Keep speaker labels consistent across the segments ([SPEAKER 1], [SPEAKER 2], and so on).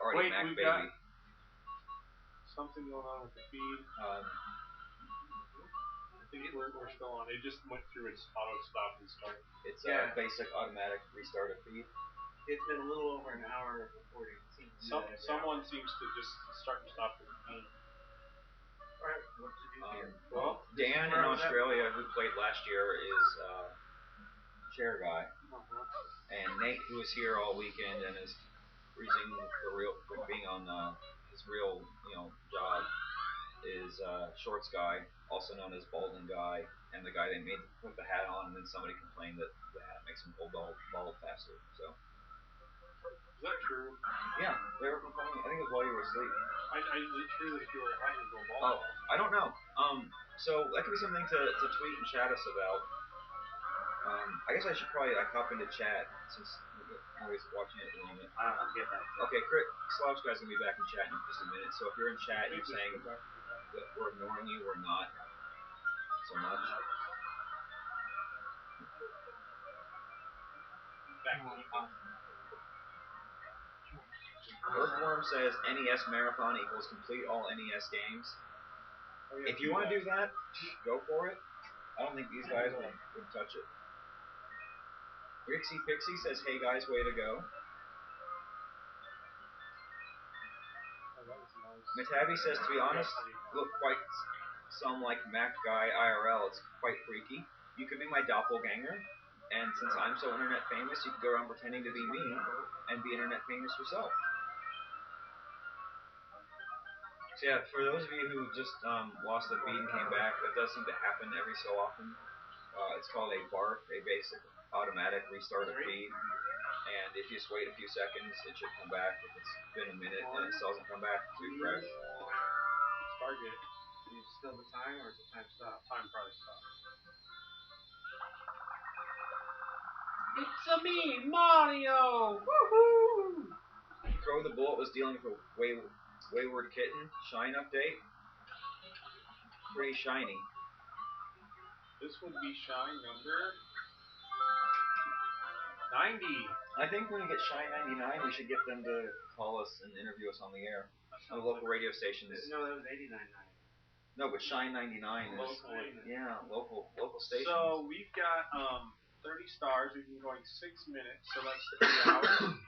[SPEAKER 1] Artie Mac
[SPEAKER 2] we've
[SPEAKER 1] baby.
[SPEAKER 2] got something going on with the feed. I think we're still on. It just went through its auto stop and start.
[SPEAKER 1] It's a basic automatic restart of feed.
[SPEAKER 3] It's been a little over an hour recording.
[SPEAKER 2] Someone seems to just start and stop the feed.
[SPEAKER 3] Alright, what to do here?
[SPEAKER 1] Well, Dan in Australia, who played last year, is chair guy. And Nate, who was here all weekend and is freezing for being on his real job, is shorts guy, also known as balding guy, and the guy they made put the hat on, and then somebody complained that the hat makes him pull bald faster. So.
[SPEAKER 2] Is that true?
[SPEAKER 1] Yeah, they were complaining. I think it was while you were asleep.
[SPEAKER 2] Is it true that you were having to go bald?
[SPEAKER 1] Oh, I don't know. So that could be something to tweet and chat us about. I guess I should probably hop into chat since nobody's watching it at the moment.
[SPEAKER 3] I'll get that.
[SPEAKER 1] Okay, Slav's guy's gonna be back in chat in just a minute. So if you're in chat, you're saying that we're ignoring you or not so much. Earthworm says NES Marathon equals complete all NES games. If you want to do that, go for it. I don't think these guys would touch it. Rixie Pixie says, hey guys, way to go. Matabi says, to be honest, look quite some like Mac guy IRL. It's quite freaky. You could be my doppelganger, and since I'm so internet famous, you could go around pretending to be me and be internet famous yourself. So yeah, for those of you who just lost the feed and came back, that does seem to happen every so often. It's called a BARF, a basic automatic restart of feed. And if you just wait a few seconds, it should come back. If it's been a minute and it still hasn't come back, refresh.
[SPEAKER 2] Target.
[SPEAKER 3] Is it still the time or is it time stop?
[SPEAKER 2] Time probably stop. It's-a me, Mario! Woohoo!
[SPEAKER 1] Throw the Bullet was dealing with a Wayward Kitten Shine update. Pretty shiny.
[SPEAKER 2] This would be Shine number 90.
[SPEAKER 1] I think when you get Shine 99, we should get them to call us and interview us on the air. The local radio stations.
[SPEAKER 3] No, that was 89.9.
[SPEAKER 1] No, but Shine 99 is local stations.
[SPEAKER 2] So we've got 30 stars. We've been going 6 minutes, so that's 3 hours.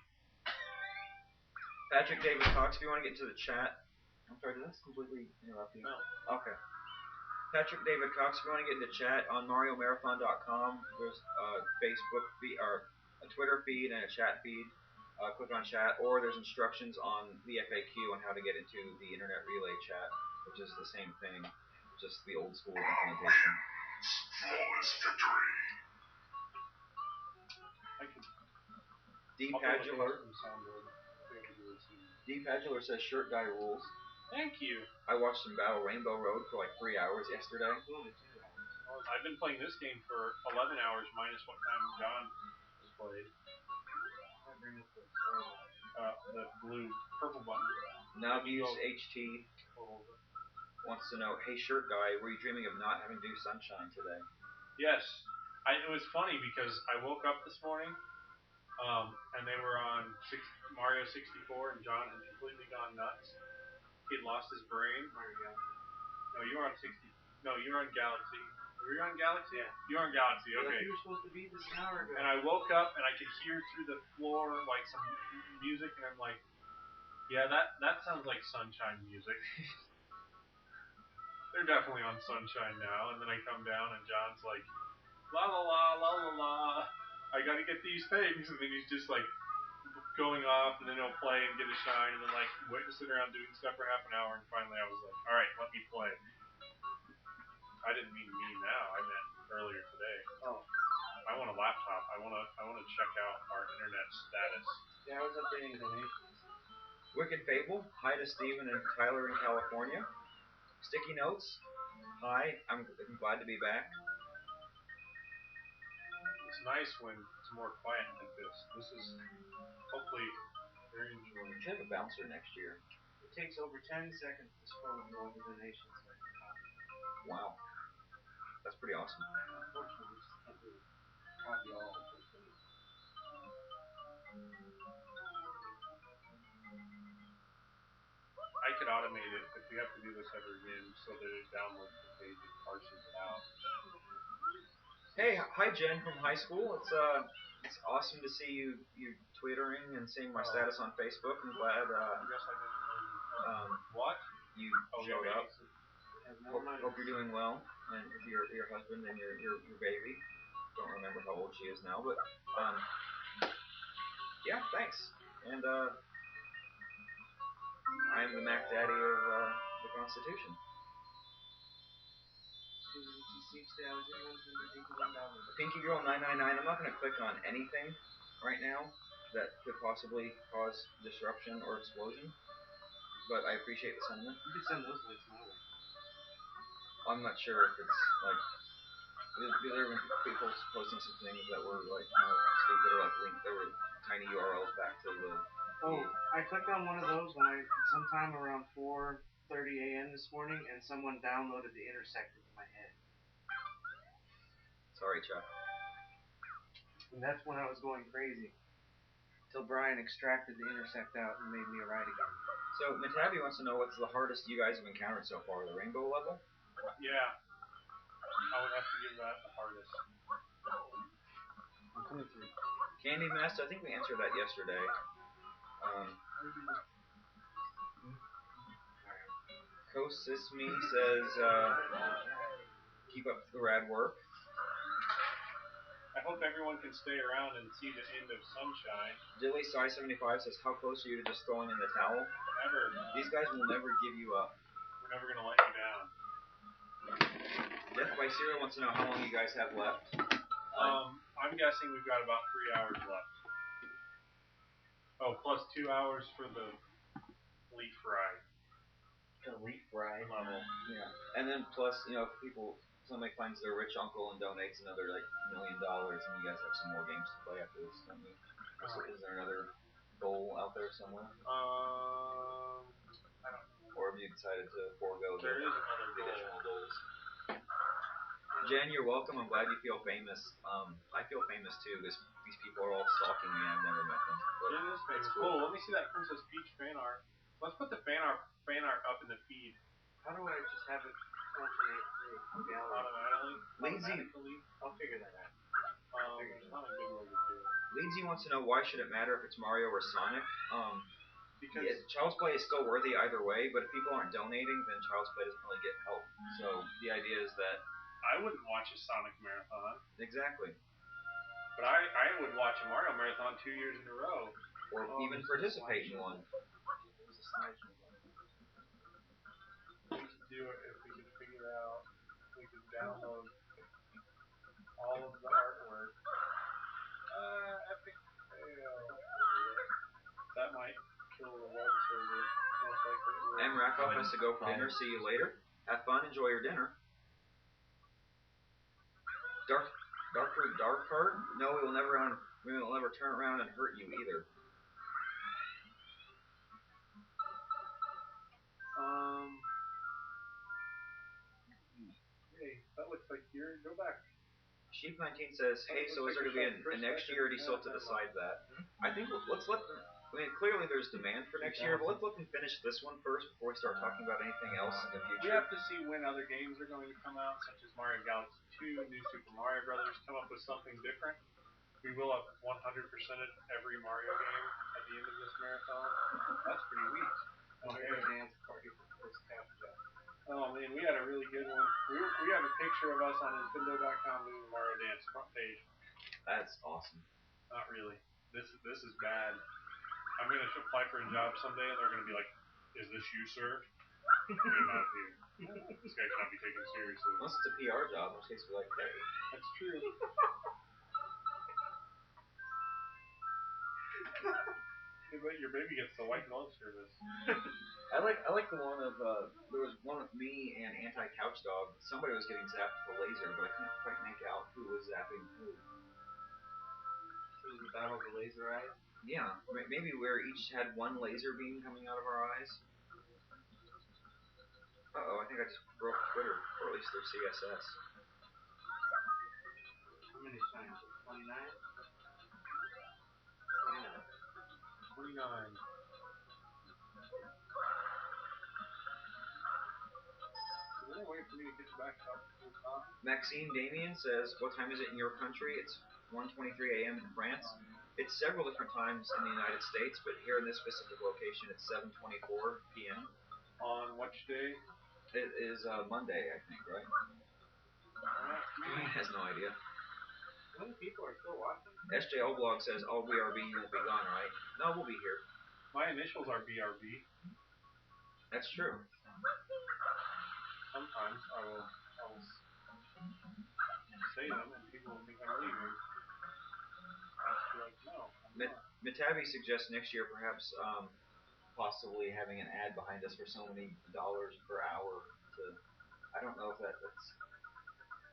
[SPEAKER 1] Patrick David Cox, if you want to get into the chat. I'm sorry, did this completely interrupt you?
[SPEAKER 2] No.
[SPEAKER 1] Okay. Patrick David Cox, if you want to get into chat on MarioMarathon.com, there's a Facebook feed, or a Twitter feed and a chat feed. Click on chat, or there's instructions on the FAQ on how to get into the Internet Relay chat, which is the same thing, just the old school implementation.
[SPEAKER 4] Flawless victory.
[SPEAKER 1] D Padular says shirt guy rules.
[SPEAKER 2] Thank you.
[SPEAKER 1] I watched some Battle Rainbow Road for like 3 hours yesterday.
[SPEAKER 2] I've been playing this game for 11 hours minus what time John has played. The purple button.
[SPEAKER 1] Now use HT wants to know, hey shirt guy, were you dreaming of not having to do Sunshine today?
[SPEAKER 2] Yes. It was funny because I woke up this morning and they were on Mario 64 and John had completely gone nuts. He'd lost his brain. No, you were on 60. No, you were on Galaxy. Were you on Galaxy?
[SPEAKER 3] Yeah.
[SPEAKER 2] You were on Galaxy, okay.
[SPEAKER 3] You were supposed to be this an hour ago.
[SPEAKER 2] And I woke up and I could hear through the floor like some music and I'm like, yeah, that sounds like Sunshine music. They're definitely on Sunshine now. And then I come down and John's like, la la la, la la la. I gotta get these things. And then he's just like going off and then he'll play and get a shine and then like wait to sit around doing stuff for half an hour and finally I was like, alright, let me play. I didn't mean me now, I meant earlier today.
[SPEAKER 3] Oh.
[SPEAKER 2] I want a laptop. I wanna check out our internet status.
[SPEAKER 3] Yeah, I was updating donations.
[SPEAKER 1] Wicked Fable, hi to Steven and Tyler in California. Sticky Notes, hi, I'm glad to be back.
[SPEAKER 2] It's nice when it's more quiet like this. This is hopefully very enjoyable.
[SPEAKER 1] We should have a bouncer next year.
[SPEAKER 3] It takes over 10 seconds to scroll and go into donations.
[SPEAKER 1] Wow. That's pretty awesome.
[SPEAKER 3] Unfortunately, we just can't really copy all of those things.
[SPEAKER 2] automate it if we have to do this ever again, so that it downloads the page and parses it out.
[SPEAKER 1] Hey, hi Jen from high school. It's awesome to see you twittering and seeing my status on Facebook. I'm glad
[SPEAKER 2] I guess I didn't really. What?
[SPEAKER 1] You showed up. Hope you're doing well, and your husband and your baby. Don't remember how old she is now, but yeah, thanks. And I am the Mac Daddy of the Constitution. Pinky Girl 999. I'm not going to click on anything right now that could possibly cause disruption or explosion, but I appreciate the sentiment.
[SPEAKER 3] You could send those links my way.
[SPEAKER 1] I'm not sure if it's like there have been people posting some things that were like kind of stupid or like linked. There were tiny URLs back to the.
[SPEAKER 3] Oh, I clicked on one of those sometime around 4:30 a.m. this morning, and someone downloaded the Intersect into my head.
[SPEAKER 1] Sorry, Chuck.
[SPEAKER 3] And that's when I was going crazy. Till Brian extracted the Intersect out and made me right again.
[SPEAKER 1] So Matabi wants to know what's the hardest you guys have encountered so far, the rainbow level?
[SPEAKER 2] Yeah. I would have to give that the hardest.
[SPEAKER 3] I'm coming through.
[SPEAKER 1] Candy Master, I think we answered that yesterday. Kosisme says, keep up the rad work.
[SPEAKER 2] I hope everyone can stay around and see the end of sunshine.
[SPEAKER 1] Dilly Size 75 says, how close are you to just throwing in the towel?
[SPEAKER 2] Never.
[SPEAKER 1] These guys will never give you up.
[SPEAKER 2] We're never going to let you down.
[SPEAKER 1] Death by Zero wants to know how long you guys have left.
[SPEAKER 2] I'm guessing we've got about 3 hours left. Oh, plus 2 hours for the leaf ride.
[SPEAKER 3] The leaf ride
[SPEAKER 2] level.
[SPEAKER 1] Yeah. And then plus, if somebody finds their rich uncle and donates another like $1 million, and you guys have some more games to play after this, don't you? So is there another goal out there somewhere?
[SPEAKER 2] I don't know.
[SPEAKER 1] Or have you decided to forego
[SPEAKER 2] the
[SPEAKER 1] additional goals? Jen, you're welcome. I'm glad you feel famous. I feel famous too because these people are all stalking me. I've never met them.
[SPEAKER 2] It is famous. Cool. Let me see that Princess Peach fan art. Let's put the fan art up in the feed.
[SPEAKER 3] How do I just have it alternate through
[SPEAKER 2] automatically?
[SPEAKER 3] I'll figure that out.
[SPEAKER 2] Not a good way to do it.
[SPEAKER 1] Leedsy wants to know why should it matter if it's Mario or Sonic? Because Child's Play is still worthy either way, but if people aren't donating, then Child's Play doesn't really get help. So the idea is that
[SPEAKER 2] I wouldn't watch a Sonic marathon.
[SPEAKER 1] Exactly.
[SPEAKER 2] But I would watch a Mario marathon 2 years in a row.
[SPEAKER 1] Or even participate in one.
[SPEAKER 2] We could do it if we could figure out. We could download all of the artwork. Epic fail. That might kill the web server. Most likely.
[SPEAKER 1] And Rakoff has to go for dinner. See you later. Have fun. Enjoy your dinner. Dark Heart? No, we will never turn around and hurt you either.
[SPEAKER 2] Hey, that looks like go back.
[SPEAKER 1] Sheep19 says, hey, so is there going to be a next year, or do you still have to decide that? I think let's let them, clearly there's demand for next year, but let's let them finish this one first before we start talking about anything else in the future.
[SPEAKER 2] We have to see when other games are going to come out, such as Mario Galaxy 2, New Super Mario Brothers, come up with something different. We will have 100%ed every Mario game at the end of this marathon. That's pretty weak.
[SPEAKER 3] Dance party for Chris Capra.
[SPEAKER 2] Oh man, we had a really good one. We have a picture of us on Nintendo.com doing the Mario Dance front page.
[SPEAKER 1] That's awesome.
[SPEAKER 2] Not really. This is bad. I'm gonna apply for a job someday, and they're gonna be like, "Is this you, sir?" Get him out of here. This guy cannot be taken seriously.
[SPEAKER 1] Unless it's a PR job, in which case we're like, hey.
[SPEAKER 2] That's true. Your baby gets the white glove service.
[SPEAKER 1] I like the one of there was one with me and Anti-Couch Dog. Somebody was getting zapped with a laser, but I couldn't quite make out who was zapping who.
[SPEAKER 3] So it was the battle of the laser eyes?
[SPEAKER 1] Yeah, maybe where each had one laser beam coming out of our eyes. Uh-oh, I think I just broke Twitter, or at least their CSS.
[SPEAKER 3] How many times? 29? 29.
[SPEAKER 2] 29. back up to the top.
[SPEAKER 1] Maxime Damien says, what time is it in your country? It's 1:23 a.m. in France. It's several different times in the United States, but here in this specific location, it's 7:24 p.m.
[SPEAKER 2] On which day?
[SPEAKER 1] It is Monday, I think, right? He has no idea.
[SPEAKER 3] How many people are still watching?
[SPEAKER 1] SJ Blog says, oh, BRB, you won't be gone, right? No, we'll be here.
[SPEAKER 2] My initials are BRB.
[SPEAKER 1] That's true.
[SPEAKER 2] Sometimes I will say them and people will think I'm leaving. I'll be like, no, I'm not.
[SPEAKER 1] Mitabi suggests next year perhaps possibly having an ad behind us for so many dollars per hour. I don't know if that's...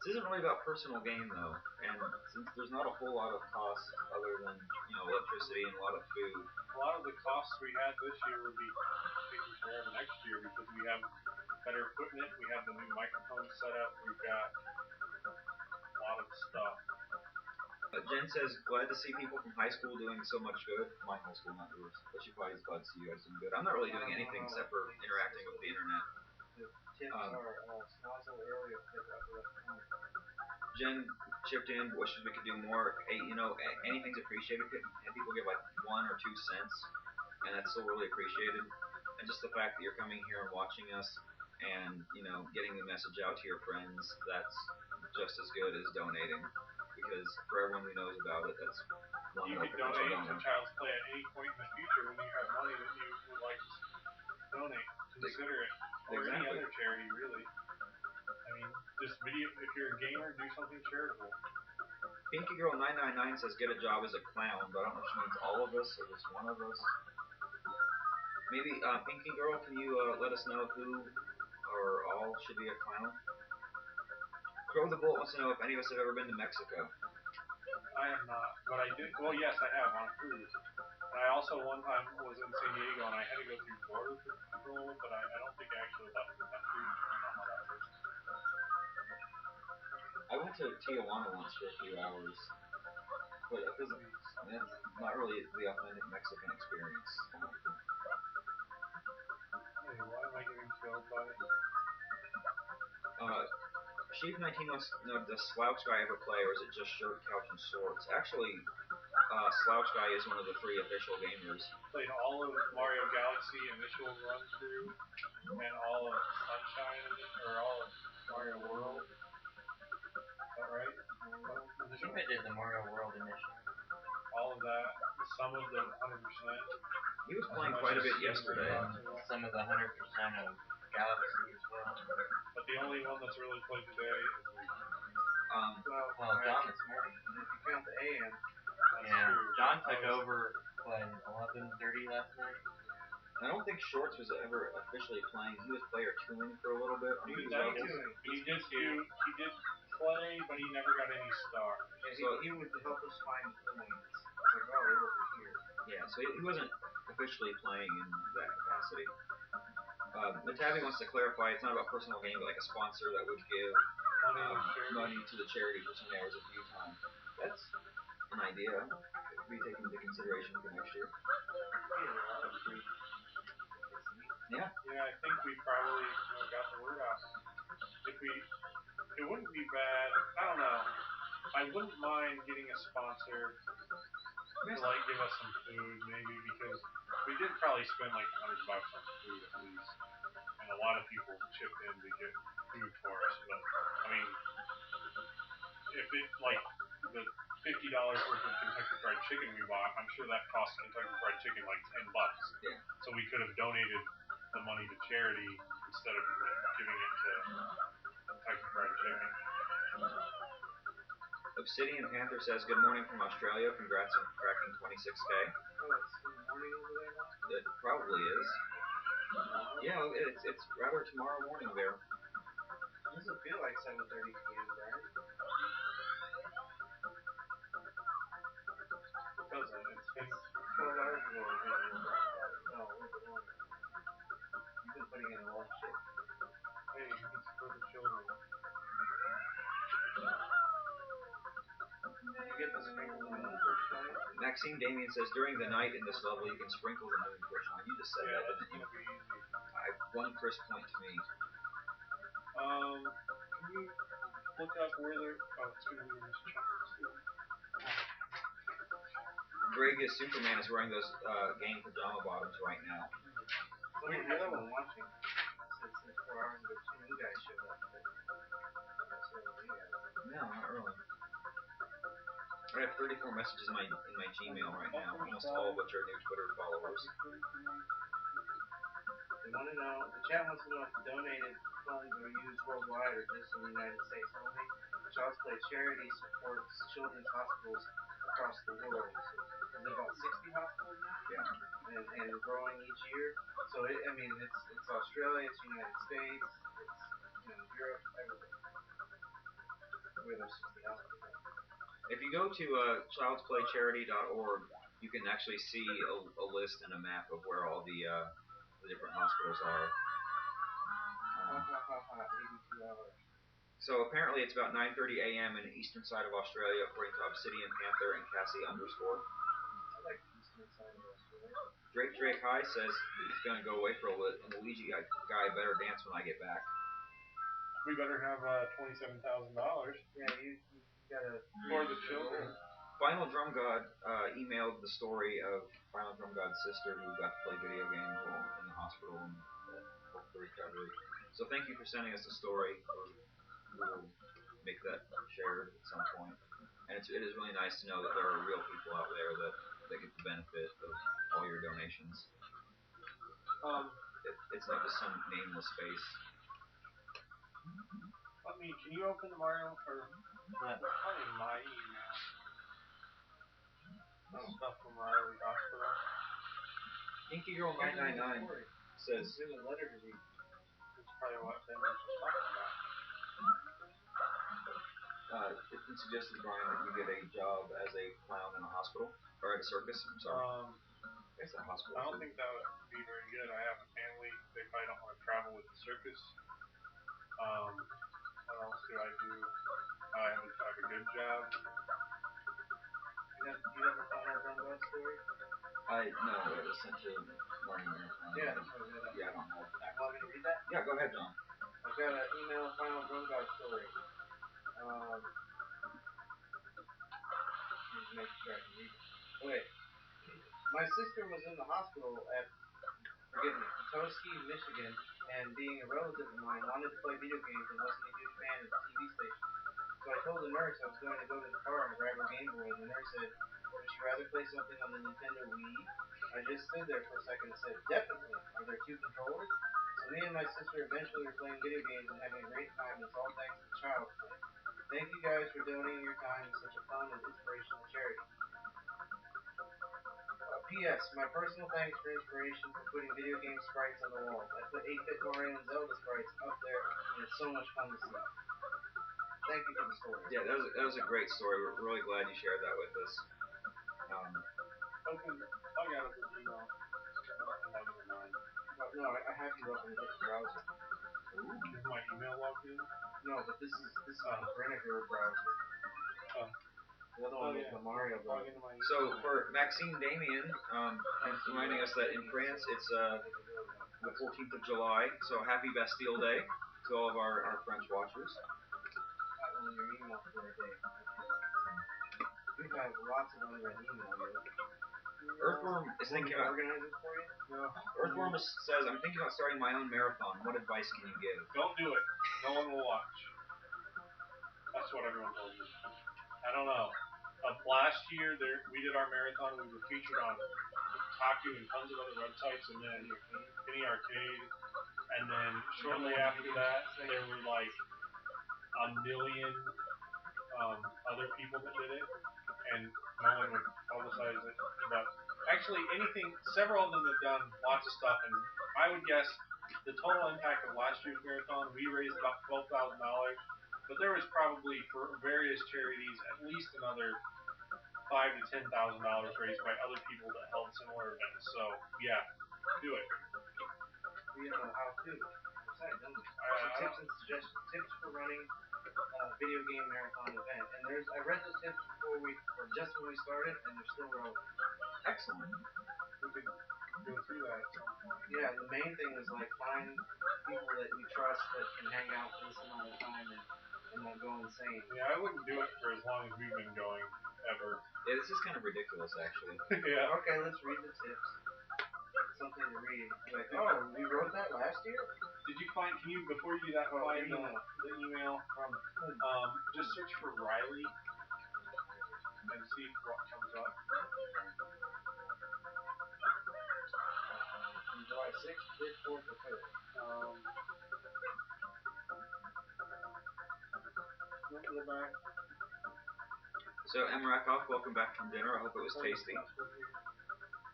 [SPEAKER 1] This isn't really about personal gain though, and since there's not a whole lot of costs other than electricity and a lot of food.
[SPEAKER 2] A lot of the costs we had this year would be taken care of next year because we have better equipment, we have the new microphone set up, we've got a lot of stuff.
[SPEAKER 1] Jen says, glad to see people from high school doing so much good. My high school, not yours. But she probably is glad to see you guys doing good. I'm not really doing anything except for interacting with the internet.
[SPEAKER 3] Tips are snozzle earlier, tip upper left corner.
[SPEAKER 1] Jen chipped in, wishes we could do more. Hey, anything's appreciated. And people give like 1 or 2 cents, and that's still really appreciated. And just the fact that you're coming here and watching us and, getting the message out to your friends, that's just as good as donating. Because for everyone who knows about it, that's one
[SPEAKER 2] you
[SPEAKER 1] more
[SPEAKER 2] could donate to Child's Play at any point in the future when you have money that you would like to donate. Consider it. Or any other charity, really. I mean, just if you're a gamer, do something charitable.
[SPEAKER 1] Pinky Girl 999 says get a job as a clown, but I don't know if she means all of us or just one of us. Maybe, Pinky Girl, can you let us know who or all should be a clown? Crow the Bullet wants to know if any of us have ever been to Mexico.
[SPEAKER 2] I have not, but I did. Well, yes, I have on a cruise. And I also one time was in San Diego and I had to go through border patrol, but I don't think I actually left the country. I don't know how that works.
[SPEAKER 1] I went to Tijuana once for a few hours, but that's not really the authentic Mexican experience.
[SPEAKER 2] Hey, why am I getting killed by?
[SPEAKER 1] Sheep19 wants to know, does Slouch Guy ever play, or is it just Shirt, Couch, and Shorts? Actually, Slouch Guy is one of the 3 official gamers.
[SPEAKER 2] Played all of Mario Galaxy initial run through, and all of Sunshine, or all of Mario World. Is that right?
[SPEAKER 3] Sheep did the Mario World initial.
[SPEAKER 2] All of that, some of the 100%.
[SPEAKER 1] He was playing quite a bit yesterday.
[SPEAKER 3] Some of the 100% of Galaxy as well.
[SPEAKER 2] But the only one that's really played today is me.
[SPEAKER 3] Well, John this morning. If you count the AM.
[SPEAKER 2] That's true.
[SPEAKER 3] John took over when 11:30 last night.
[SPEAKER 1] I don't think Shorts was ever officially playing. He was player 2-ing for a little bit.
[SPEAKER 2] He did play, but he never got any stars.
[SPEAKER 3] Yeah, so he would help us find coins. Like, oh, they're over here.
[SPEAKER 1] Yeah, so he wasn't officially playing in that capacity. Matavi wants to clarify, it's not about personal gain, but like a sponsor that would give money to the charity for so many hours of view time. That's an idea that could be taken into consideration for next year. Yeah.
[SPEAKER 2] Yeah, I think we probably got the word out. It wouldn't be bad. I don't know. I wouldn't mind getting a sponsor to give us some food, maybe, because we did probably spend like $100 on food at least, and a lot of people chipped in to get food for us. But I mean, if it the $50 worth of Kentucky Fried Chicken we bought, I'm sure that cost Kentucky Fried Chicken like $10.
[SPEAKER 1] Yeah.
[SPEAKER 2] So we could have donated the money to charity instead of giving it to Kentucky Fried Chicken.
[SPEAKER 1] Obsidian Panther says, good morning from Australia. Congrats on cracking 26K.
[SPEAKER 3] Oh, it's in the morning over there now?
[SPEAKER 1] It probably is. Yeah, it's rather tomorrow morning there.
[SPEAKER 3] It doesn't feel like 7:30 p.m., Brian.
[SPEAKER 2] It doesn't. It's been
[SPEAKER 3] 12 hours ago. No, a little bit longer. You've been putting in a long shift.
[SPEAKER 2] Hey, it's for the children.
[SPEAKER 3] Did you get the sprinkles of moon push on?
[SPEAKER 1] Maxime Damien says, during the night in this level, you can sprinkle the moon push on. You just said that,
[SPEAKER 2] that's
[SPEAKER 1] didn't you?
[SPEAKER 2] gonna be easy.
[SPEAKER 1] One Chris point to me.
[SPEAKER 2] you look up where they're? Oh, it's gonna be in this chocolate store.
[SPEAKER 1] Greg Superman is wearing those game pajama bottoms right now.
[SPEAKER 3] Someone hasn't been watching. Since 4 hours ago, 2 new guys showed up.
[SPEAKER 1] No, not really. I have 34 messages in my Gmail right now, almost all of which are new Twitter followers.
[SPEAKER 3] They want to know, the chat wants to know if the donated funds are used worldwide or just in the United States only. Child's Play Charity supports children's hospitals across the world. So, is it about 60 hospitals now?
[SPEAKER 1] Yeah.
[SPEAKER 3] And growing each year. So it's Australia, it's United States, it's Europe, everywhere. Where there's 60 hospitals.
[SPEAKER 1] If you go to childsplaycharity.org, you can actually see a list and a map of where all the different hospitals are. So apparently it's about 9:30 a.m. in the eastern side of Australia, according to Obsidian Panther and Cassie _.
[SPEAKER 3] I like the eastern side of Australia.
[SPEAKER 1] Drake High says he's going to go away for a little, and the Luigi guy better dance when I get back.
[SPEAKER 2] We better have $27,000.
[SPEAKER 3] Yeah, you gotta
[SPEAKER 2] for the children.
[SPEAKER 1] Final Drum God emailed the story of Final Drum God's sister who got to play video games while in the hospital and hope for recovery. So thank you for sending us the story. We will make that shared at some point. And it is really nice to know that there are real people out there that get the benefit of all your donations. It's not just some nameless face.
[SPEAKER 2] Can you open the Mario or probably my email? Stuff from Riley Hospital.
[SPEAKER 1] Inky Girl 999 says
[SPEAKER 3] there's a letter to read.
[SPEAKER 2] That's probably what Ben was just talking about.
[SPEAKER 1] It's been suggested, Brian, that you get a job as a clown in a hospital or at a circus. I'm sorry. It's a hospital.
[SPEAKER 2] I don't think that would be very good. I have a family. They probably don't want to travel with the circus. What else do I do? I have a good job.
[SPEAKER 3] Do you have a Final Drum God story?
[SPEAKER 1] No, it was sent to Morning Marathon.
[SPEAKER 3] Yeah, that's what I read.
[SPEAKER 1] Yeah, I don't have that.
[SPEAKER 3] Want me to read that?
[SPEAKER 1] Yeah, go ahead, John.
[SPEAKER 3] I've got an email Final Drum God story. Make sure I can read it. Okay. My sister was in the hospital at, Petoskey, Michigan, and being a relative of mine, wanted to play video games and wasn't a huge fan of the TV station. So I told the nurse I was going to go to the car and grab her Game Boy, and the nurse said, would you rather play something on the Nintendo Wii? I just stood there for a second and said, definitely. Are there 2 controllers? So me and my sister eventually were playing video games and having a great time, and it's all thanks to Child's Play. Thank you guys for donating your time to such a fun and inspirational charity. P.S. My personal thanks for inspiration for putting video game sprites on the walls. I put 8-bit Mario and Zelda sprites up there, and it's so much fun to see. Thank you for the story.
[SPEAKER 1] Yeah, that was a great story. We're really glad you shared that with us.
[SPEAKER 2] Log out of the email. Log into mine.
[SPEAKER 3] No, I have you up in a different browser.
[SPEAKER 2] Is my email logged in?
[SPEAKER 3] No, but this is a Vinegar browser. The other one was the Mario browser.
[SPEAKER 1] So for Maxine Damien, reminding us that in France it's the 14th of July, so happy Bastille Day to all of our French watchers.
[SPEAKER 3] On your email for a day. You have lots of unread email.
[SPEAKER 1] Earthworm is thinking about.
[SPEAKER 3] Organize it for you?
[SPEAKER 2] No.
[SPEAKER 1] Earthworm says, I'm thinking about starting my own marathon. What advice can you give?
[SPEAKER 2] Don't do it. No one will watch. That's what everyone told me. I don't know. Last year, we did our marathon. We were featured on Kotaku and tons of other websites, and then Penny Arcade. And then shortly after that, there were like a million other people that did it, and no one would publicize it. But actually, several of them have done lots of stuff, and I would guess the total impact of last year's marathon, we raised about $12,000, but there was probably for various charities at least another $5,000 to $10,000 raised by other people that held similar events. So yeah, do it.
[SPEAKER 3] We have a how-to site, don't we? Tips and suggestions. Tips for running video game marathon event. And I read those tips just when we started, and they're still relevant.
[SPEAKER 1] Excellent.
[SPEAKER 2] go through that at some point.
[SPEAKER 3] Yeah, and the main thing is like find people that you trust that can hang out for this amount of time and not go insane.
[SPEAKER 2] Yeah, I wouldn't do it for as long as we've been going, ever.
[SPEAKER 1] Yeah, this is kind of ridiculous, actually.
[SPEAKER 2] Yeah.
[SPEAKER 3] Okay, let's read the tips. Something to read. Like, oh, we wrote that last year?
[SPEAKER 2] Did you find, can you, before you do that,
[SPEAKER 3] Oh,
[SPEAKER 2] find
[SPEAKER 3] email.
[SPEAKER 2] the email
[SPEAKER 3] From
[SPEAKER 2] just search for Riley and see what comes up.
[SPEAKER 3] from July 6th, 3rd, 4th, or 3rd.
[SPEAKER 2] Let me go back.
[SPEAKER 1] So, M. Rakoff, welcome back from dinner. I hope it was tasty.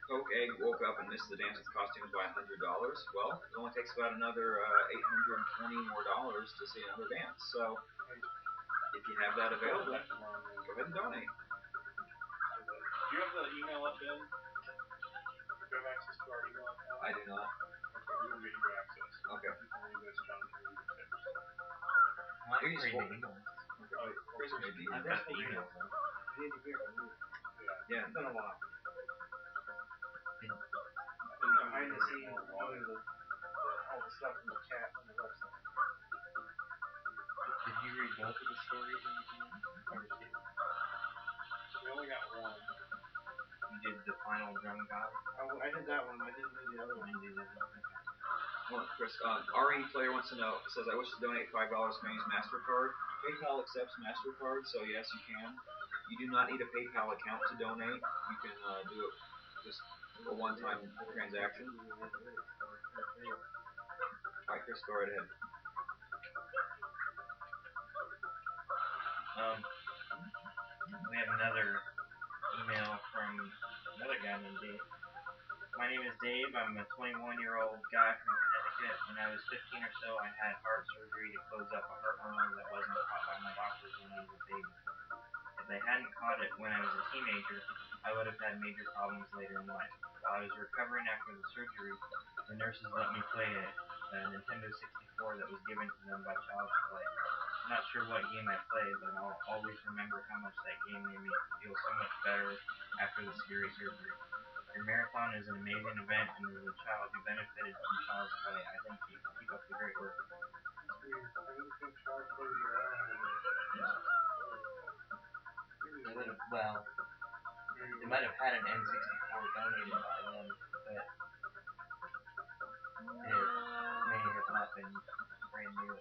[SPEAKER 1] Poke Egg woke up and missed the dance with costumes by $100. Well, it only takes about another $820 more to see another dance. So, if you have that available, go ahead and donate.
[SPEAKER 2] Do you have the email up, Ben? Do you have access to our email account?
[SPEAKER 1] I do not.
[SPEAKER 2] Okay, we will get you access.
[SPEAKER 1] Okay.
[SPEAKER 2] You can read this, John can read the tips.
[SPEAKER 5] I can read the email.
[SPEAKER 1] Okay. Chris made the
[SPEAKER 5] I've got the email.
[SPEAKER 3] We need to hear from you.
[SPEAKER 2] Yeah.
[SPEAKER 3] It's been a while.
[SPEAKER 2] I think
[SPEAKER 3] Behind the scenes,
[SPEAKER 2] more water.
[SPEAKER 3] doing all the stuff in the chat on the website.
[SPEAKER 5] Did you read both of the stories in the email? Or two?
[SPEAKER 2] We only got one.
[SPEAKER 5] You did the final drum guy?
[SPEAKER 3] Oh, I did that one. I didn't do the other one.
[SPEAKER 5] I didn't do the other one.
[SPEAKER 1] Well, Chris, RE player wants to know, says, I wish to donate $5. Can I use MasterCard? PayPal accepts MasterCard, so yes, you can. You do not need a PayPal account to donate. You can do it just a one-time transaction. Alright, Chris, go right ahead.
[SPEAKER 5] We have another email from another guy named Dave. My name is Dave. I'm a 21-year-old guy from Connecticut. When I was 15 or so, I had heart surgery to close up a heart murmur that wasn't caught by my doctors when I was a baby. If they hadn't caught it when I was a teenager, I would have had major problems later in life. While I was recovering after the surgery, the nurses let me play a Nintendo 64 that was given to them by Child's Play. I'm not sure what game I played, but I'll always remember how much that game made me feel so much better after the scary surgery. Your marathon is an amazing event, and as a child who benefited from Child's Play, I thank you. Keep up the great work. Well, they might have had an N64 donated by them, but it may have not been brand new.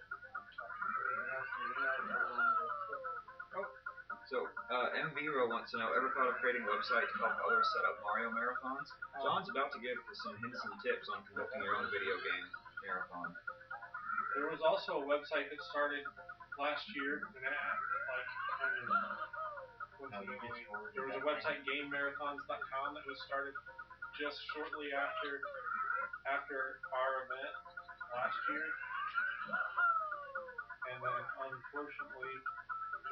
[SPEAKER 1] So, MVero wants to know, ever thought of creating a website to help others set up Mario marathons? John's about to give some hints and tips on conducting your own video game marathon.
[SPEAKER 2] There was also a website that started last year, and coincidentally, there was a website, GameMarathons.com, that was started just shortly after our event last year, and then unfortunately,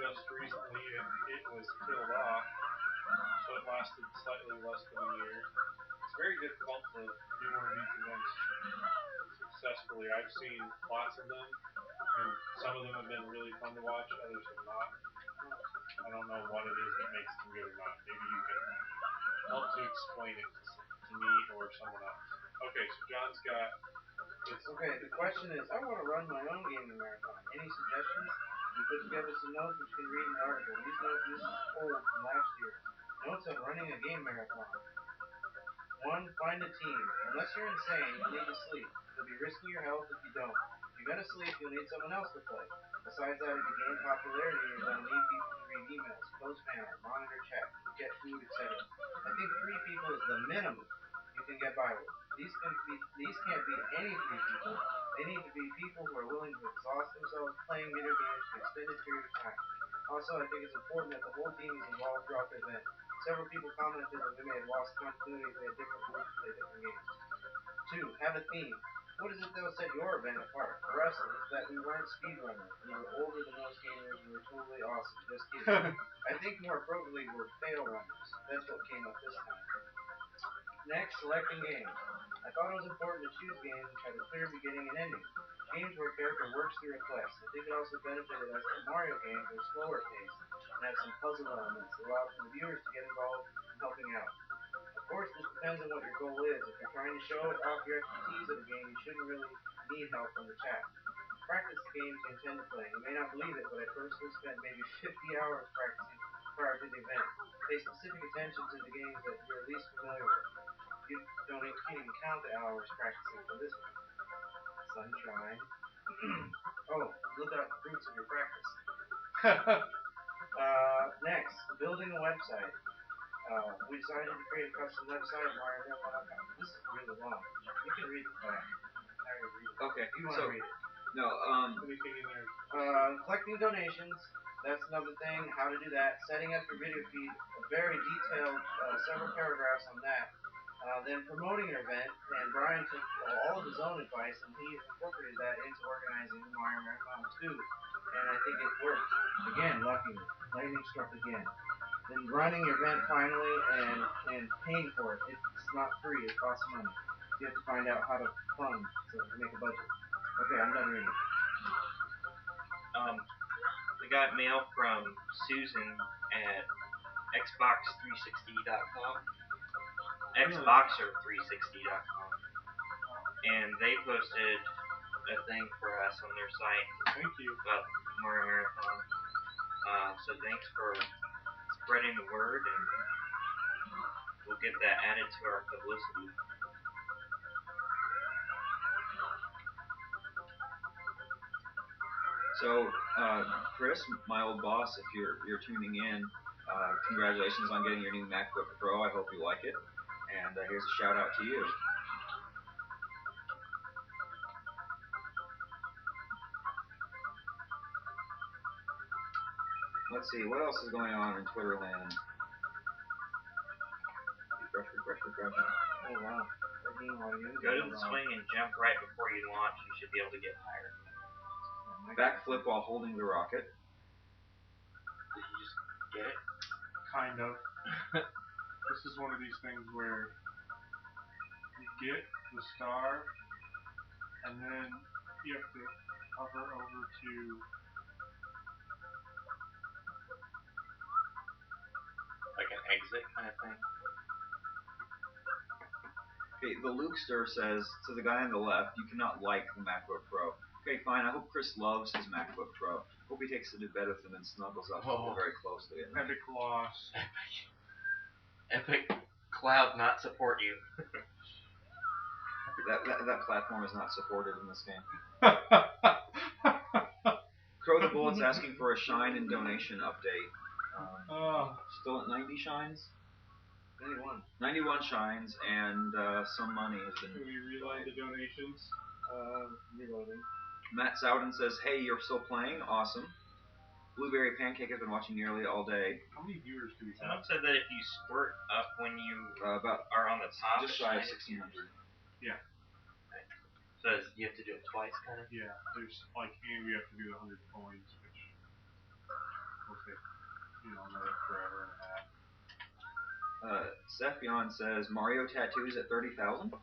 [SPEAKER 2] just recently it was killed off, so it lasted slightly less than a year. It's very difficult to do one of these events successfully. I've seen lots of them, and some of them have been really fun to watch, others have not. I don't know what it is that makes them good or not. Maybe you can help to explain it to me or someone else. Okay, so John's got...
[SPEAKER 3] Okay, the question is, I want to run my own gaming marathon. Any suggestions? We put together some notes which you can read in the article. These notes, this is old from last year. Notes on running a game marathon. 1. Find a team. Unless you're insane, you'll need to sleep. You'll be risking your health if you don't. If you gotta sleep, you'll need someone else to play. Besides that, if you gain popularity, you're gonna need people to read emails, post banner, monitor chat, get food, etc. I think 3 people is the minimum you can get by with. These can't be any 3 people. They need to be people who are willing to exhaust themselves playing video games for an extended period of time. Also, I think it's important that the whole team is involved throughout the event. Several people commented that we may have lost continuity if they had different groups play different games. 2. Have a theme. What is it that will set your event apart? For us, it's that we weren't speedrunners. We were older than most gamers and we were totally awesome. Just kidding. I think more appropriately we're fail runners. That's what came up this time. Next, selecting games. I thought it was important to choose games which had a clear beginning and ending. Games where a character works through a quest. I think it also benefited us that Mario games are slower paced and have some puzzle elements that allow for the viewers to get involved in helping out. A course, this depends on what your goal is. If you're trying to show off your expertise at a game, you shouldn't really need help from the chat. Practice the games you intend to play. You may not believe it, but I personally spent maybe 50 hours practicing prior to the event. Pay specific attention to the games that you're least familiar with. You can't even count the hours practicing for this one. Sunshine. Oh, look up fruits of your practice. Next, building a website. We decided to create a custom website, MarioMarathon.com. This is really long. You can read the back. I would read it.
[SPEAKER 1] Okay.
[SPEAKER 3] You want to read it?
[SPEAKER 1] No.
[SPEAKER 2] Anything in there?
[SPEAKER 3] Collecting donations. That's another thing. How to do that. Setting up your video feed. A very detailed, several paragraphs on that. Then promoting an event, and Brian took all of his own advice and he incorporated that into organizing the Mario Marathon 2. And I think it worked. Again, luckily. Lightning struck again. Then running your event finally and paying for it. It's not free. It costs money. You have to find out how to fund to make a budget. Okay, I'm done reading.
[SPEAKER 5] We got mail from Susan at Xbox360.com. Xboxer360.com. And they posted a thing for us on their site.
[SPEAKER 2] Thank you.
[SPEAKER 5] About Mario Marathon. So thanks for spreading the word, and we'll get that added to our publicity.
[SPEAKER 1] So, Chris, my old boss, if you're tuning in, congratulations on getting your new MacBook Pro. I hope you like it. And here's a shout out to you. Let's see, what else is going on in Twitter land? Refresh.
[SPEAKER 3] Oh wow.
[SPEAKER 5] Go to the swing and jump right before you launch. You should be able to get higher.
[SPEAKER 1] Backflip while holding the rocket.
[SPEAKER 5] Did you just get it?
[SPEAKER 2] Kind of. This is one of these things where you get the star, and then you have to hover over to
[SPEAKER 5] Like an exit kind of thing.
[SPEAKER 1] Okay, the Lukester says to the guy on the left, you cannot like the MacBook Pro. Okay, fine. I hope Chris loves his MacBook Pro. Hope he takes it to bed with him and snuggles up very closely.
[SPEAKER 2] epic loss.
[SPEAKER 5] Epic Cloud not support you.
[SPEAKER 1] That platform is not supported in this game. Crow the Bullet's asking for a Shine and donation update. Still at 90 shines? 91 shines, and some money has been...
[SPEAKER 2] Can we reload the donations?
[SPEAKER 3] Reloading.
[SPEAKER 1] Matt Souden says, hey, you're still playing? Awesome. Blueberry Pancake has been watching nearly all day.
[SPEAKER 2] How many viewers do we have?
[SPEAKER 5] Someone said that if you squirt up when you are on the top,
[SPEAKER 1] just shy of 1,600.
[SPEAKER 2] Yeah.
[SPEAKER 5] So you have to do it twice, kind of?
[SPEAKER 2] Yeah, there's like, and we have to do the 100 coins, which will take, another forever and a half.
[SPEAKER 1] Sephion says, Mario tattoos at 30,000?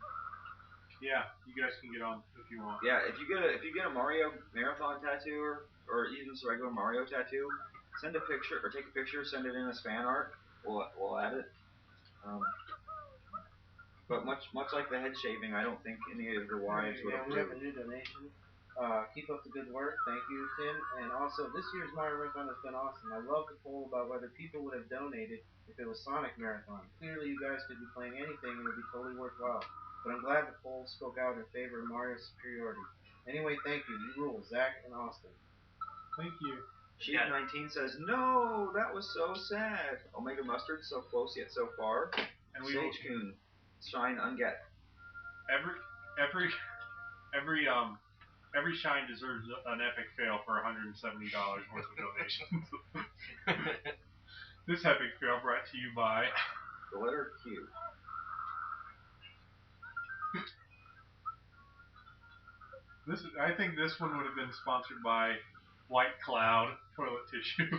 [SPEAKER 2] Yeah, you guys can get on if you want.
[SPEAKER 1] Yeah, if you get a Mario Marathon tattoo or even just a regular Mario tattoo, send a picture or take a picture, send it in as fan art. We'll add it. But much like the head shaving, I don't think any of the wives would
[SPEAKER 3] approve. We have a
[SPEAKER 1] approve.
[SPEAKER 3] new donation. Keep up the good work. Thank you, Tim. And also, this year's Mario Marathon has been awesome. I love the poll about whether people would have donated if it was Sonic Marathon. Clearly, you guys could be playing anything and it would be totally worthwhile. But I'm glad the poll spoke out in favor of Mario's superiority. Anyway, thank you. You rule, Zach and Austin.
[SPEAKER 2] Thank you.
[SPEAKER 1] Sheep19 says, no, that was so sad. Omega Mustard, so close yet so far.
[SPEAKER 2] And
[SPEAKER 1] Sage Coon, Shine Unget.
[SPEAKER 2] Every shine deserves an epic fail for $170 worth of donations. This epic fail brought to you by
[SPEAKER 1] The letter Q.
[SPEAKER 2] I think this one would have been sponsored by White Cloud toilet tissue.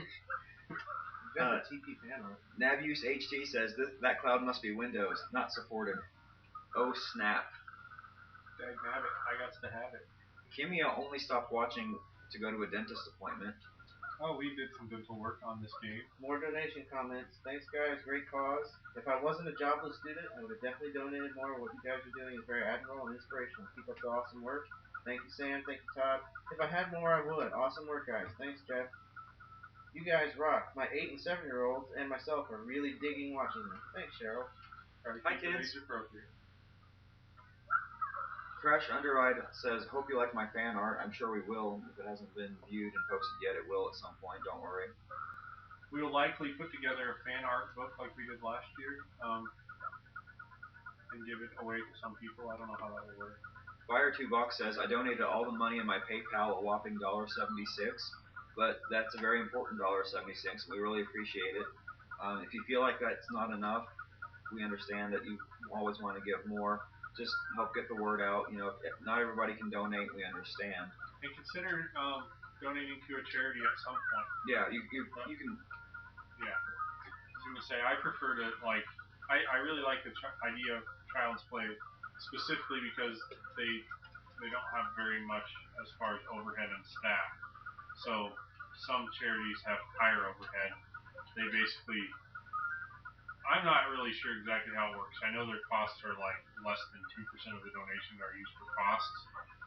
[SPEAKER 3] TP panel.
[SPEAKER 1] Navius HT says that cloud must be Windows, not supported. Oh snap.
[SPEAKER 2] Dagnabbit, I got to have it.
[SPEAKER 1] Kimia only stopped watching to go to a dentist appointment.
[SPEAKER 2] Oh, we did some dental work on this game.
[SPEAKER 3] More donation comments. Thanks, guys. Great cause. If I wasn't a jobless student, I would have definitely donated more. What you guys are doing is very admirable and inspirational. Keep up the awesome work. Thank you, Sam. Thank you, Todd. If I had more, I would. Awesome work, guys. Thanks, Jeff. You guys rock. My 8 and 7-year-olds and myself are really digging watching them. Thanks, Cheryl.
[SPEAKER 1] Hi, kids.
[SPEAKER 2] Age appropriate.
[SPEAKER 1] Crash Underride says, hope you like my fan art. I'm sure we will. If it hasn't been viewed and posted yet, it will at some point. Don't worry.
[SPEAKER 2] We will likely put together a fan art book like we did last year, and give it away to some people. I don't know how that will work.
[SPEAKER 1] Fire2Buck says, I donated all the money in my PayPal, a whopping $1.76, but that's a very important $1.76. We really appreciate it. If you feel like that's not enough, we understand that you always want to give more. Just help get the word out. You know, if not everybody can donate, we understand.
[SPEAKER 2] And consider donating to a charity at some point.
[SPEAKER 1] Yeah, you can.
[SPEAKER 2] Yeah. I was gonna say I prefer to I really like the idea of Child's Play specifically because they don't have very much as far as overhead and staff. So some charities have higher overhead. They basically I'm not really sure exactly how it works. I know their costs are like less than 2% of the donation are used for costs,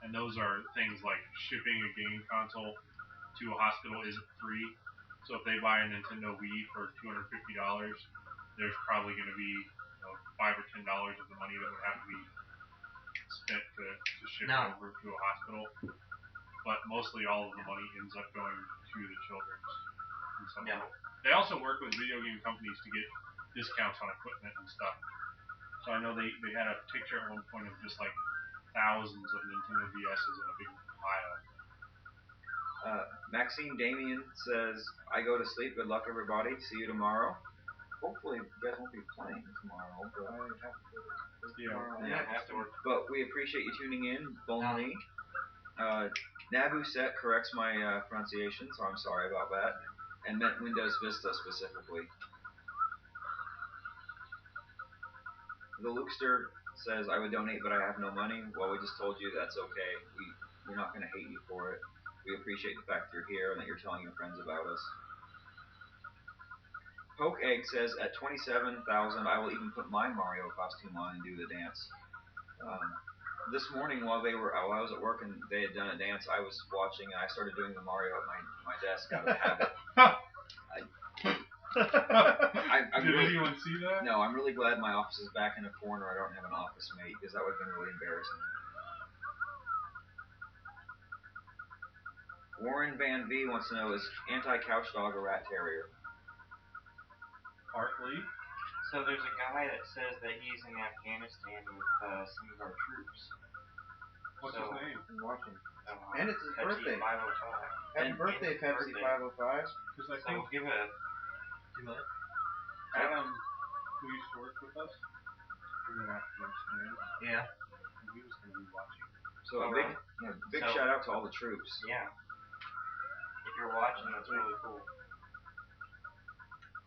[SPEAKER 2] and those are things like shipping a game console to a hospital isn't free. So if they buy a Nintendo Wii for $250, there's probably going to be $5 or $10 of the money that would have to be spent to ship it over to a hospital. But mostly all of the money ends up going to the children's. They also work with video game companies to get discounts on equipment and stuff. So I know they had a picture at one point of just like thousands of Nintendo DS's in a big pile.
[SPEAKER 1] Maxine Damien says, I go to sleep. Good luck, everybody. See you tomorrow. Hopefully, you guys won't be playing tomorrow. But
[SPEAKER 3] I have to work tomorrow.
[SPEAKER 1] Yeah, I have to work. But we appreciate you tuning in. Bonly. Nabu Set corrects my pronunciation, so I'm sorry about that. And meant Windows Vista specifically. The Lukester says, I would donate, but I have no money. Well, we just told you that's okay. We're not going to hate you for it. We appreciate the fact you're here and that you're telling your friends about us. Poke Egg says, at 27,000, I will even put my Mario costume on and do the dance. This morning, while I was at work and they had done a dance, I was watching and I started doing the Mario at my desk out of habit.
[SPEAKER 2] Did anyone see that?
[SPEAKER 1] No, I'm really glad my office is back in a corner. I don't have an office mate because that would have been really embarrassing. Warren Van V wants to know, is anti-couch dog a rat terrier?
[SPEAKER 2] Partly.
[SPEAKER 5] So there's a guy that says that he's in Afghanistan with some of our troops.
[SPEAKER 2] What's his name?
[SPEAKER 3] I'm watching. And it's his
[SPEAKER 5] Pepsi
[SPEAKER 3] birthday.
[SPEAKER 5] 505.
[SPEAKER 3] Happy birthday, Pepsi 505.
[SPEAKER 2] Because I think
[SPEAKER 5] give a.
[SPEAKER 2] Adam, who used to work with us, he was in Afghanistan.
[SPEAKER 5] Yeah.
[SPEAKER 2] And he was going to be watching.
[SPEAKER 1] So a big shout out to all the troops.
[SPEAKER 5] Yeah. If you're watching, that's really cool.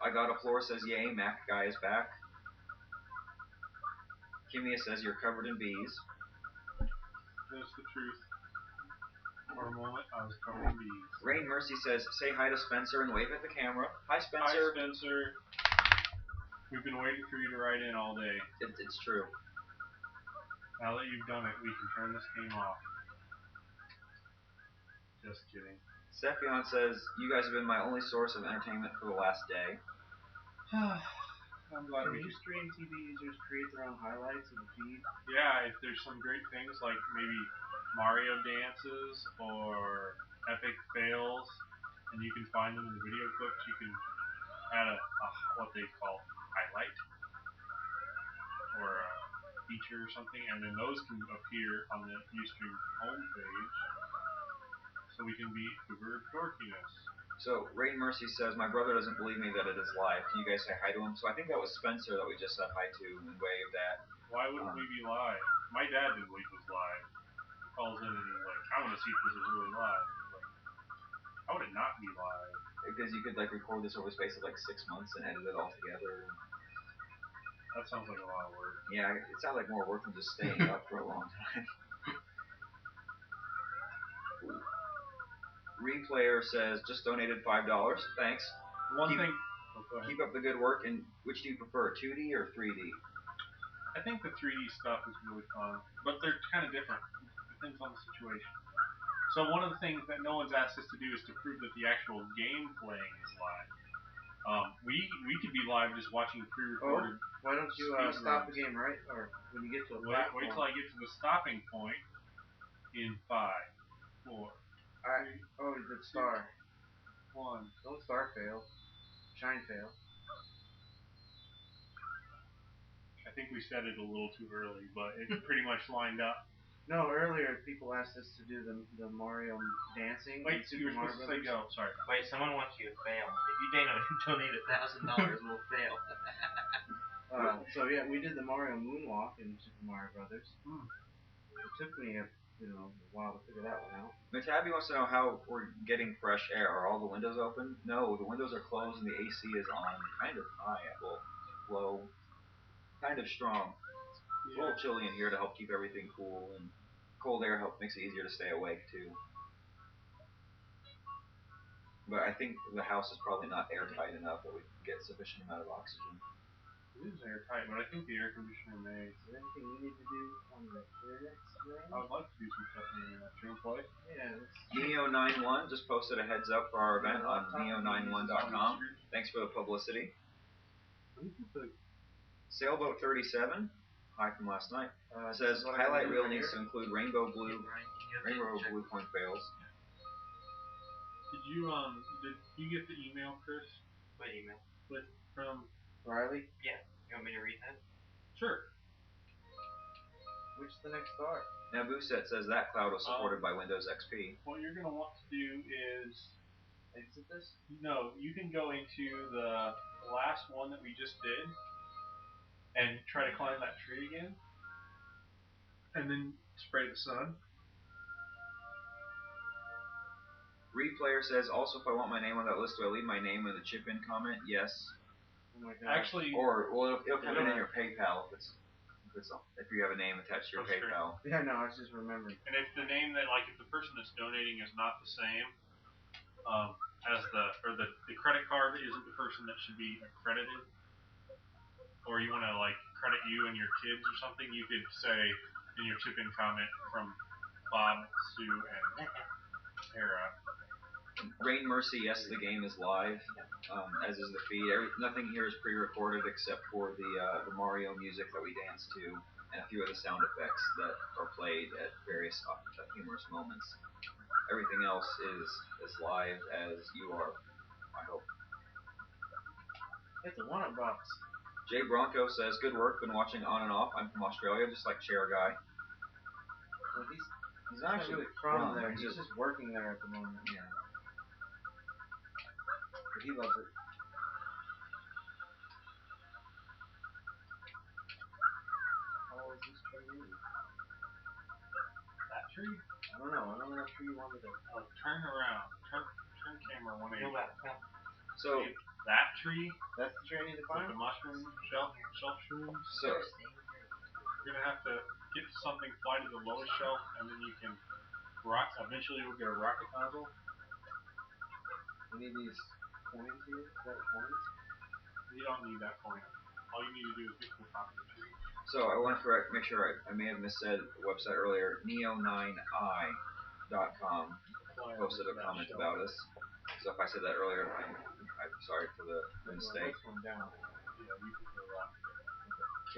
[SPEAKER 1] I got a floor says, yay, Mac guy is back. Kimia says, you're covered in bees.
[SPEAKER 2] That's the truth. For a moment, I was covered in bees.
[SPEAKER 1] Rain Mercy says, say hi to Spencer and wave at the camera. Hi, Spencer.
[SPEAKER 2] Hi, Spencer. We've been waiting for you to write in all day.
[SPEAKER 1] It's true.
[SPEAKER 2] Now that you've done it, we can turn this game off. Just kidding.
[SPEAKER 1] Sephion says, you guys have been my only source of entertainment for the last day.
[SPEAKER 2] I'm glad
[SPEAKER 3] Can
[SPEAKER 2] we
[SPEAKER 3] you stream TV users create their own highlights of the feed?
[SPEAKER 2] Yeah, if there's some great things like maybe Mario dances or epic fails, and you can find them in the video clips, you can add a what they call highlight or a feature or something, and then those can appear on the Ustream homepage, so we can beat Uber dorkiness.
[SPEAKER 1] So Rain Mercy says, my brother doesn't believe me that it is live. Can you guys say hi to him? So I think that was Spencer that we just said hi to and waved at.
[SPEAKER 2] Why wouldn't we be live? My dad didn't believe it was live. He calls in and he's like, I want to see if this is really live. I'm like, how would it not be live?
[SPEAKER 1] Because you could record this over the space of 6 months and edit it all together.
[SPEAKER 2] That sounds like a lot of work.
[SPEAKER 1] Yeah, it sounds like more work than just staying up for a long time. Replayer says just donated $5. Thanks.
[SPEAKER 2] One thing.
[SPEAKER 1] Keep up the good work. And which do you prefer, 2D or 3D?
[SPEAKER 2] I think the 3D stuff is really fun, but they're kind of different. Depends on the situation. So one of the things that no one's asked us to do is to prove that the actual game playing is live. We could be live just watching pre-recorded.
[SPEAKER 3] Why don't you stop the game right, or when you get to a platform?
[SPEAKER 2] Wait till I get to the stopping point in 5, 4.
[SPEAKER 3] Alright. Oh, the star.
[SPEAKER 2] 1.
[SPEAKER 3] Don't star fail. Shine fail.
[SPEAKER 2] I think we said it a little too early, but it pretty much lined up.
[SPEAKER 3] No, earlier people asked us to do the Mario dancing.
[SPEAKER 2] Wait, you were supposed to say go. Sorry.
[SPEAKER 5] Wait, someone wants you to fail. If you donate $1,000, we'll fail.
[SPEAKER 3] So yeah, we did the Mario moonwalk in Super Mario Brothers. It took me a while to figure that one out.
[SPEAKER 1] Tabby wants to know how we're getting fresh air. Are all the windows open? No, the windows are closed and the AC is on kind of high. Well, low. Kind of strong. It's a little chilly in here to help keep everything cool, and cold air makes it easier to stay awake too. But I think the house is probably not airtight enough that we can get sufficient amount of oxygen.
[SPEAKER 2] It is airtight, but I think the air conditioner may.
[SPEAKER 3] Is there anything you need to do on the internet?
[SPEAKER 2] I would like to do some stuff on the internet. Should we play?
[SPEAKER 3] Yeah.
[SPEAKER 1] Neo91 just posted a heads up for our event on neo91.com. Thanks for the publicity. Sailboat 37, hi from last night, says highlight reel needs to include rainbow blue coin fails.
[SPEAKER 2] Did you get the email, Chris?
[SPEAKER 5] What email?
[SPEAKER 2] From
[SPEAKER 3] Riley?
[SPEAKER 5] Yeah. You want me to read that?
[SPEAKER 2] Sure.
[SPEAKER 3] Which is the next star?
[SPEAKER 1] Nabuset says that cloud was supported by Windows XP.
[SPEAKER 2] What you're going to want to do is
[SPEAKER 3] exit this?
[SPEAKER 2] No, you can go into the last one that we just did and try to climb that tree again, and then spray the sun.
[SPEAKER 1] Replayer says, also if I want my name on that list, do I leave my name in the chip-in comment? Yes.
[SPEAKER 3] Oh my God.
[SPEAKER 2] Actually,
[SPEAKER 1] it'll come in your PayPal if you have a name attached to your PayPal.
[SPEAKER 3] True. Yeah, no, I was just remembering.
[SPEAKER 2] And if the name if the person that's donating is not the same as the credit card isn't the person that should be accredited, or you want to credit you and your kids or something, you could say in your chip-in comment from Bob, Sue, and Tara.
[SPEAKER 1] Rain Mercy, yes, the game is live, as is the feed. Nothing here is pre-recorded except for the Mario music that we dance to, and a few of the sound effects that are played at various humorous moments. Everything else is as live as you are, I hope.
[SPEAKER 3] It's a one-up box.
[SPEAKER 1] Jay Bronco says, good work, been watching on and off. I'm from Australia, just like Chair Guy.
[SPEAKER 3] Well, he's
[SPEAKER 1] not
[SPEAKER 3] actually
[SPEAKER 1] really
[SPEAKER 3] from there. He's just working there at the moment.
[SPEAKER 1] Yeah.
[SPEAKER 3] But he loves it. How old is this tree?
[SPEAKER 2] That tree?
[SPEAKER 3] I don't know. I don't know what tree you want me to.
[SPEAKER 2] Oh, turn around. Turn camera 180.
[SPEAKER 1] So
[SPEAKER 2] that tree.
[SPEAKER 3] That's the tree I need to climb.
[SPEAKER 2] With the mushroom shelf shrooms.
[SPEAKER 1] So
[SPEAKER 2] you're gonna have to get to something, fly to the lowest shelf, and then you can rock. Eventually, we'll get a rocket nozzle.
[SPEAKER 3] We need these coins here. Is that coins?
[SPEAKER 2] You don't need that coin. All you need to do is get to the top of the tree.
[SPEAKER 1] So I want to make sure I may have missaid the website earlier. Neo9i.com posted a comment about us. So if I said that earlier, I'm sorry for the mistake.
[SPEAKER 2] Yeah, you can go rock.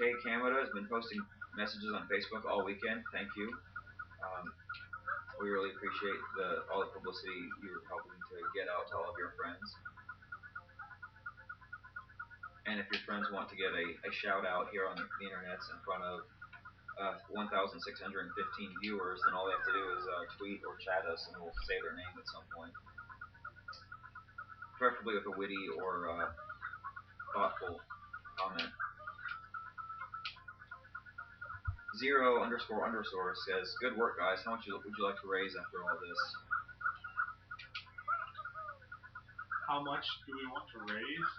[SPEAKER 1] Kay Kamada has been posting messages on Facebook all weekend. Thank you. We really appreciate all the publicity you're helping to get out to all of your friends. And if your friends want to get a shout out here on the internet in front of 1,615 viewers, then all they have to do is tweet or chat us, and we'll say their name at some point. Preferably with a witty or thoughtful comment. 0___ says, good work, guys. How much would you like to raise after all this?
[SPEAKER 2] How much do we want to raise?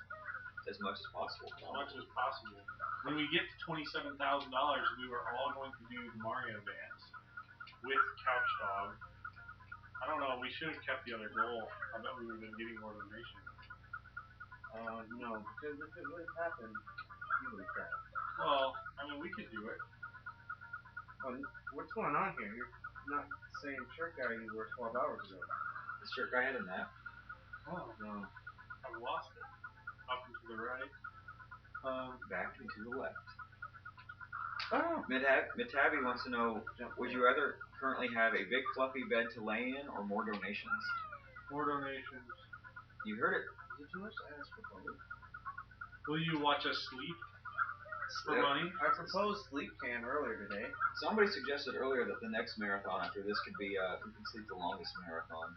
[SPEAKER 1] As much as possible.
[SPEAKER 2] As much as possible. When we get to $27,000, we were all going to do the Mario dance with Couch Dog. I don't know. We should have kept the other goal. I bet we would have been getting more donations.
[SPEAKER 3] No, because if it would have happened, you would have crashed.
[SPEAKER 2] Well, I mean, we could do it.
[SPEAKER 3] What's going on here? You're not the same shirt guy you were 12 hours ago.
[SPEAKER 1] The shirt guy had a nap.
[SPEAKER 2] Oh,
[SPEAKER 3] No.
[SPEAKER 2] I've lost it. Up and to the right.
[SPEAKER 1] Back and to the left.
[SPEAKER 3] Oh!
[SPEAKER 1] Mitabi wants to know, would you rather currently have a big fluffy bed to lay in or more donations?
[SPEAKER 2] More donations.
[SPEAKER 1] You heard it.
[SPEAKER 3] Is it too much to ask for both?
[SPEAKER 2] Will you watch us sleep for money?
[SPEAKER 3] I proposed sleep cam earlier today.
[SPEAKER 1] Somebody suggested earlier that the next marathon after this could be who can sleep the longest marathon.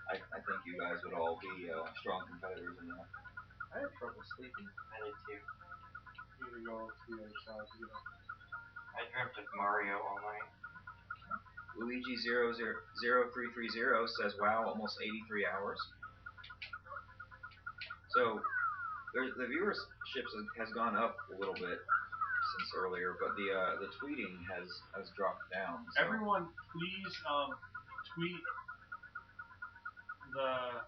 [SPEAKER 1] I think you guys would all be strong competitors in that.
[SPEAKER 3] I had trouble sleeping.
[SPEAKER 5] I did too.
[SPEAKER 2] You need to go to the other side to get up.
[SPEAKER 5] I dreamt of Mario all night.
[SPEAKER 1] Luigi00330 says, wow, almost 83 hours. So, the viewership has gone up a little bit since earlier, but the tweeting has dropped down. So.
[SPEAKER 2] Everyone, please tweet the.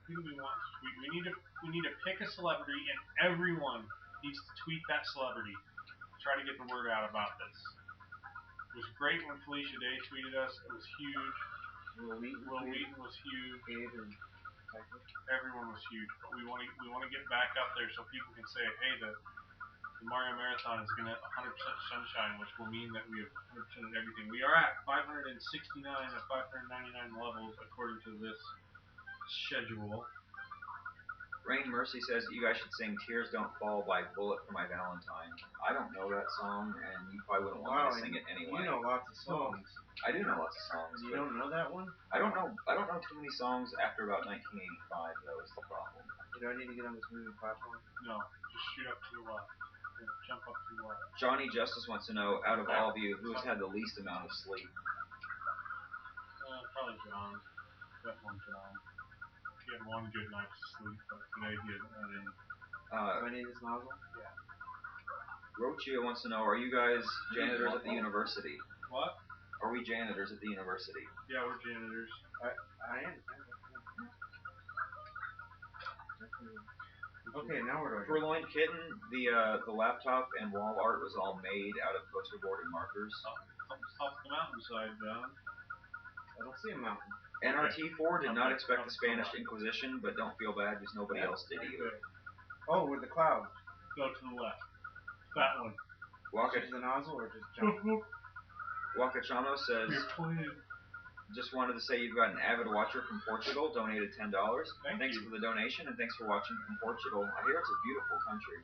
[SPEAKER 2] Who do we want to tweet? We need to pick a celebrity, and everyone needs to tweet that celebrity. Try to get the word out about this. It was great when Felicia Day tweeted us. It was huge. Will Wheaton was huge.
[SPEAKER 3] Gabe and Michael.
[SPEAKER 2] Everyone was huge, but we want to get back up there so people can say, hey, the Mario Marathon is going to 100% sunshine, which will mean that we have 100% of everything. We are at 569 of 599 levels according to this schedule.
[SPEAKER 1] Rain Mercy says you guys should sing "Tears Don't Fall" by Bullet for My Valentine. I don't know that song, and you probably wouldn't want me to sing it anyway.
[SPEAKER 3] You know lots of songs.
[SPEAKER 1] I do know lots of songs.
[SPEAKER 3] You don't know that one?
[SPEAKER 1] I don't know too many songs after about 1985. Though is the problem.
[SPEAKER 3] Do I need to get on this moving platform?
[SPEAKER 2] No, just shoot up to the left. Jump up to the left.
[SPEAKER 1] Johnny Justice wants to know, out of all of you, who has had the least amount of sleep?
[SPEAKER 2] Probably John. Definitely John. He had one good night's sleep, but today he hasn't had any.
[SPEAKER 3] Do I need this nozzle?
[SPEAKER 2] Yeah.
[SPEAKER 1] Rochia wants to know, are you guys janitors at the university?
[SPEAKER 2] What?
[SPEAKER 1] Are we janitors at the university?
[SPEAKER 2] Yeah, we're janitors.
[SPEAKER 3] I am. Okay, now where do I go?
[SPEAKER 1] Purloined Kitten, the laptop and wall art was all made out of poster board and markers.
[SPEAKER 2] Up the mountainside, John.
[SPEAKER 3] I don't see a mountain.
[SPEAKER 1] NRT4 did not expect the Spanish Inquisition, but don't feel bad because nobody else did either.
[SPEAKER 3] Oh, with the clouds.
[SPEAKER 2] Go to the left. That one.
[SPEAKER 3] Just the nozzle or just jump?
[SPEAKER 1] Wakachamo says, just wanted to say you've got an avid watcher from Portugal, donated $10. Thanks for the donation, and thanks for watching from Portugal. I hear it's a beautiful country.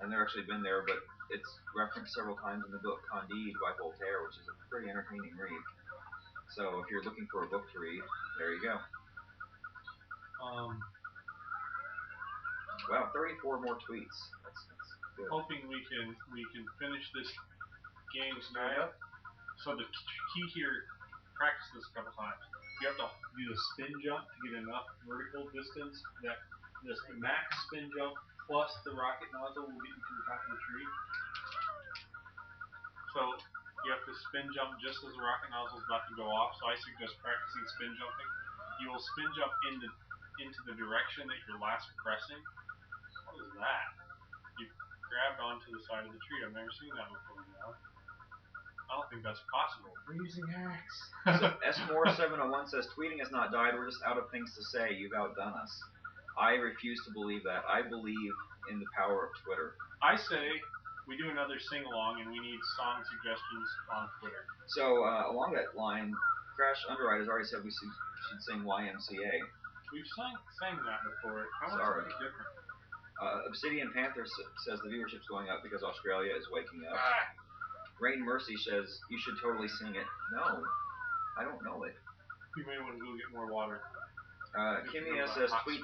[SPEAKER 1] I've never actually been there, but it's referenced several times in the book Candide by Voltaire, which is a pretty entertaining read. So if you're looking for a book to read, there you go. Wow, 34 more tweets. That's good.
[SPEAKER 2] Hoping we can finish this game straight up. So the key here, practice this a couple times. You have to do the spin jump to get enough vertical distance that this max spin jump plus the rocket nozzle will get you to the top of the tree. So you have to spin jump just as the rocket nozzle is about to go off. So I suggest practicing spin jumping. You will spin jump into the direction that you're last pressing. What is that? You grabbed onto the side of the tree. I've never seen that before, John. I don't think that's possible.
[SPEAKER 3] We're using hacks.
[SPEAKER 1] So S4701 says, tweeting has not died, we're just out of things to say, you've outdone us. I refuse to believe that. I believe in the power of Twitter.
[SPEAKER 2] I say we do another sing-along and we need song suggestions on Twitter.
[SPEAKER 1] So, along that line, Crash Underwrite has already said we should sing YMCA.
[SPEAKER 2] We've sang that before. How much
[SPEAKER 1] Sorry.
[SPEAKER 2] is it different?
[SPEAKER 1] Obsidian Panther says the viewership's going up because Australia is waking up.
[SPEAKER 2] Ah!
[SPEAKER 1] Rain Mercy says you should totally sing it. No, I don't know it.
[SPEAKER 2] You may want to go get more water.
[SPEAKER 1] Kimia says tweet.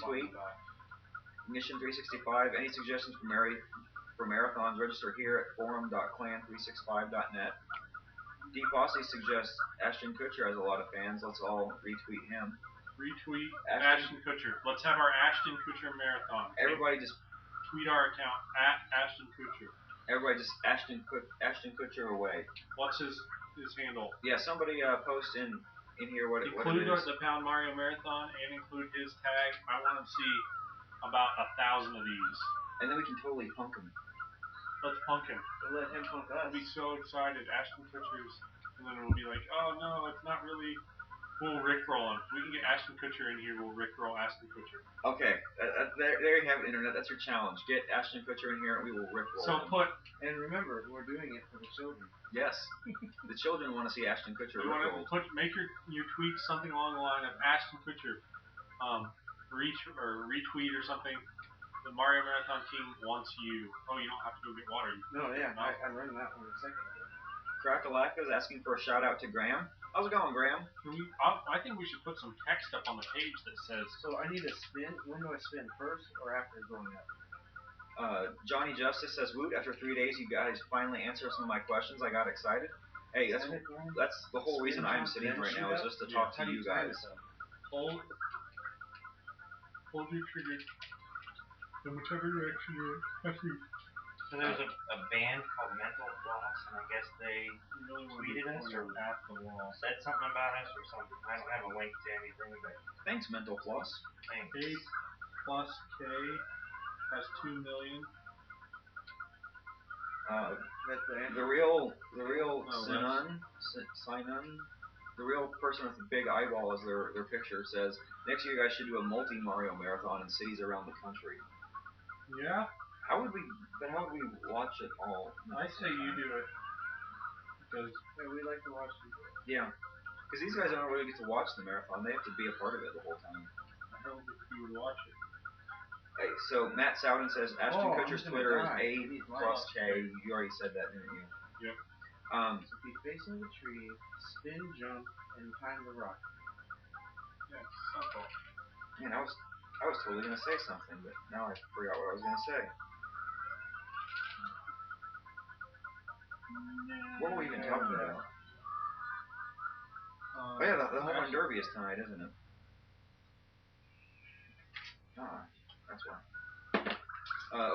[SPEAKER 1] Mission 365. Any suggestions for marathons? Register here at forum.clan365.net. D. Fossey suggests Ashton Kutcher has a lot of fans. Let's all retweet him.
[SPEAKER 2] Retweet Ashton Kutcher. Let's have our Ashton Kutcher marathon.
[SPEAKER 1] Everybody just
[SPEAKER 2] tweet our account at Ashton Kutcher.
[SPEAKER 1] Everybody just Ashton Kutcher away.
[SPEAKER 2] What's his handle?
[SPEAKER 1] Yeah, somebody post in in here what
[SPEAKER 2] include
[SPEAKER 1] it is.
[SPEAKER 2] the Pound Mario Marathon and include his tag. I want to see about 1,000 of these.
[SPEAKER 1] And then we can totally punk him.
[SPEAKER 2] Let's punk him.
[SPEAKER 3] We'll let him punk us.
[SPEAKER 2] I'll be so excited. Ashton Kutcher's, and then we'll be like, oh no, it's not really. We'll Rickroll him. We can get Ashton Kutcher in here. We'll Rickroll Ashton Kutcher.
[SPEAKER 1] Okay, there you have it, internet. That's your challenge. Get Ashton Kutcher in here, and we will Rickroll him.
[SPEAKER 3] And remember, we're doing it for the children.
[SPEAKER 1] Yes, the children want to see Ashton Kutcher Rickrolled.
[SPEAKER 2] Make your tweet something along the line of Ashton Kutcher, retweet or something. The Mario Marathon team wants you. Oh, you don't have to go get water.
[SPEAKER 3] I learned that one a second ago.
[SPEAKER 1] Crakalaka is asking for a shout out to Graham. How's it going, Graham?
[SPEAKER 2] I think we should put some text up on the page that says.
[SPEAKER 3] So I need to spin. When do I spin? First or after going up?
[SPEAKER 1] Johnny Justice says, "Woot! After 3 days, you guys finally answered some of my questions. I got excited." Hey, that's the whole reason I'm sitting here right now is just to talk to you guys.
[SPEAKER 2] Hold your trigger in whichever direction you're pushing.
[SPEAKER 5] So there's a band called Mental Floss, and I guess they tweeted us or said something about us or something. I don't have a link to anything, but
[SPEAKER 1] thanks, Mental Floss.
[SPEAKER 5] Thanks.
[SPEAKER 2] 8 plus K has 2 million.
[SPEAKER 1] The real Sinun, the real person with the big eyeball as their picture says, next year you guys should do a multi-Mario marathon in cities around the country.
[SPEAKER 2] Yeah?
[SPEAKER 1] How would we watch it all?
[SPEAKER 2] I say you do it. Because
[SPEAKER 3] we like to watch it.
[SPEAKER 1] Yeah. Because these guys don't really get to watch the marathon. They have to be a part of it the whole time.
[SPEAKER 2] I hope you would watch it.
[SPEAKER 1] Hey, so Matt Sowden says Ashton Kutcher's Twitter is A plus K. You already said that, didn't you?
[SPEAKER 2] Yep.
[SPEAKER 3] So keep facing the tree, spin, jump, and time the rock.
[SPEAKER 2] Yeah, simple.
[SPEAKER 1] Man, I was totally gonna say something, but now I forgot what I was gonna say. What were we even talking about? Oh yeah, the home run derby is tonight, isn't it? Ah, that's why.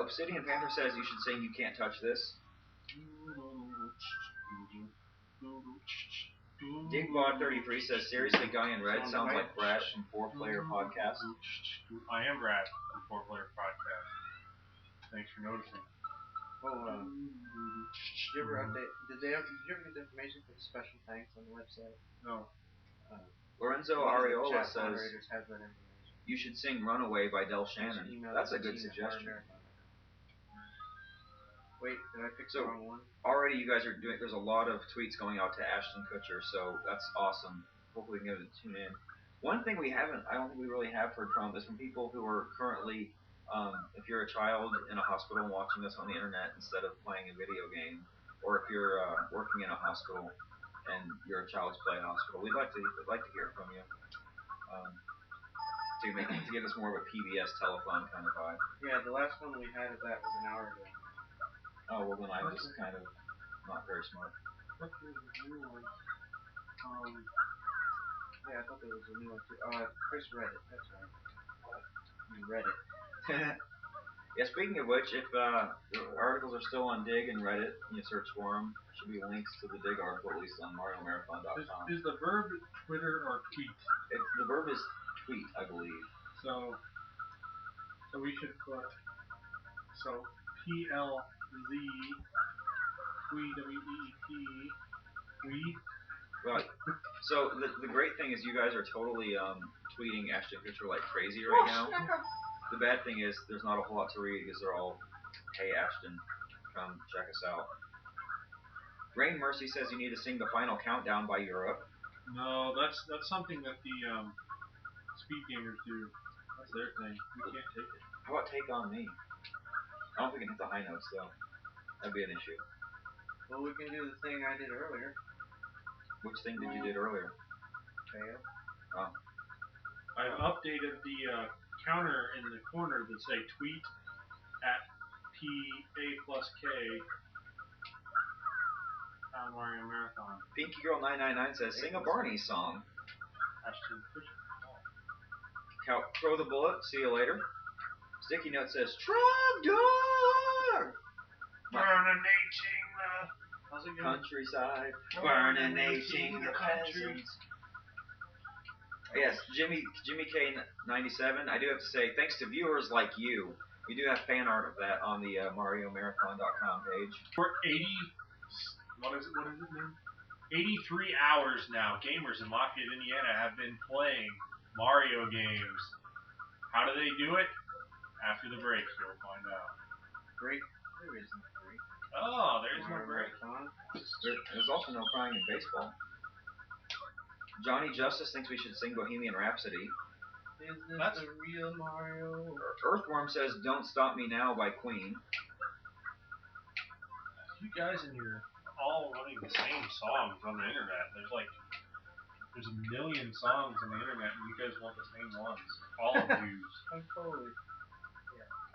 [SPEAKER 1] Obsidian Panther says you should sing "You Can't Touch This." Digbod33 says seriously, Guy in Red sounds like Brad from 4-Player Podcast.
[SPEAKER 2] I am Brad from 4-Player Podcast. Thanks for noticing.
[SPEAKER 3] Oh, did you ever update? Did you ever get the information for the special thanks on the website?
[SPEAKER 2] No.
[SPEAKER 1] Lorenzo Areola says you should sing "Runaway" by Del Shannon. That's a good suggestion.
[SPEAKER 3] Wait, did I pick the wrong one?
[SPEAKER 1] Already you guys are doing, there's a lot of tweets going out to Ashton Kutcher, so that's awesome. Hopefully we can get it to tune in. One thing I don't think we really have heard from is from people who are currently, if you're a child in a hospital and watching this on the internet instead of playing a video game, or if you're working in a hospital and you're a child's play hospital, we'd like to hear from you. To give us more of a PBS telethon kind of vibe.
[SPEAKER 3] Yeah, the last one we had of that was an hour ago.
[SPEAKER 1] Oh, well then I was kind of not very smart.
[SPEAKER 2] What's the new one?
[SPEAKER 3] Yeah, I thought there was a new one too. Chris read it, that's right. You read it.
[SPEAKER 1] Yeah, speaking of which, if articles are still on Dig and Reddit, you search for them, there should be links to the Dig article, at least on MarioMarathon.com.
[SPEAKER 2] Is the verb Twitter or tweet?
[SPEAKER 1] The verb is tweet, I believe.
[SPEAKER 2] So we should put, PLZ, tweet, W-E-E-T, tweet.
[SPEAKER 1] Right. So the great thing is you guys are totally tweeting Ashton Kutcher like crazy right now. The bad thing is there's not a whole lot to read because they're all, hey Ashton, come check us out. Rain Mercy says you need to sing the final countdown by Europe.
[SPEAKER 2] No, that's something that the speed gamers do. That's their thing. We can't take it.
[SPEAKER 1] How about Take On Me? I don't think we can hit the high notes though. That'd be an issue.
[SPEAKER 3] Well, we can do the thing I did earlier.
[SPEAKER 1] Which thing did you do earlier?
[SPEAKER 3] Fail.
[SPEAKER 1] Oh.
[SPEAKER 2] I've updated the counter in the corner that say tweet at PA+K on Mario Marathon.
[SPEAKER 1] Pinky Girl 999 says sing a Barney song.
[SPEAKER 2] Ashton Kutcher.
[SPEAKER 1] Throw the bullet. See you later. Sticky Note says Trogdor.
[SPEAKER 2] Burninating the
[SPEAKER 1] countryside, burninating the peasants. Yes, Jimmy K97. I do have to say, thanks to viewers like you, we do have fan art of that on the MarioMarathon.com page.
[SPEAKER 2] For what is it now? 83 hours now, gamers in Lafayette, Indiana have been playing Mario games. How do they do it? After the break, you'll find out.
[SPEAKER 3] Break? There is no break.
[SPEAKER 2] Oh, there's no break.
[SPEAKER 1] There's also no crying in baseball. Johnny Justice thinks we should sing Bohemian Rhapsody.
[SPEAKER 3] Is this the real Mario?
[SPEAKER 1] Earthworm says Don't Stop Me Now by Queen.
[SPEAKER 2] You guys in here all running the same songs on the internet. There's a million songs on the internet and you guys want the same ones. All of you.
[SPEAKER 3] I'm totally.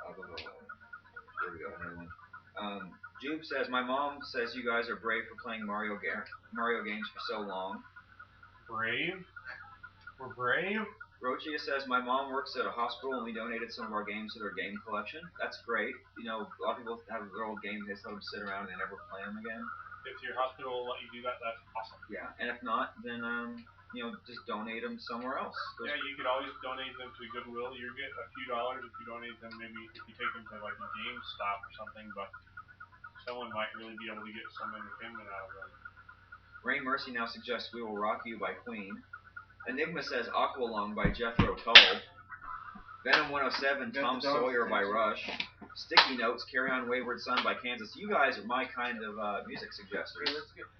[SPEAKER 1] There we go, another one. Jube says, my mom says you guys are brave for playing Mario games for so long.
[SPEAKER 2] Brave? We're brave?
[SPEAKER 1] Rochia says, my mom works at a hospital and we donated some of our games to their game collection. That's great. You know, a lot of people have their old games, they just let them sit around and they never play them again.
[SPEAKER 2] If your hospital will let you do that, that's awesome.
[SPEAKER 1] Yeah, and if not, then, just donate them somewhere else.
[SPEAKER 2] Yeah, you could always donate them to Goodwill. You get a few dollars if you donate them, maybe if you take them to like a GameStop or something, but someone might really be able to get some entertainment out of them.
[SPEAKER 1] Rain Mercy now suggests We Will Rock You by Queen. Enigma says Aqualung by Jethro Tull. Venom 107, Tom Sawyer by Rush. Sticky Notes, Carry On Wayward Son by Kansas. You guys are my kind of music suggesters.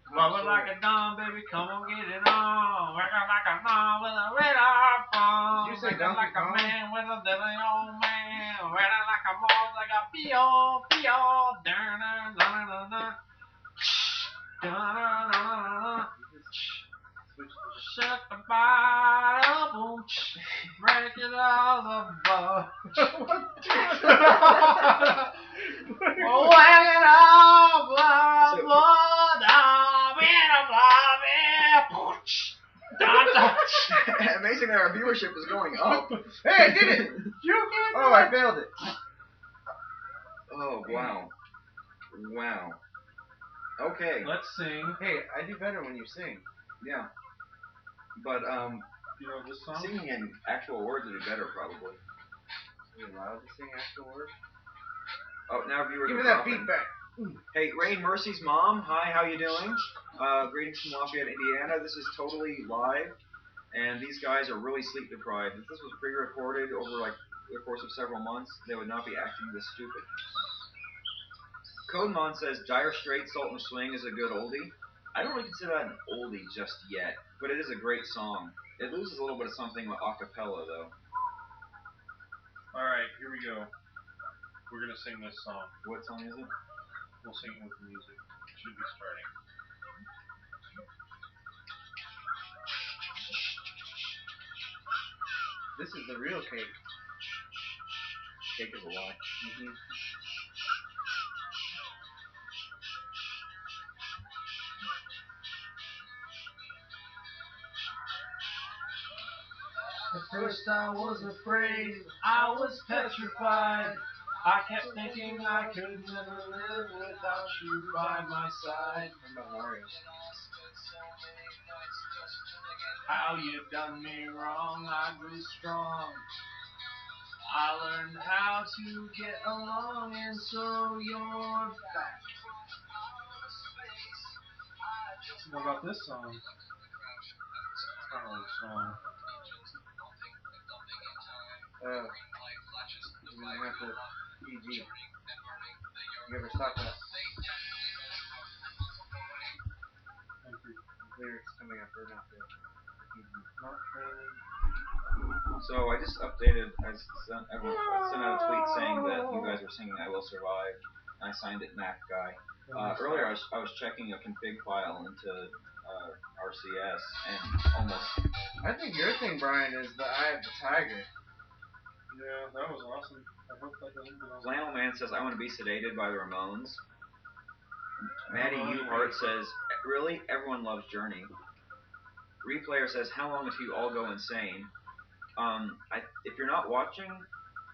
[SPEAKER 2] Mama like a dawn, baby, come on, get it on. Working like a dawn with a red eye phone.
[SPEAKER 3] Did you say
[SPEAKER 2] Working like a man with a dilly old man. Running like a moth, like a pee-oh, pee-oh. Dun-dun-dun-dun-dun. Dun-dun-dun-dun-dun. Shut the bottle, boom, break it all above. Whang it all, blah, blah, da,
[SPEAKER 1] Amazing that our viewership is going up.
[SPEAKER 3] Hey, I did it! Oh, I failed it.
[SPEAKER 1] Oh, wow. Wow. Okay.
[SPEAKER 2] Let's sing.
[SPEAKER 3] Hey, I do better when you sing.
[SPEAKER 1] Yeah. But,
[SPEAKER 2] You know this song?
[SPEAKER 1] singing in actual words would be better, probably.
[SPEAKER 3] Are you allowed to sing actual words?
[SPEAKER 1] Oh, now viewers
[SPEAKER 3] Give
[SPEAKER 1] are
[SPEAKER 3] me that
[SPEAKER 1] dropping.
[SPEAKER 3] beat back.
[SPEAKER 1] Hey, Rain Mercy's mom, hi, how you doing? Greetings from Lafayette, Indiana. This is totally live, and these guys are really sleep deprived. If this was pre-recorded over like the course of several months, they would not be acting this stupid. Codemon says Dire Straits' Sultan of Swing is a good oldie. I don't really consider that an oldie just yet, but it is a great song. It loses a little bit of something with acapella, though.
[SPEAKER 2] Alright, here we go. We're gonna sing this song.
[SPEAKER 1] What song is it?
[SPEAKER 2] We'll sing it with the music. It should be starting.
[SPEAKER 3] This is the real cake.
[SPEAKER 1] Cake is a lie.
[SPEAKER 2] At first I was afraid, I was petrified. I kept thinking I could never live without you by my side.
[SPEAKER 3] What about Mario?
[SPEAKER 2] How you done me wrong, I grew strong. I learned how to get along, and so you're back. What about this song? It's not really a song.
[SPEAKER 3] I'm gonna have to PG. You ever stop that? Lyrics coming up or not there.
[SPEAKER 2] Not really.
[SPEAKER 1] So I just updated, I sent out a tweet saying that you guys were singing I Will Survive. I signed it Mac Guy. Earlier I was checking a config file into RCS and almost...
[SPEAKER 3] I think your thing, Brian, is the Eye of the Tiger.
[SPEAKER 2] Yeah, that was awesome. I hope that doesn't go on.
[SPEAKER 1] Flannel Man says I want to be sedated by the Ramones. Maddie Uhart says, really? Everyone loves Journey. Replayer says, how long until you all go insane? If you're not watching,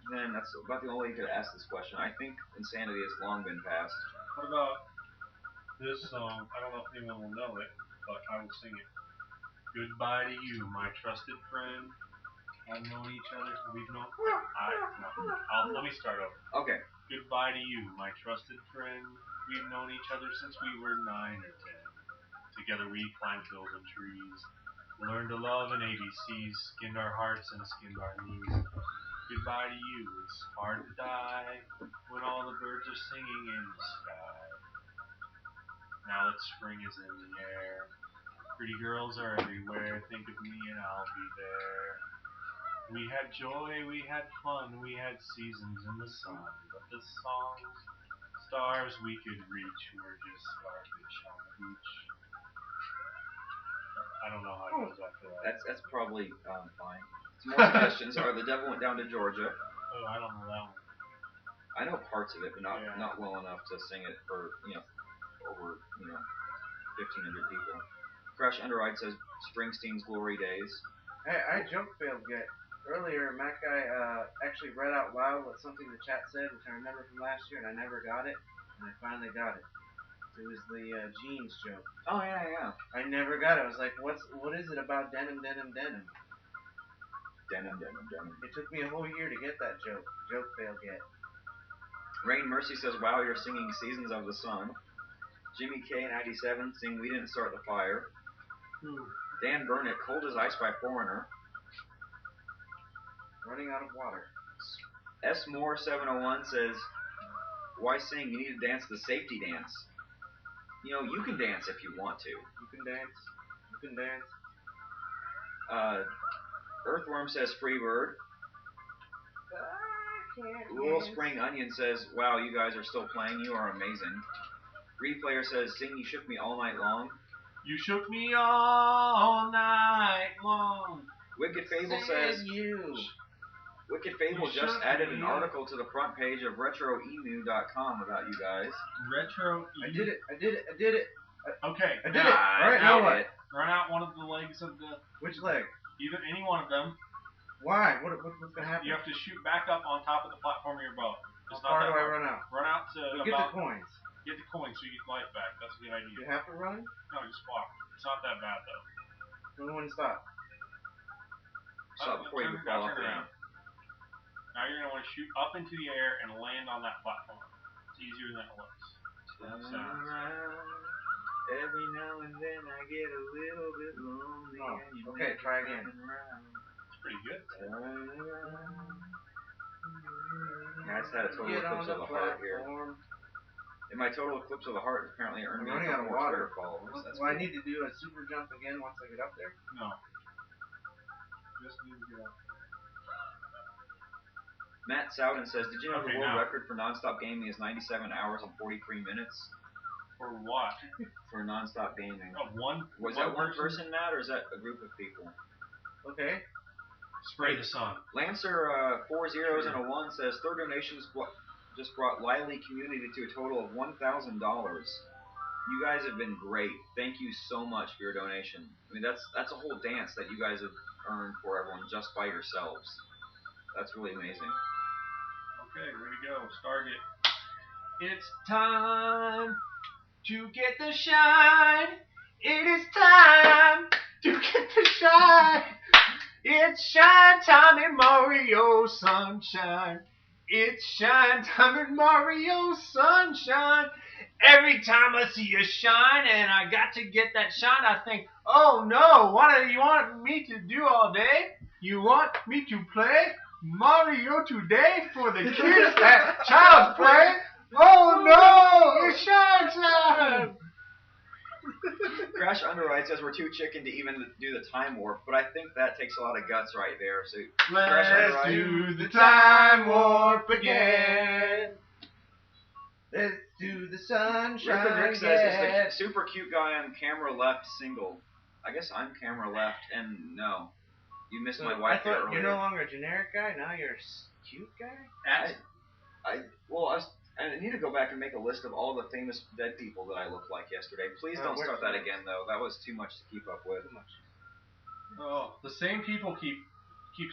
[SPEAKER 1] then that's about the only way you could ask this question. I think insanity has long been passed.
[SPEAKER 2] What about this song? I don't know if anyone will know it, but I will sing it. Goodbye to you, my trusted friend. I've known each other. We've known. Let me start over.
[SPEAKER 1] Okay.
[SPEAKER 2] Goodbye to you, my trusted friend. We've known each other since we were 9 or 10. Together we climbed hills and trees, learned to love and ABCs, skinned our hearts and skinned our knees. Goodbye to you, it's hard to die when all the birds are singing in the sky. Now that spring is in the air, pretty girls are everywhere. Think of me and I'll be there. We had joy, we had fun, we had seasons in the sun, but the songs, stars we could reach were just starfish on the beach. I don't know how it goes after that.
[SPEAKER 1] That's probably fine. Some more suggestions are The Devil Went Down to Georgia.
[SPEAKER 2] Oh, I don't know that one.
[SPEAKER 1] I know parts of it, but not well enough to sing it for over 1,500 people. Crash Underwrite says Springsteen's Glory Days.
[SPEAKER 3] Hey, I joke failed yet. Earlier, Mac Guy actually read out loud what something the chat said, which I remember from last year, and I never got it, and I finally got it. It was the jeans joke.
[SPEAKER 1] Oh yeah.
[SPEAKER 3] I never got it. I was like, what is it about denim?
[SPEAKER 1] Denim.
[SPEAKER 3] It took me a whole year to get that joke. Joke failed yet.
[SPEAKER 1] Rain Mercy says, wow, you're singing Seasons of the Sun. Jimmy K97 sing We Didn't Start the Fire. Dan Burnett, Cold as Ice by Foreigner.
[SPEAKER 3] Running out of water.
[SPEAKER 1] S Moore 701 says, why sing? You need to dance the safety dance. You can dance if you want to.
[SPEAKER 3] You can dance. You can dance.
[SPEAKER 1] Earthworm says Freebird. Little Spring Onion says, wow, you guys are still playing. You are amazing. Replayer says, sing You Shook Me All Night Long.
[SPEAKER 2] You shook me all night long.
[SPEAKER 1] Wicked Fable says, Wicked Fable just added an article to the front page of RetroEmu.com about you guys.
[SPEAKER 2] Retro.
[SPEAKER 3] I did it.
[SPEAKER 2] Okay.
[SPEAKER 3] I did it. All right, now what?
[SPEAKER 2] Run out one of the legs of the.
[SPEAKER 3] Which leg?
[SPEAKER 2] Either any one of them.
[SPEAKER 3] Why? What's gonna happen?
[SPEAKER 2] You have to shoot back up on top of the platform of your boat.
[SPEAKER 3] How far do I run out?
[SPEAKER 2] Run out to
[SPEAKER 3] get the coins.
[SPEAKER 2] Get the coins so you get life back. That's a good idea.
[SPEAKER 3] You have to run?
[SPEAKER 2] No, just walk. It's not that bad though.
[SPEAKER 3] Tell me when to stop.
[SPEAKER 1] Stop before you fall off.
[SPEAKER 2] Now you're gonna want to shoot up into the air and land on that platform. It's easier than it looks.
[SPEAKER 1] Every now and then I get a little bit lonely.
[SPEAKER 3] Oh, okay, try again.
[SPEAKER 2] It's pretty good.
[SPEAKER 1] Yeah, I just had a total eclipse of the heart here. In my total eclipse of the heart, apparently earned me
[SPEAKER 3] running out of water.
[SPEAKER 1] Followers.
[SPEAKER 3] Well, I need to do a super jump again once I get up there?
[SPEAKER 2] No. Just need to get up.
[SPEAKER 1] Matt Souden says, did you know the world record for non-stop gaming is 97 hours and 43 minutes?
[SPEAKER 2] For what?
[SPEAKER 1] For non-stop gaming.
[SPEAKER 2] Oh,
[SPEAKER 1] Was that one person, Matt, or is that a group of people?
[SPEAKER 3] Okay.
[SPEAKER 2] Spray the sun.
[SPEAKER 1] Lancer 4 zeros and a 1 says, third donations just brought Lively Community to a total of $1,000. You guys have been great. Thank you so much for your donation. I mean, that's a whole dance that you guys have earned for everyone just by yourselves. That's really amazing.
[SPEAKER 2] Okay, ready to go. Stargate. It's time to get the shine. It is time to get the shine. It's shine time in Mario Sunshine. It's shine time in Mario Sunshine. Every time I see a shine and I got to get that shine, I think, oh no, what do you want me to do all day? You want me to play Mario today for the kids at Child's Play? Oh no, it's shine time!
[SPEAKER 1] Crash Underwrite says we're too chicken to even do the time warp, but I think that takes a lot of guts right there. So
[SPEAKER 2] let's do the time warp again.
[SPEAKER 3] Let's do the sunshine
[SPEAKER 1] Rick Rick says, is the super cute guy on camera left single? I guess I'm camera left, and no. You missed my wife here earlier.
[SPEAKER 3] You're no longer a generic guy, now you're a cute guy?
[SPEAKER 1] I need to go back and make a list of all the famous dead people that I looked like yesterday. Please don't start that again, though. That was too much to keep up with.
[SPEAKER 2] Oh, the same people keep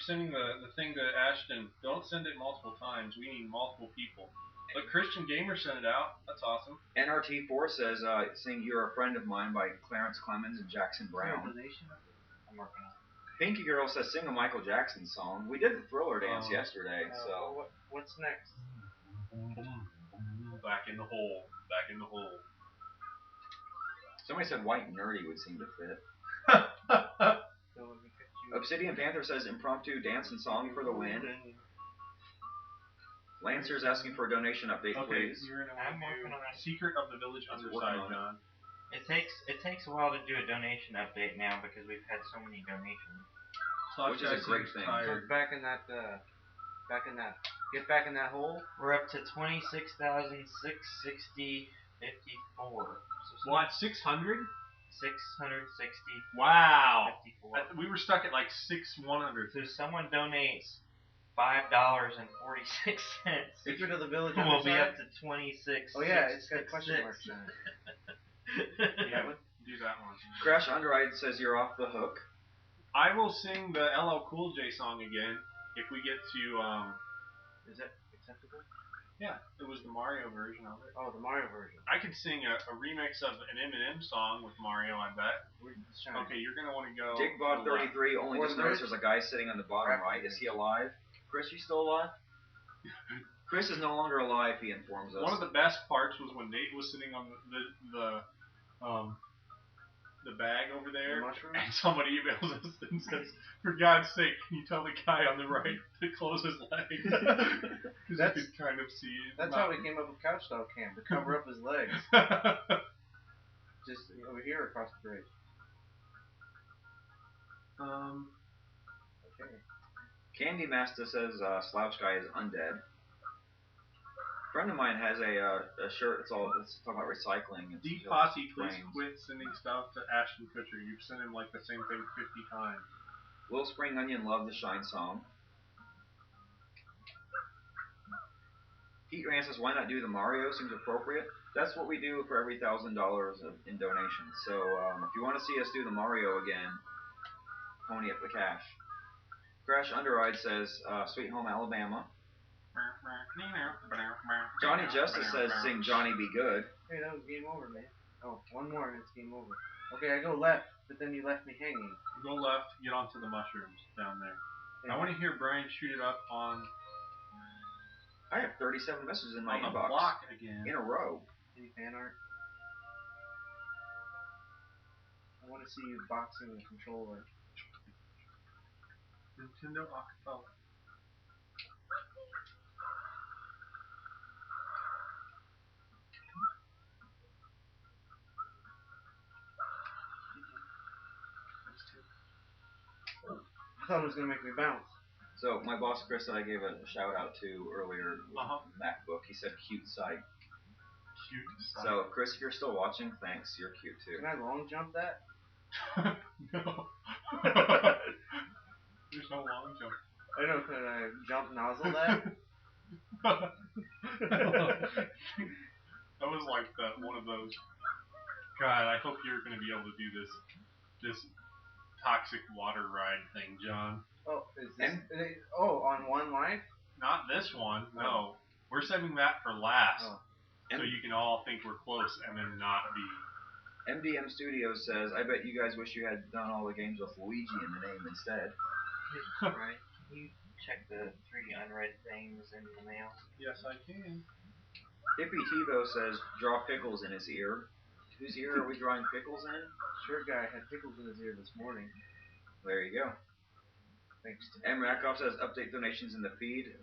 [SPEAKER 2] sending the thing to Ashton. Don't send it multiple times. We need multiple people. But Christian Gamer sent it out. That's awesome.
[SPEAKER 1] NRT4 says, sing You're a Friend of Mine by Clarence Clemens and Jackson Brown.
[SPEAKER 5] I'm working on it.
[SPEAKER 1] Pinky Girl says sing a Michael Jackson song. We did the Thriller dance yesterday, so.
[SPEAKER 3] What's next?
[SPEAKER 2] Back in the hole. Back in the hole.
[SPEAKER 1] Somebody said White Nerdy would seem to fit. Obsidian Panther says impromptu dance and song for the win. Lancer's asking for a donation update, please.
[SPEAKER 2] You're gonna
[SPEAKER 5] I'm working on it.
[SPEAKER 2] Secret of the Village Underside, John.
[SPEAKER 5] It takes a while to do a donation update now because we've had so many donations.
[SPEAKER 1] Which is a great thing.
[SPEAKER 3] So back in that get back in that hole.
[SPEAKER 5] We're up to 26,660.54.
[SPEAKER 2] What? 600?
[SPEAKER 5] 660.
[SPEAKER 2] Wow.
[SPEAKER 5] 54.
[SPEAKER 2] We were stuck at like 6,100.
[SPEAKER 5] So someone donates $5.46.
[SPEAKER 3] Secret of the Village
[SPEAKER 5] We'll be
[SPEAKER 3] Underside?
[SPEAKER 5] up to 26.
[SPEAKER 3] Oh yeah, it's got question marks in it.
[SPEAKER 2] Yeah, do that one.
[SPEAKER 1] Crash Underride says you're off the hook.
[SPEAKER 2] I will sing the LL Cool J song again if we get to.
[SPEAKER 3] Is that acceptable?
[SPEAKER 2] Yeah, it was the Mario version of it.
[SPEAKER 3] Oh, the Mario version.
[SPEAKER 2] I could sing a remix of an M&M song with Mario, I bet. Okay, you're going to want to go.
[SPEAKER 1] Digbot33 only just noticed there's a guy sitting on the bottom right. Is he alive? Chris, you still alive? Chris is no longer alive, he informs us.
[SPEAKER 2] One of the best parts was when Nate was sitting on the bag over there, and somebody emails us and says, "For God's sake, can you tell the guy on the right to close his legs?" Because you could kind of see it.
[SPEAKER 3] That's how we came up with Couch Dog Cam, to cover up his legs. Just over here across the bridge. Okay.
[SPEAKER 1] Candy Master says Slouch Guy is undead. A friend of mine has a shirt. It's talking about recycling.
[SPEAKER 2] Deep Posse, please quit sending stuff to Ashton Kutcher. You've sent him like the same thing 50 times.
[SPEAKER 1] Will Spring Onion love the Shine song. Pete Rand says, why not do the Mario? Seems appropriate. That's what we do for every $1,000 in donations. So if you want to see us do the Mario again, pony up the cash. Crash Underride says, Sweet Home Alabama. Johnny Justice says, sing Johnny Be Good.
[SPEAKER 3] Hey, that was game over, man. Oh, one more and it's game over. Okay, I go left, but then you left me hanging.
[SPEAKER 2] You go left, get onto the mushrooms down there. Yeah. I want to hear Brian shoot it up on...
[SPEAKER 1] I have 37 messages in my inbox.
[SPEAKER 2] Block again.
[SPEAKER 1] In a row.
[SPEAKER 3] Any fan art? I want to see you boxing the controller.
[SPEAKER 2] Nintendo Acapella.
[SPEAKER 3] I thought it was going to make me bounce.
[SPEAKER 1] So my boss Chris that I gave a shout out to earlier with MacBook, he said cute site.
[SPEAKER 2] Cute site.
[SPEAKER 1] So Chris, if you're still watching, thanks. You're cute too.
[SPEAKER 3] Can I long jump that?
[SPEAKER 2] No. There's no long jump.
[SPEAKER 3] I know. Can I jump nozzle that?
[SPEAKER 2] That was like one of those. God, I hope you're going to be able to do this toxic water ride thing, John.
[SPEAKER 3] Oh, is this? On One Life?
[SPEAKER 2] Not this one. No, we're saving that for last, so you can all think we're close and then not be.
[SPEAKER 1] MDM Studios says, I bet you guys wish you had done all the games with Luigi in the name instead.
[SPEAKER 5] Right. Can you check the 3 unread things in the mail?
[SPEAKER 2] Yes, I can.
[SPEAKER 1] Hippie Tebow says, draw pickles in his ear. Whose ear are we drawing pickles in?
[SPEAKER 3] Shirt guy had pickles in his ear this morning.
[SPEAKER 1] There you go.
[SPEAKER 3] Thanks.
[SPEAKER 1] M. Rakoff says, update donations in the feed.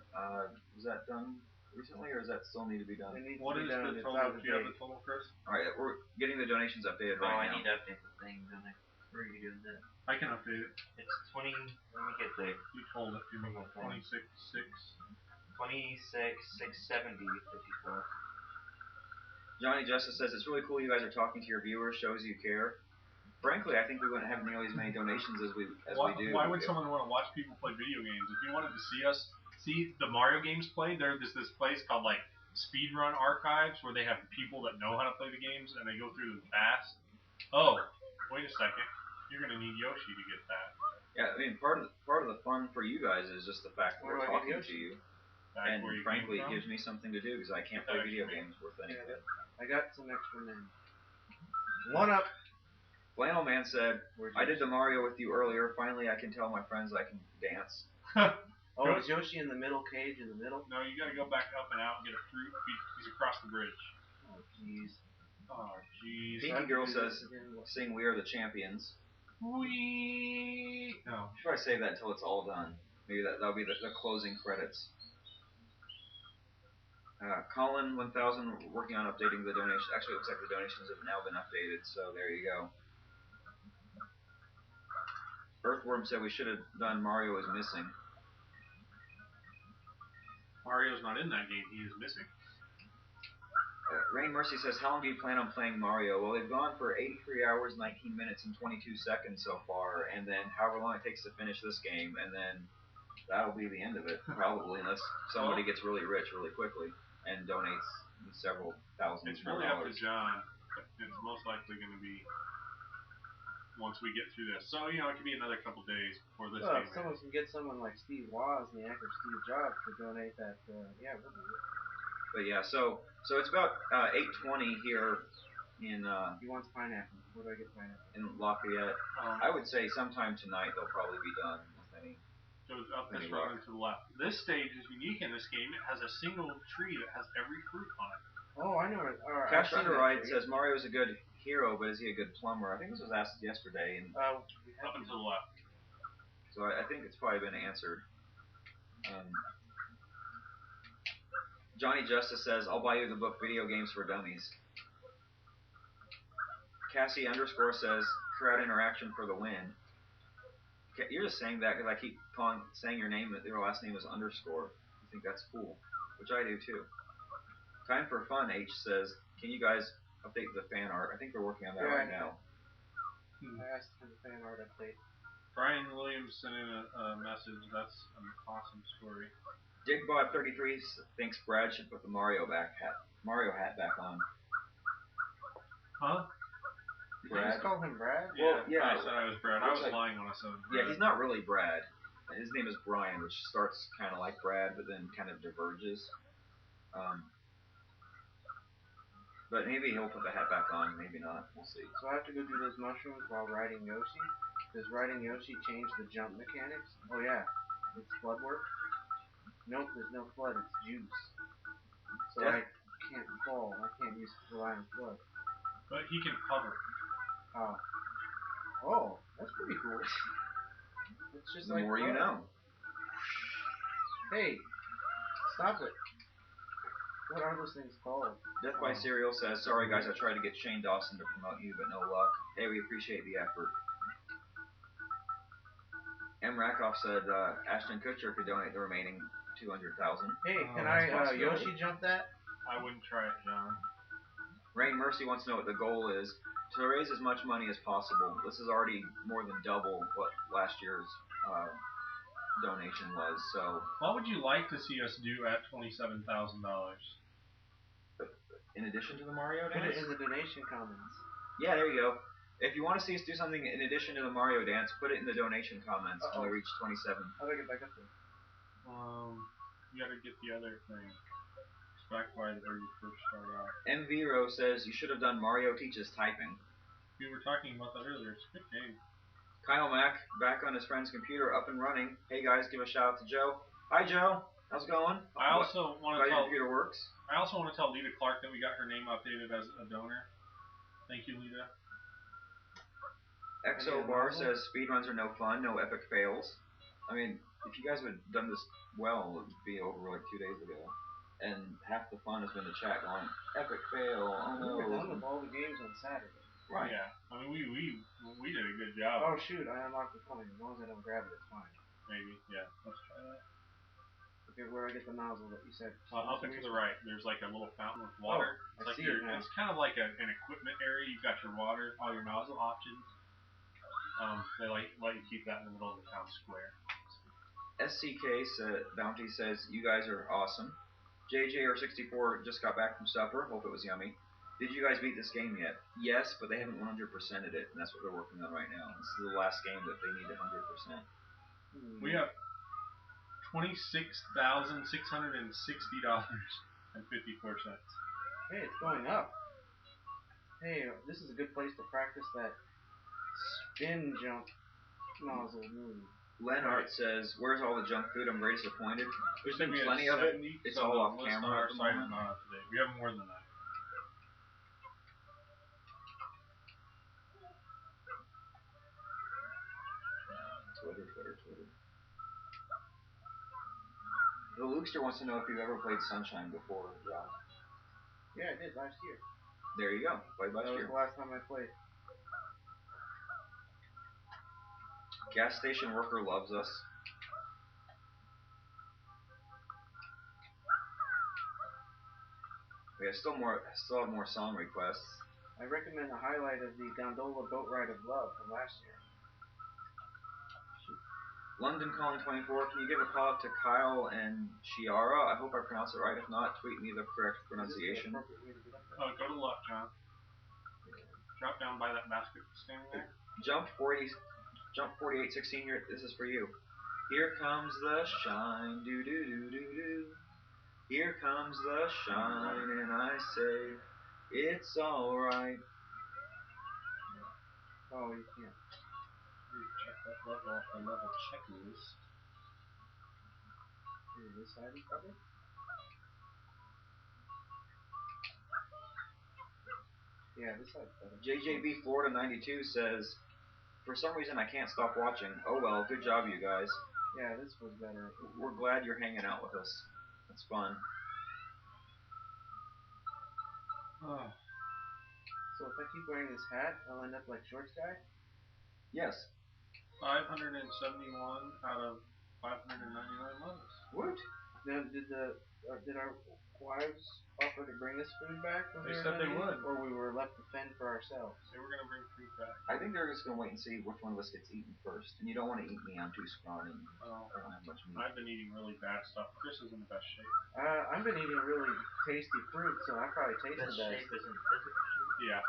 [SPEAKER 1] Was that done recently, or does that still need to be done?
[SPEAKER 2] What is the total? Do you have the total, Chris?
[SPEAKER 1] Alright, we're getting the donations updated right now.
[SPEAKER 5] I need to update the thing, don't I? Where are you doing that?
[SPEAKER 2] I can update it.
[SPEAKER 5] It's 20. Let me get the.
[SPEAKER 2] You told it to me. 26.6.
[SPEAKER 5] 26,670.54.
[SPEAKER 1] Johnny Justice says, it's really cool you guys are talking to your viewers, shows you care. Frankly, I think we wouldn't have nearly as many donations as we do.
[SPEAKER 2] Why would someone want to watch people play video games? If you wanted to see the Mario games played, there's this place called like Speedrun Archives where they have people that know how to play the games and they go through them fast. Oh, wait a second, you're gonna need Yoshi to get that.
[SPEAKER 1] Yeah, I mean part of the fun for you guys is just the fact that we're talking to you. And frankly, it gives me something to do because I can't play video games worth anything.
[SPEAKER 3] I got some extra men. One up.
[SPEAKER 1] Flannel Man said, I did the Mario with you earlier. Finally, I can tell my friends I can dance.
[SPEAKER 3] Oh, is Yoshi in the middle cage in the middle?
[SPEAKER 2] No, you gotta go back up and out and get a fruit. He's across the bridge.
[SPEAKER 3] Oh, jeez.
[SPEAKER 2] Oh, jeez.
[SPEAKER 1] Pinky Girl says, sing We Are the Champions.
[SPEAKER 2] We. No.
[SPEAKER 1] Should I save that until it's all done? Maybe that'll be the closing credits. Colin 1000 working on updating the donation. Actually, it looks like the donations have now been updated, so there you go. Earthworm said we should have done Mario is missing.
[SPEAKER 2] Mario's not in that game. He is missing.
[SPEAKER 1] Rain Mercy says, how long do you plan on playing Mario? Well, they've gone for 83 hours, 19 minutes, and 22 seconds so far, and then however long it takes to finish this game, and then that'll be the end of it, probably, unless somebody gets really rich really quickly and donates several thousands
[SPEAKER 2] It's
[SPEAKER 1] more
[SPEAKER 2] really up to
[SPEAKER 1] dollars.
[SPEAKER 2] John. It's most likely going to be once we get through this. So, it could be another couple days before this
[SPEAKER 3] Well,
[SPEAKER 2] game
[SPEAKER 3] if someone can get someone like Steve Woz and the actor Steve Jobs to donate that, yeah, we'll do it.
[SPEAKER 1] But yeah, so it's about 8:20 here in
[SPEAKER 3] He wants pineapple. Where do I get pineapple?
[SPEAKER 1] in Lafayette. I would say sometime tonight they'll probably be done with any.
[SPEAKER 2] Goes up this road and to the left. This stage is unique in this game. It has a single tree that has every fruit on it.
[SPEAKER 3] Oh, I know where.
[SPEAKER 1] Cash Underride says Mario's a good hero, but is he a good plumber? I think this was asked yesterday, and
[SPEAKER 2] up and to the left.
[SPEAKER 1] so I think it's probably been answered. Johnny Justice says, I'll buy you the book Video Games for Dummies. Cassie _ says, crowd interaction for the win. You're just saying that because I keep saying your name, that your last name is _ You think that's cool, which I do too. Time for Fun H says, can you guys update the fan art? I think they're working on that right now.
[SPEAKER 3] I asked for the fan art update.
[SPEAKER 2] Brian Williams sent in a message. That's an awesome story.
[SPEAKER 1] Digbot33 thinks Brad should put the Mario hat back on.
[SPEAKER 2] Huh?
[SPEAKER 3] Did you just call him Brad?
[SPEAKER 1] Well, yeah.
[SPEAKER 2] I said I was Brad. I was lying when I said Brad.
[SPEAKER 1] Yeah, he's not really Brad. His name is Brian, which starts kind of like Brad, but then kind of diverges. But maybe he'll put the hat back on, maybe not. We'll see.
[SPEAKER 3] So I have to go do those mushrooms while riding Yoshi? Does riding Yoshi change the jump mechanics? Oh yeah. It's flood work? Nope, there's no flood, it's juice. So I can't fall. I can't rely on flood.
[SPEAKER 2] But he can hover.
[SPEAKER 3] Oh, that's pretty cool. It's just
[SPEAKER 1] the
[SPEAKER 3] like
[SPEAKER 1] more
[SPEAKER 3] flood.
[SPEAKER 1] you know.
[SPEAKER 3] Hey, stop it. What are those things called?
[SPEAKER 1] Death by Cereal says, sorry guys, I tried to get Shane Dawson to promote you, but no luck. Hey, we appreciate the effort. M. Rakoff said Ashton Kutcher could donate the remaining 200,000.
[SPEAKER 3] Hey, can I Yoshi jump that?
[SPEAKER 2] I wouldn't try it, John.
[SPEAKER 1] Rain Mercy wants to know what the goal is. To raise as much money as possible. This is already more than double what last year's donation was. So,
[SPEAKER 2] what would you like to see us do at $27,000?
[SPEAKER 1] in addition to the Mario dance?
[SPEAKER 3] Put it in the donation comments.
[SPEAKER 1] Yeah, there you go. If you want to see us do something in addition to the Mario dance, put it in the donation comments when we reach 27.
[SPEAKER 3] How do I get back up there?
[SPEAKER 2] You gotta get the other thing. It's back by where you first start out.
[SPEAKER 1] MVRO says you should have done Mario Teaches Typing.
[SPEAKER 2] We were talking about that earlier. It's a good game.
[SPEAKER 1] Kyle Mack, back on his friend's computer, up and running. Hey guys, give a shout out to Joe. Hi Joe, how's it going?
[SPEAKER 2] I also want to tell.
[SPEAKER 1] Your computer works.
[SPEAKER 2] I also want to tell Lita Clark that we got her name updated as a donor. Thank you, Lita.
[SPEAKER 1] Exo Bar says speedruns are no fun, no epic fails. I mean, if you guys would have done this well, it would be over like 2 days ago. And half the fun has been the chat going, epic fail, oh no.
[SPEAKER 3] We were done with all the games on Saturday.
[SPEAKER 2] Right. Yeah. I mean, we did a good job.
[SPEAKER 3] Oh shoot, I unlocked the coin. As long as I don't grab it, it's fine.
[SPEAKER 2] Maybe. Yeah. Let's try that.
[SPEAKER 3] Okay, where do I get the nozzle that you said?
[SPEAKER 2] Up and to the right. There's like a little fountain with water.
[SPEAKER 3] Oh, I see it now.
[SPEAKER 2] It's kind of like an equipment area. You've got your water, all your nozzle options. They let you keep that in the middle of the town square.
[SPEAKER 1] SCK Bounty says, you guys are awesome. JJR64 just got back from supper. Hope it was yummy. Did you guys beat this game yet? Yes, but they haven't 100%ed it, and that's what they're working on right now. This is the last game that they need 100%.
[SPEAKER 2] We have $26,660.54.
[SPEAKER 3] Hey, it's going up. Hey, this is a good place to practice that in junk nozzle move.
[SPEAKER 1] Lenhart says, "Where's all the junk food? I'm very disappointed. There's been
[SPEAKER 2] We had
[SPEAKER 1] plenty of it.
[SPEAKER 2] 70,
[SPEAKER 1] It's
[SPEAKER 2] so
[SPEAKER 1] all
[SPEAKER 2] the
[SPEAKER 1] off
[SPEAKER 2] list on
[SPEAKER 1] camera
[SPEAKER 2] our
[SPEAKER 1] at the
[SPEAKER 2] site is
[SPEAKER 1] moment."
[SPEAKER 2] not up to date. We have more than that.
[SPEAKER 1] Twitter. The Lukester wants to know if you've ever played Sunshine before, John.
[SPEAKER 3] Yeah, I did last year.
[SPEAKER 1] There you go. Played last year.
[SPEAKER 3] That was the last time I played.
[SPEAKER 1] Gas station worker loves us. We have still have more song requests.
[SPEAKER 3] I recommend the highlight of the Gondola Boat Ride of Love from last year.
[SPEAKER 1] London Calling 24, can you give a call out to Kyle and Shiara? I hope I pronounced it right. If not, tweet me the correct pronunciation.
[SPEAKER 2] Go to left, John. Drop down by that basket standing there.
[SPEAKER 1] Jump 4816 here. This is for you. Here comes the shine, do do do do do. Here comes the shine, and I say, it's alright.
[SPEAKER 3] Oh, you can't.
[SPEAKER 5] Check that level off the level checklist.
[SPEAKER 3] This side is better? Yeah, this side's better.
[SPEAKER 1] JJB Florida 92 says, for some reason I can't stop watching. Oh well, good job you guys.
[SPEAKER 3] Yeah, this was better.
[SPEAKER 1] We're glad you're hanging out with us. It's fun.
[SPEAKER 2] Oh.
[SPEAKER 3] So if I keep wearing this hat, I'll end up like Shorts Guy?
[SPEAKER 1] Yes.
[SPEAKER 2] 571 out of 599 levels.
[SPEAKER 1] What?
[SPEAKER 3] Now, did our wives offer to bring us food back?
[SPEAKER 2] They said they would.
[SPEAKER 3] Or we were left to fend for ourselves?
[SPEAKER 2] They were going to bring food back.
[SPEAKER 1] I think they're just going to wait and see which one of us gets eaten first. And you don't want to eat me, I'm too scrawny.
[SPEAKER 2] Oh.
[SPEAKER 1] I don't have much meat.
[SPEAKER 2] I've been eating really bad stuff. Chris is in the best shape.
[SPEAKER 3] I've been eating really tasty fruit, so I probably taste the
[SPEAKER 5] Best
[SPEAKER 3] best.
[SPEAKER 5] shape isn't physical shape.
[SPEAKER 2] Yeah.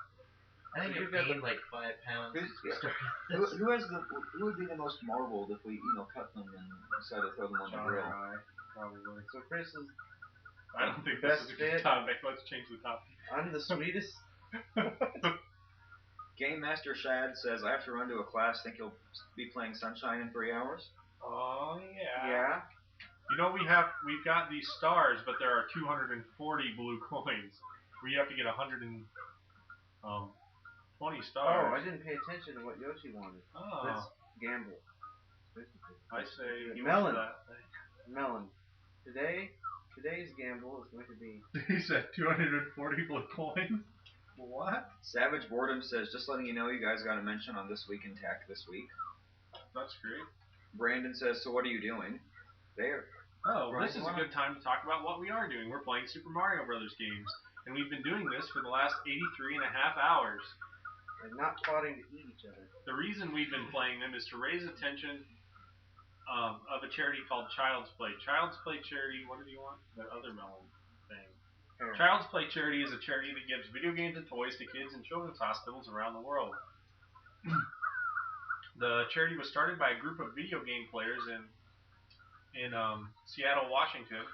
[SPEAKER 5] I think
[SPEAKER 3] So
[SPEAKER 5] I've gained like 5 pounds.
[SPEAKER 1] Who would be the most marbled if we cut them and decide to throw them on the
[SPEAKER 2] John
[SPEAKER 1] grill?
[SPEAKER 2] or I, probably.
[SPEAKER 3] So Chris is
[SPEAKER 2] I don't think
[SPEAKER 3] best
[SPEAKER 2] this is a good
[SPEAKER 3] fit.
[SPEAKER 2] topic. Let's change the topic.
[SPEAKER 3] I'm the sweetest.
[SPEAKER 1] Game Master Shad says, I have to run to a class. Think you'll be playing Sunshine in 3 hours?
[SPEAKER 2] Oh yeah.
[SPEAKER 3] Yeah.
[SPEAKER 2] You know we've got these stars, but there are 240 blue coins. Where you have to get 120 stars.
[SPEAKER 3] Oh, I didn't pay attention to what Yoshi wanted.
[SPEAKER 2] Oh.
[SPEAKER 3] Let's gamble.
[SPEAKER 2] I say he
[SPEAKER 3] Melon.
[SPEAKER 2] wants that thing.
[SPEAKER 3] Melon. Today's gamble is going to be.
[SPEAKER 2] He said 240 blue coins. What?
[SPEAKER 1] Savage Boredom says, just letting you know, you guys got a mention on This Week in Tech this week.
[SPEAKER 2] That's great.
[SPEAKER 1] Brandon says, so what are you doing? There.
[SPEAKER 2] Oh, this is a good time to talk about what we are doing. We're playing Super Mario Brothers games, and we've been doing this for the last 83 and a half hours.
[SPEAKER 3] And not plotting to eat each other.
[SPEAKER 2] The reason we've been playing them is to raise attention of a charity called Child's Play. Child's Play charity, what did you want? That other melon thing.
[SPEAKER 3] Here.
[SPEAKER 2] Child's Play charity is a charity that gives video games and toys to kids in children's hospitals around the world. The charity was started by a group of video game players in Seattle, Washington,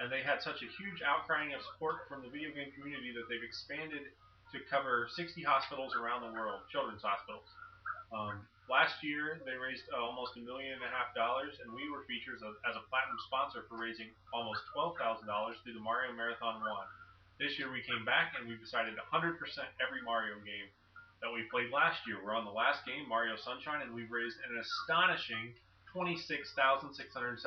[SPEAKER 2] and they had such a huge outcrying of support from the video game community that they've expanded to cover 60 hospitals around the world, children's hospitals. Last year, they raised almost $1.5 million, and we were featured as a platinum sponsor for raising almost $12,000 through the Mario Marathon 1. This year, we came back and we decided 100% every Mario game that we played last year. We're on the last game, Mario Sunshine, and we've raised an astonishing $26,670.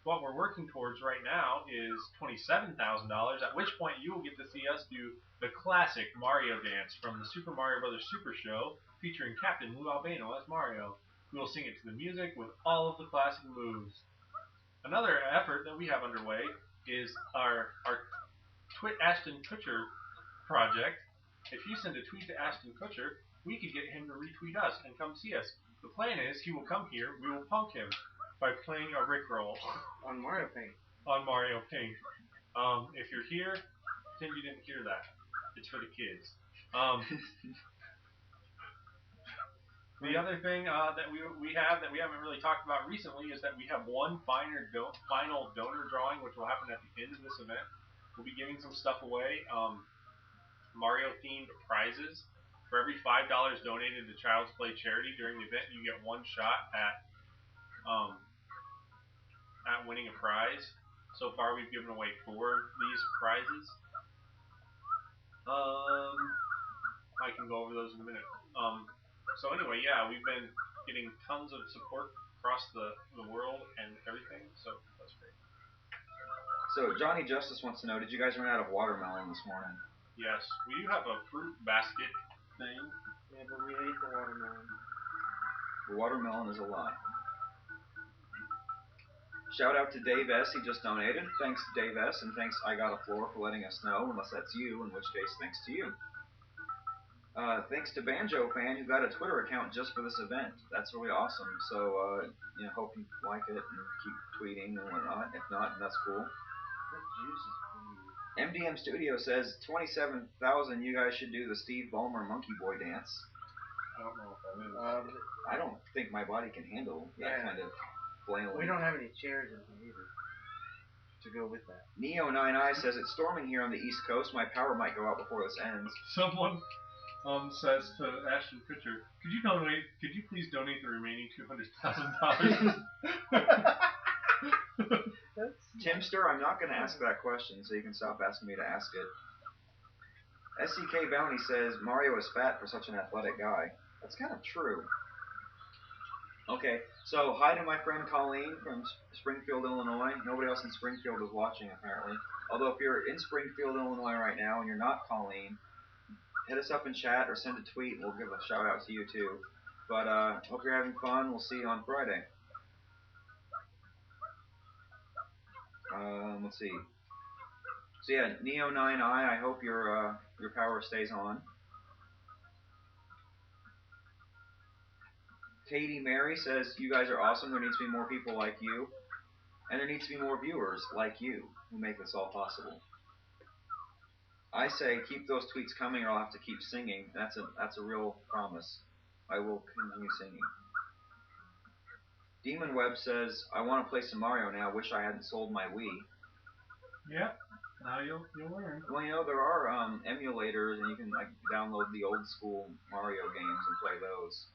[SPEAKER 2] What we're working towards right now is $27,000, at which point you will get to see us do the classic Mario dance from the Super Mario Bros. Super Show, featuring Captain Lou Albano as Mario. We will sing it to the music with all of the classic moves. Another effort that we have underway is our Twit Ashton Kutcher project. If you send a tweet to Ashton Kutcher, we could get him to retweet us and come see us. The plan is he will come here, we will punk him by playing a Rickroll.
[SPEAKER 3] On Mario Paint.
[SPEAKER 2] On Mario Paint. If you're here, pretend you didn't hear that. It's for the kids. The other thing that we have that we haven't really talked about recently is that we have one final donor drawing, which will happen at the end of this event. We'll be giving some stuff away, Mario-themed prizes for every $5 donated to Child's Play charity during the event, you get one shot at winning a prize. So far, we've given away 4 of these prizes. I can go over those in a minute. So anyway, yeah, we've been getting tons of support across the world and everything, so that's great.
[SPEAKER 1] So Johnny Justice wants to know, did you guys run out of watermelon this morning?
[SPEAKER 2] Yes, we do have a fruit basket thing.
[SPEAKER 3] Yeah, but we ate the watermelon.
[SPEAKER 1] The watermelon is a lie. Shout out to Dave S. He just donated. Thanks, Dave S. And thanks, I Got a Floor, for letting us know, unless that's you, in which case, thanks to you. Thanks to Banjo Fan, who got a Twitter account just for this event. That's really awesome. So, hope you like it and keep tweeting and whatnot. If not, that's cool.
[SPEAKER 3] That juice is pretty.
[SPEAKER 1] MDM Studio says 27,000. You guys should do the Steve Ballmer Monkey Boy dance.
[SPEAKER 2] I don't know what that is.
[SPEAKER 1] I don't think my body can handle that kind of flailing.
[SPEAKER 3] We don't have any chairs in here either to go with that.
[SPEAKER 1] Neo9I says it's storming here on the East Coast. My power might go out before this ends.
[SPEAKER 2] Someone says to Ashton Kutcher, could you please donate the remaining $200,000?
[SPEAKER 1] Timster, I'm not going to ask that question, so you can stop asking me to ask it. SCK Bounty says Mario is fat for such an athletic guy. That's kind of true. Okay, so hi to my friend Colleen from Springfield, Illinois. Nobody else in Springfield is watching, apparently. Although if you're in Springfield, Illinois right now and you're not Colleen, hit us up in chat or send a tweet. We'll give a shout out to you too. But hope you're having fun. We'll see you on Friday. Let's see. So yeah, Neo9I, I hope your power stays on. Katie Mary says, you guys are awesome. There needs to be more people like you. And there needs to be more viewers like you who make this all possible. I say keep those tweets coming or I'll have to keep singing. That's a real promise. I will continue singing. Demon Web says, I want to play some Mario now. Wish I hadn't sold my Wii.
[SPEAKER 2] Yep. Now you'll learn.
[SPEAKER 1] Well, there are emulators and you can download the old school Mario games and play those.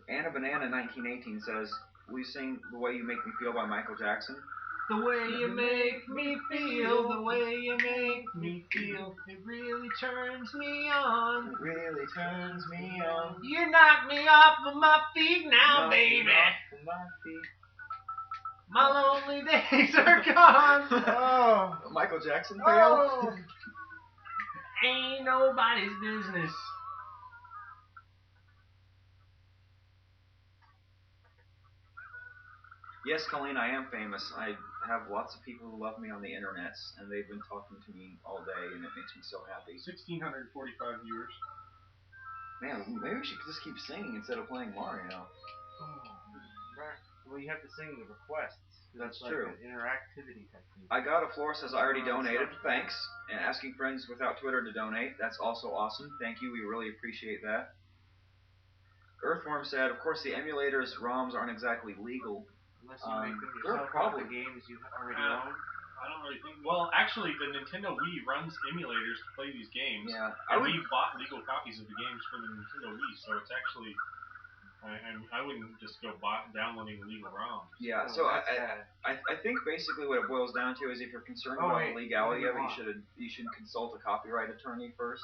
[SPEAKER 1] Anna Banana 1918 says, will you sing The Way You Make Me Feel by Michael Jackson?
[SPEAKER 5] The way you make me feel, the way you make me feel, it really turns me on.
[SPEAKER 1] It really turns me on.
[SPEAKER 5] You knock me off of my feet now, baby. My lonely days are gone.
[SPEAKER 1] Oh, Michael Jackson fail?
[SPEAKER 5] Oh. Ain't nobody's business.
[SPEAKER 1] Yes, Colleen, I am famous. I have lots of people who love me on the internet, and they've been talking to me all day, and it makes me so happy.
[SPEAKER 2] 1,645 viewers.
[SPEAKER 1] Man, maybe we should just keep singing instead of playing Mario.
[SPEAKER 3] Well, you have to sing the requests.
[SPEAKER 1] That's
[SPEAKER 3] like
[SPEAKER 1] true.
[SPEAKER 3] An interactivity technique.
[SPEAKER 1] I Got a Floor says I already donated. Thanks. And asking friends without Twitter to donate. That's also awesome. Thank you. We really appreciate that. Earthworm said, of course, the emulators ROMs aren't exactly legal.
[SPEAKER 3] Unless you make them yourself out of the games you already own.
[SPEAKER 2] I don't really think. Well, actually, the Nintendo Wii runs emulators to play these games.
[SPEAKER 1] Yeah.
[SPEAKER 2] And we bought legal copies of the games for the Nintendo Wii, so it's actually. I wouldn't just go downloading illegal ROMs.
[SPEAKER 1] Yeah, so I think basically what it boils down to is if you're concerned about the legality of it, you should consult a copyright attorney first.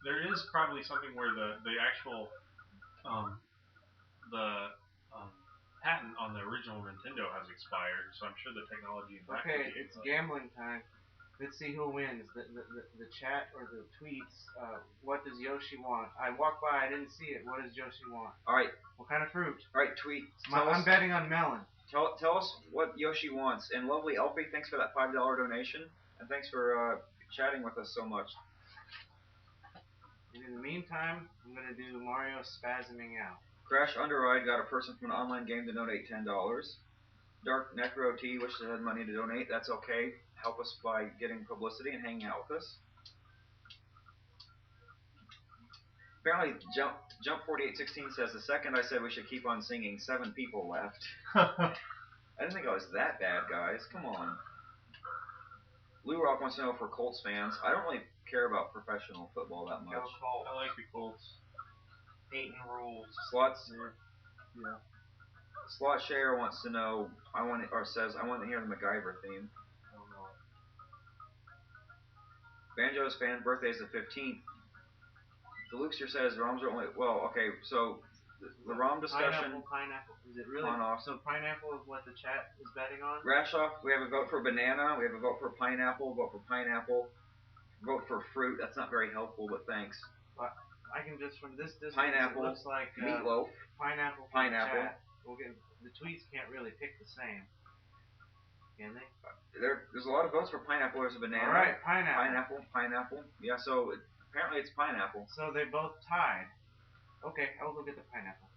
[SPEAKER 2] There is probably something where the actual patent on the original Nintendo has expired, so I'm sure the technology in that.
[SPEAKER 3] Okay, it's gambling time. Let's see who wins. The chat or the tweets. What does Yoshi want? I walked by, I didn't see it. What does Yoshi want?
[SPEAKER 1] Alright.
[SPEAKER 3] What kind of fruit?
[SPEAKER 1] Alright, tweet.
[SPEAKER 3] I'm betting on melon.
[SPEAKER 1] Tell us what Yoshi wants. And lovely Elfie, thanks for that $5 donation. And thanks for chatting with us so much.
[SPEAKER 3] And in the meantime, I'm going to do Mario spazzing out.
[SPEAKER 1] Crash Underride got a person from an online game to donate $10. Dark Necro T wishes they had money to donate. That's okay. Help us by getting publicity and hanging out with us. Apparently, Jump 4816 says the second I said we should keep on singing, 7 people left. I didn't think I was that bad, guys. Come on. Lou Rock wants to know if we're Colts fans. I don't really care about professional football that much.
[SPEAKER 2] I like the Colts.
[SPEAKER 5] Peyton rules.
[SPEAKER 1] Slots.
[SPEAKER 2] Yeah.
[SPEAKER 1] Slot Share wants to know. I want to hear the MacGyver theme.
[SPEAKER 2] I don't know.
[SPEAKER 1] Banjo's fan birthday is the 15th. The Lukester says ROMs are only. Well, okay, so the ROM discussion.
[SPEAKER 3] Pineapple. Is it really?
[SPEAKER 1] On off.
[SPEAKER 3] So pineapple is what the chat is betting on?
[SPEAKER 1] Rashoff, we have a vote for banana. We have a vote for pineapple. Vote for pineapple. Vote for fruit. That's not very helpful, but thanks.
[SPEAKER 3] I can just from this distance.
[SPEAKER 1] Pineapple.
[SPEAKER 3] It looks like
[SPEAKER 1] meatloaf.
[SPEAKER 3] Pineapple.
[SPEAKER 1] Pineapple.
[SPEAKER 3] Chat. We'll get the tweets can't really pick the same, can they?
[SPEAKER 1] There's a lot of votes for pineapple. There's a banana.
[SPEAKER 3] All right, pineapple.
[SPEAKER 1] Pineapple. Yeah, so apparently it's pineapple.
[SPEAKER 3] So they both tied. Okay, I'll go get the pineapple.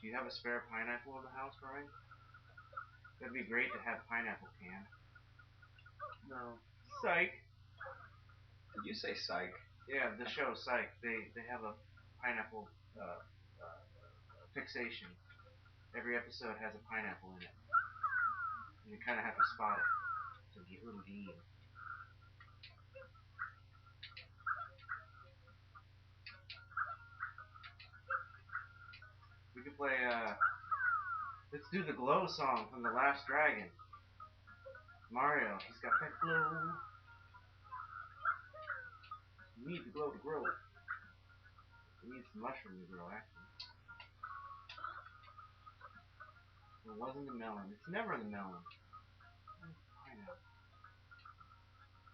[SPEAKER 3] Do you have a spare pineapple in the house, Brian? That'd be great to have pineapple canned.
[SPEAKER 2] No.
[SPEAKER 3] Psych.
[SPEAKER 1] Did you say psych?
[SPEAKER 3] Yeah, the show Psych. They have a pineapple fixation. Every episode has a pineapple in it, and you kind of have to spot it. So get little D. We could play. Let's do the Glow song from The Last Dragon. Mario, he's got that glow. You need the glow to grow. It needs the mushroom to grow, actually. It wasn't the melon. It's never the melon. Pineapple.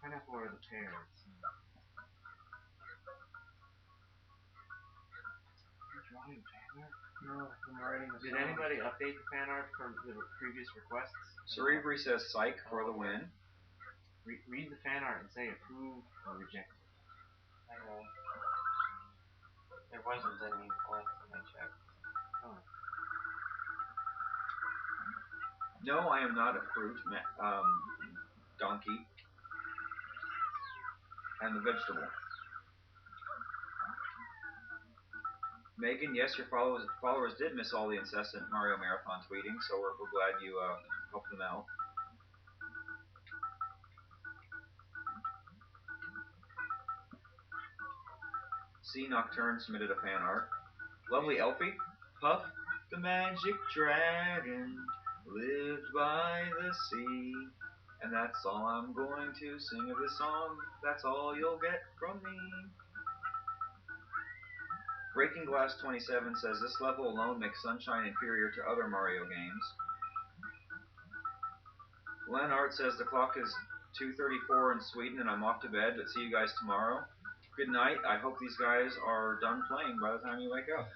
[SPEAKER 3] Pineapple or the pears. You're drawing fan art?
[SPEAKER 2] No, I'm writing a
[SPEAKER 3] Did
[SPEAKER 2] song.
[SPEAKER 3] anybody update the fan art from the previous requests?
[SPEAKER 1] Cerebri says psych for the win.
[SPEAKER 3] Read the fan art and say approve or reject it.
[SPEAKER 5] I know. There wasn't any left when I checked.
[SPEAKER 3] Oh.
[SPEAKER 1] No, I am not a fruit, donkey. And the vegetable. Megan, yes, your followers did miss all the incessant Mario Marathon tweeting, so we're glad you helped them out. C Nocturne submitted a fan art. Lovely Elfie. Puff the magic dragon lived by the sea. And that's all I'm going to sing of this song. That's all you'll get from me. Breaking Glass 27 says this level alone makes Sunshine inferior to other Mario games. Len Art says the clock is 2:34 in Sweden and I'm off to bed, but see you guys tomorrow. Good night. I hope these guys are done playing by the time you wake up.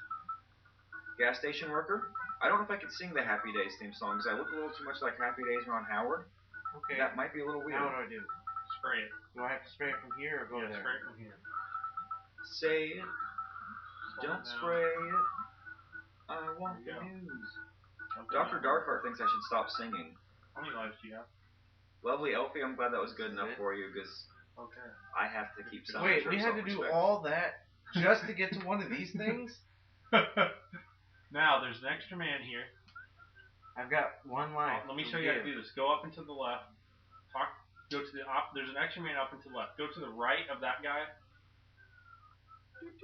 [SPEAKER 1] Gas station worker? I don't know if I can sing the Happy Days theme song because I look a little too much like Happy Days Ron Howard.
[SPEAKER 3] Okay.
[SPEAKER 1] That might be a little weird.
[SPEAKER 3] Now what do I do?
[SPEAKER 2] Spray it.
[SPEAKER 3] Do I have to spray it from here or go there?
[SPEAKER 2] Spray it from here.
[SPEAKER 1] Say it. Don't spray it. I want the
[SPEAKER 2] There you
[SPEAKER 1] news.
[SPEAKER 2] Okay.
[SPEAKER 1] Dr. Darkheart thinks I should stop singing.
[SPEAKER 2] How many lives do you have?
[SPEAKER 1] Lovely Elfie, I'm glad that was good enough for you because
[SPEAKER 2] Okay.
[SPEAKER 1] I have to keep some
[SPEAKER 3] Wait, we had to do all that just to get to one of these things?
[SPEAKER 2] Now, there's an extra man here.
[SPEAKER 3] I've got one line.
[SPEAKER 2] Let me show you how to do this. Go up and to the left. Go to the there's an extra man up and to the left. Go to the right of that guy.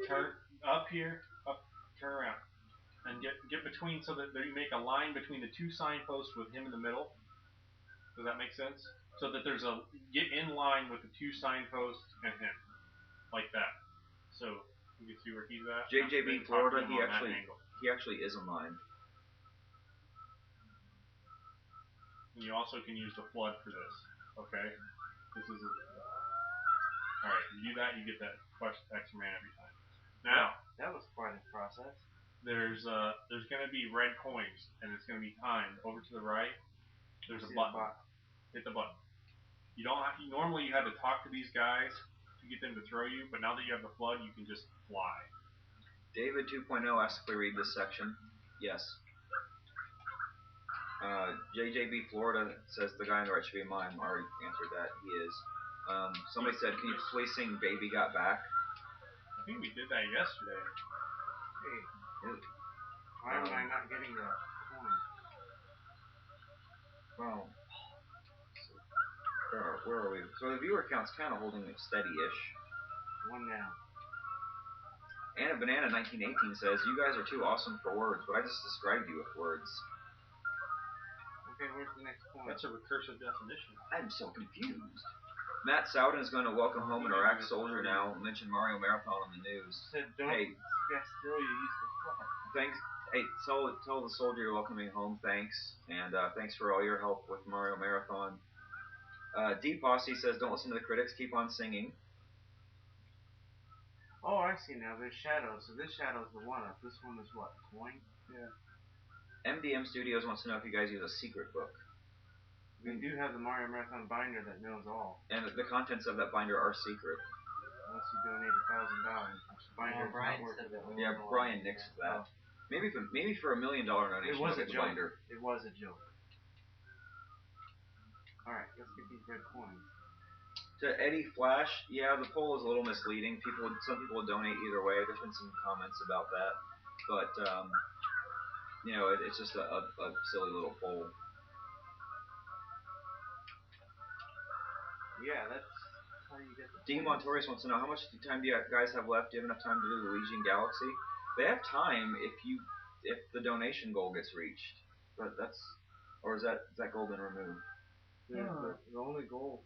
[SPEAKER 2] Turn up here. Turn around. And get between so that you make a line between the two signposts with him in the middle. Does that make sense? So that there's get in line with the two signposts and him. Like that. So you can see where he's at.
[SPEAKER 1] JJB Florida, he actually is in line.
[SPEAKER 2] And you also can use the flood for this. Okay? This is alright, you do that, you get that extra man every time. Now,
[SPEAKER 3] that was quite a process.
[SPEAKER 2] There's gonna be red coins and it's gonna be timed. Over to the right, there's a button. Hit the button. You don't have normally you had to talk to these guys to get them to throw you, but now that you have the flood, you can just fly.
[SPEAKER 1] David 2.0 asked if we read this section. Yes. JJB Florida says the guy on the right should be mine. Already answered that. He is. Somebody said, can you please sing Baby Got Back?
[SPEAKER 2] I think we did that yesterday.
[SPEAKER 3] Hey. Why am I not getting the coin?
[SPEAKER 1] Well, Where are we? So the viewer count's kind of holding it steady-ish.
[SPEAKER 3] One now.
[SPEAKER 1] Anna Banana 1918 says, "You guys are too awesome for words, but I just described you with words."
[SPEAKER 3] Okay, where's the next point?
[SPEAKER 2] That's a recursive definition.
[SPEAKER 1] I'm so confused. Matt Souden is going to welcome home an Iraq soldier now. Mention Mario Marathon on the news.
[SPEAKER 3] Said don't
[SPEAKER 1] Hey,
[SPEAKER 3] throw you use the fuck.
[SPEAKER 1] thanks. Hey, tell the soldier you're welcoming home. Thanks, and thanks for all your help with Mario Marathon. D Posse says, "Don't listen to the critics. Keep on singing."
[SPEAKER 3] Oh, I see now. There's shadows. So this shadow's the one up. This one is what? Coin?
[SPEAKER 2] Yeah.
[SPEAKER 1] MDM Studios wants to know if you guys use a secret book.
[SPEAKER 3] We do have the Mario Marathon binder that knows all.
[SPEAKER 1] And the contents of that binder are secret.
[SPEAKER 3] Unless you donate $1,000. Binder is not worth it.
[SPEAKER 1] Yeah, Brian nixed that. Maybe for $1 million donation.
[SPEAKER 3] It was a
[SPEAKER 1] the
[SPEAKER 3] joke.
[SPEAKER 1] Binder.
[SPEAKER 3] It was a joke. Alright, let's get these red coins.
[SPEAKER 1] To Eddie Flash, yeah, the poll is a little misleading. Some people will donate either way. There's been some comments about that, but it's just a silly little poll.
[SPEAKER 3] Yeah, that's how you get the
[SPEAKER 1] Dean Montorius wants to know, how much time do you guys have left? Do you have enough time to do Luigi and Galaxy? They have time if the donation goal gets reached. But or is that goal been removed?
[SPEAKER 3] The only goal.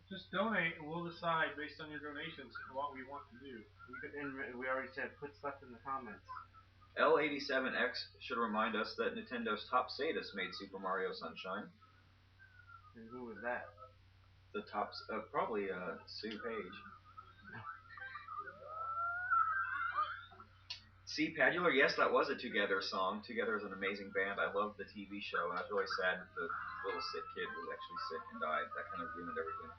[SPEAKER 2] Just donate, and we'll decide based on your donations what we want to do.
[SPEAKER 3] We already said put stuff in the comments.
[SPEAKER 1] L87X should remind us that Nintendo's top sadist made Super Mario Sunshine.
[SPEAKER 3] And who was that?
[SPEAKER 1] The top, probably Sue Page. C. Padular, yes, that was a Together song. Together is an amazing band. I loved the TV show, and I was really sad that the little sick kid was actually sick and died. That kind of ruined everything.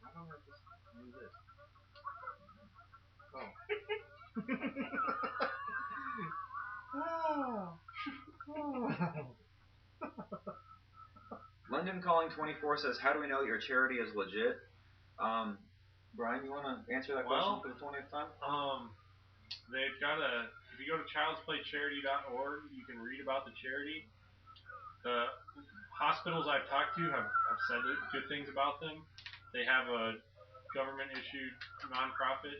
[SPEAKER 3] Why don't I just do this?
[SPEAKER 1] London Calling 24 says, "How do we know that your charity is legit?" Brian, you want to answer that question for the 20th time?
[SPEAKER 2] They've got if you go to childsplaycharity.org, you can read about the charity. The hospitals I've talked to have said good things about them. They have a government-issued nonprofit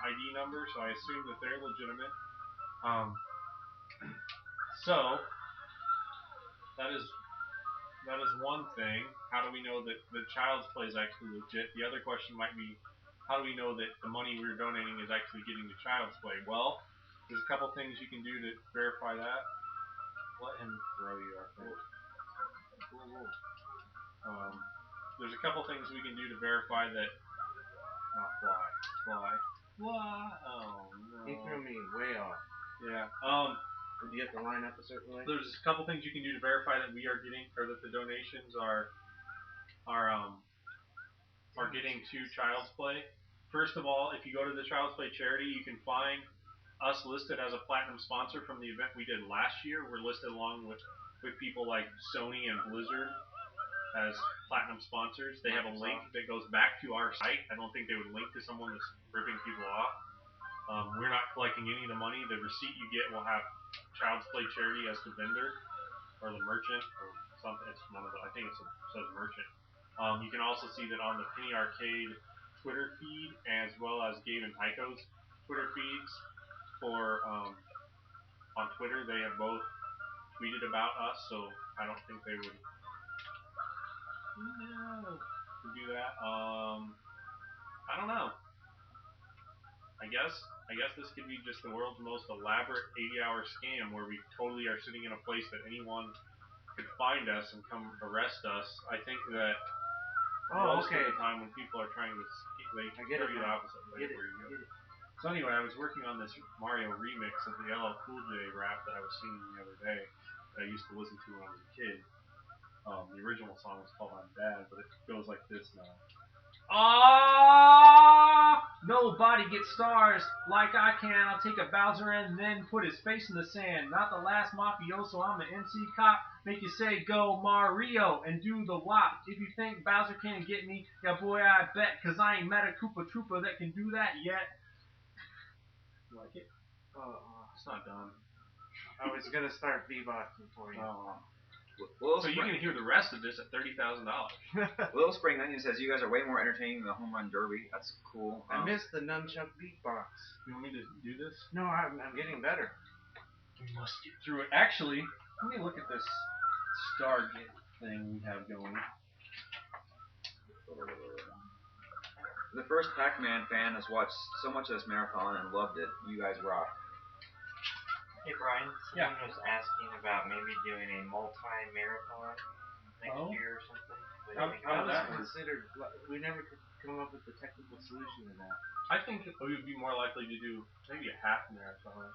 [SPEAKER 2] ID number, so I assume that they're legitimate. So that is one thing. How do we know that the Child's Play is actually legit? The other question might be, how do we know that the money we're donating is actually getting to Child's Play? Well, there's a couple things you can do to verify that. Let him throw you, I think. There's a couple things we can do to verify that. Not fly. Oh no.
[SPEAKER 3] He threw me way off.
[SPEAKER 2] Yeah.
[SPEAKER 3] Did you have to line up a certain way?
[SPEAKER 2] There's a couple things you can do to verify that we are getting, or that the donations are getting to Child's Play. First of all, if you go to the Child's Play charity, you can find us listed as a platinum sponsor from the event we did last year. We're listed along with people like Sony and Blizzard as platinum sponsors. They have a link that goes back to our site. I don't think they would link to someone that's ripping people off. We're not collecting any of the money. The receipt you get will have Child's Play charity as the vendor or the merchant or something. It's one of the. I think it says merchant. You can also see that on the Penny Arcade Twitter feed, as well as Gabe and Tycho's Twitter feeds for on Twitter. They have both tweeted about us, so I don't think they would do that. I don't know. I guess this could be just the world's most elaborate 80-hour scam where we totally are sitting in a place that anyone could find us and come arrest us. I think that most of the time when people are trying to, they show you the opposite way where you go. So anyway, I was working on this Mario remix of the LL Cool J rap that I was singing the other day that I used to listen to when I was a kid. The original song was called I'm Bad, but it goes like this now. Nobody gets stars like I can. I'll take a Bowser and then put his face in the sand. Not the last mafioso, I'm an MC cop. Make you say go Mario and do the wop. If you think Bowser can't get me, yeah boy I bet. Cause I ain't met a Koopa Troopa that can do that yet. You like it? It's not done.
[SPEAKER 3] I was gonna start beatboxing for you.
[SPEAKER 2] So you can hear the rest of this at $30,000.
[SPEAKER 1] Little Spring Onion says you guys are way more entertaining than the Home Run Derby. That's cool.
[SPEAKER 3] I missed the nunchuck beatbox.
[SPEAKER 2] You want me to do this?
[SPEAKER 3] No, I'm getting better.
[SPEAKER 2] We must get through it. Actually, let me look at this Stargate thing we have going.
[SPEAKER 1] The first Pac-Man fan has watched so much of this marathon and loved it. You guys rock.
[SPEAKER 5] Hey Brian, someone was asking about maybe doing a multi-marathon next year or something.
[SPEAKER 2] How
[SPEAKER 3] that
[SPEAKER 2] was
[SPEAKER 3] considered? We never could come up with the technical solution to that.
[SPEAKER 2] I think we would be more likely to do maybe a half marathon.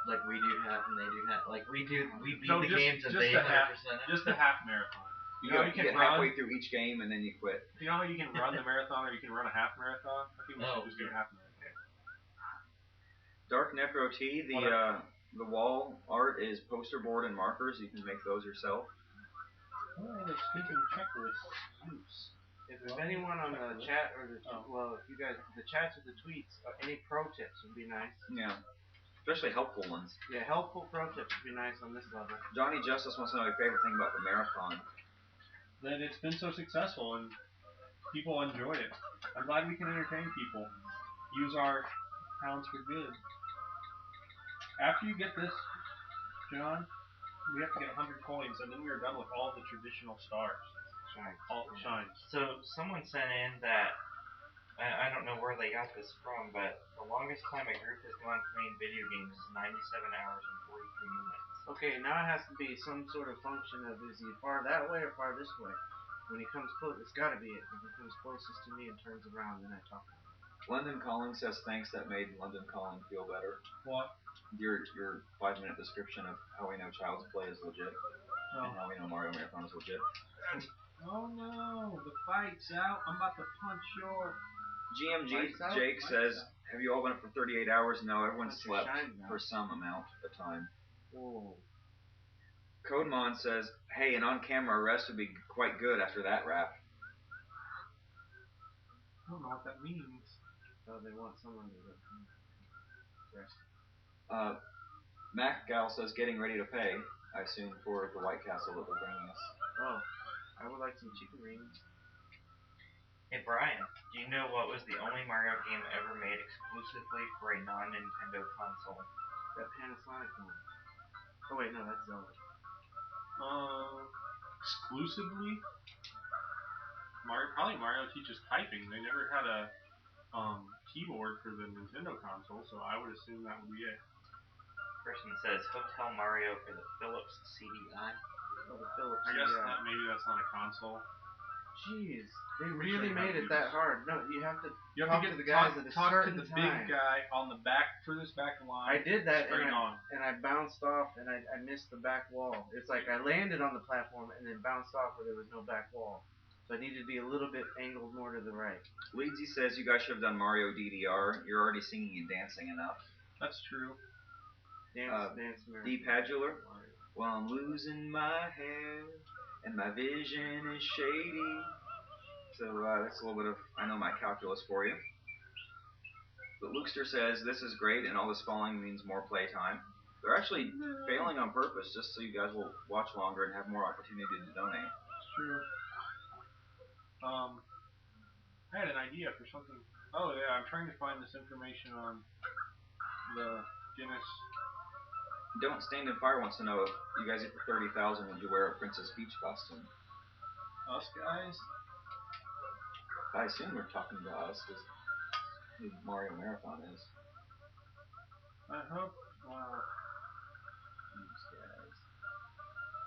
[SPEAKER 5] Like we do half and they do half. Like we beat the
[SPEAKER 2] just,
[SPEAKER 5] games and
[SPEAKER 2] just
[SPEAKER 5] they 100%.
[SPEAKER 2] Just a half marathon.
[SPEAKER 1] You get halfway through each game and then you quit.
[SPEAKER 2] You know how you can run the marathon or you can run a half marathon? I think we should just do a half marathon.
[SPEAKER 1] Dark Necro T, the wall art is poster board and markers. You can make those yourself.
[SPEAKER 2] Oh, the stinking checklist. Oops.
[SPEAKER 3] If there's anyone on the chat or if you guys, the chats or the tweets, any pro tips would be nice.
[SPEAKER 1] Yeah. Especially helpful ones.
[SPEAKER 3] Yeah, helpful pro tips would be nice on this level.
[SPEAKER 1] Johnny Justice wants to know your favorite thing about the marathon.
[SPEAKER 2] That it's been so successful and people enjoy it. I'm glad we can entertain people. Use our pounds for good. After you get this, John, we have to get 100 coins and then we are done with all the traditional stars. All the shines.
[SPEAKER 5] So someone sent in that, I don't know where they got this from, but the longest time a group has gone playing video games is 97 hours and 43 minutes.
[SPEAKER 3] Okay, now it has to be some sort of function of is he far that way or far this way? When he comes close, it's got to be it. When he comes closest to me and turns around, then I talk to him.
[SPEAKER 1] London Calling says thanks, that made London Calling feel better.
[SPEAKER 2] What?
[SPEAKER 1] Your 5-minute description of how we know Child's Play is legit and how we know Mario Marathon is legit.
[SPEAKER 2] Oh no, the fight's out. I'm about to punch your...
[SPEAKER 1] GMG Jake says, have you all been up for 38 hours? No, everyone slept for some amount of time.
[SPEAKER 3] Whoa.
[SPEAKER 1] Codemon says, hey, an on-camera arrest would be quite good after that rap.
[SPEAKER 2] I don't know what that means.
[SPEAKER 3] So they want someone to arrest.
[SPEAKER 1] Mac Gal says, getting ready to pay, I assume, for the White Castle that they're bringing us.
[SPEAKER 3] Oh, I would like some chicken wings.
[SPEAKER 5] Hey Brian, do you know what was the only Mario game ever made exclusively for a non-Nintendo console?
[SPEAKER 3] That Panasonic one. Oh wait, no, that's Zelda.
[SPEAKER 2] Exclusively? Probably Mario teaches typing. They never had a keyboard for the Nintendo console, so I would assume that would be it.
[SPEAKER 5] Person says Hotel Mario for the Philips CDI.
[SPEAKER 3] Oh, the Philips
[SPEAKER 2] I guess
[SPEAKER 3] CDI.
[SPEAKER 2] maybe that's not a console.
[SPEAKER 3] Jeez, they really made it that hard. No, you have to
[SPEAKER 2] talk
[SPEAKER 3] to the guys at a certain
[SPEAKER 2] to the
[SPEAKER 3] time.
[SPEAKER 2] big guy on the furthest back line.
[SPEAKER 3] I did that
[SPEAKER 2] and
[SPEAKER 3] I bounced off and I missed the back wall. It's like I landed on the platform and then bounced off where there was no back wall. So I needed to be a little bit angled more to the right.
[SPEAKER 1] Leedsy says you guys should have done Mario DDR. You're already singing and dancing enough.
[SPEAKER 2] That's true.
[SPEAKER 3] Dance
[SPEAKER 1] Deep Hadular. Well, I'm losing my hair and my vision is shady. So that's a little bit of, I know my calculus for you. But Lukester says this is great and all this falling means more playtime. They're actually failing on purpose just so you guys will watch longer and have more opportunity to donate.
[SPEAKER 2] It's true. I had an idea for something. Oh yeah, I'm trying to find this information on the Guinness.
[SPEAKER 1] Don't Stand in Fire wants to know if you guys get the 30,000, would you wear a Princess Peach costume?
[SPEAKER 2] Us guys?
[SPEAKER 1] I assume they're talking to us because who Mario Marathon is.
[SPEAKER 2] I hope. Wow.
[SPEAKER 1] These guys.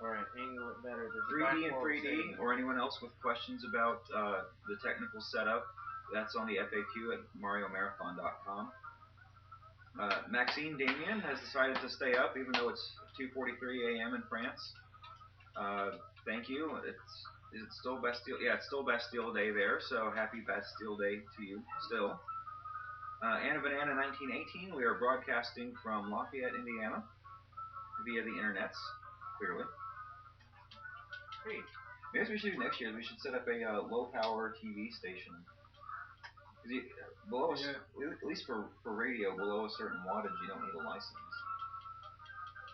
[SPEAKER 3] Alright, angle it better.
[SPEAKER 1] 3D and 3D, or anyone else with questions about the technical setup, that's on the FAQ at mariomarathon.com. Maxine Damien has decided to stay up even though it's 2:43 a.m. in France. Thank you. Is it still Bastille? Yeah, it's still Bastille Day there, so happy Bastille Day to you still. Anna Banana 1918, we are broadcasting from Lafayette, Indiana via the internets, clearly. Hey, maybe what we should do next year is we should set up a low-power TV station. Below,
[SPEAKER 2] Yeah.
[SPEAKER 1] at least for radio, below a certain wattage, you don't need a license.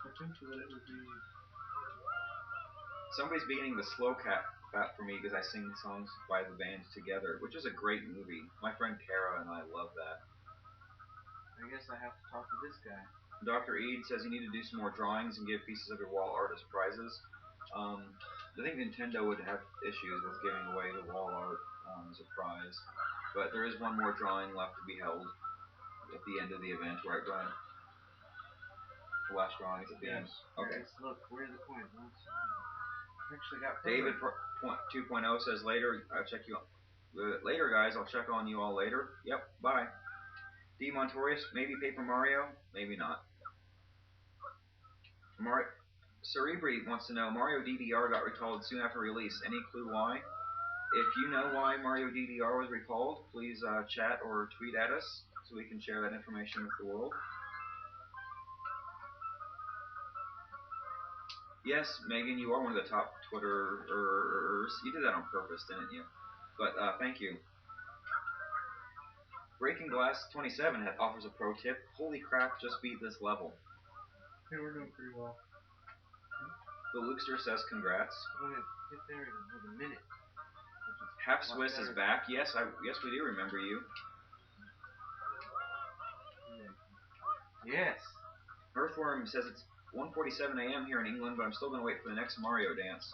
[SPEAKER 2] I think that it would be.
[SPEAKER 1] Somebody's beginning the slow clap for me because I sing songs by the band together, which is a great movie. My friend Kara and I love that.
[SPEAKER 3] I guess I have to talk to this guy.
[SPEAKER 1] Dr. Eid says you need to do some more drawings and give pieces of your wall art as prizes. I think Nintendo would have issues with giving away the wall art as a prize, but there is one more drawing left to be held at the end of the event, right, Brian? The last drawing is at the end. Okay.
[SPEAKER 3] Let's look. Where are the coins? Actually got
[SPEAKER 1] David 2.0 says later. I'll check you. Later, guys. I'll check on you all later. Yep. Bye. D. Montorius. Maybe Paper Mario. Maybe not. Cerebri wants to know, Mario DDR got recalled soon after release. Any clue why? If you know why Mario DDR was recalled, please chat or tweet at us so we can share that information with the world. Yes, Megan, you are one of the top Twitterers. You did that on purpose, didn't you? But thank you. Breaking Glass 27 offers a pro tip. Holy crap, just beat this level.
[SPEAKER 2] Hey, we're doing pretty well.
[SPEAKER 1] The Lukester says congrats.
[SPEAKER 3] I'm gonna get there in a minute.
[SPEAKER 1] Half Swiss is back. Yes, we do remember you.
[SPEAKER 3] Yes.
[SPEAKER 1] Earthworm says it's 1:47 a.m. here in England, but I'm still gonna wait for the next Mario dance.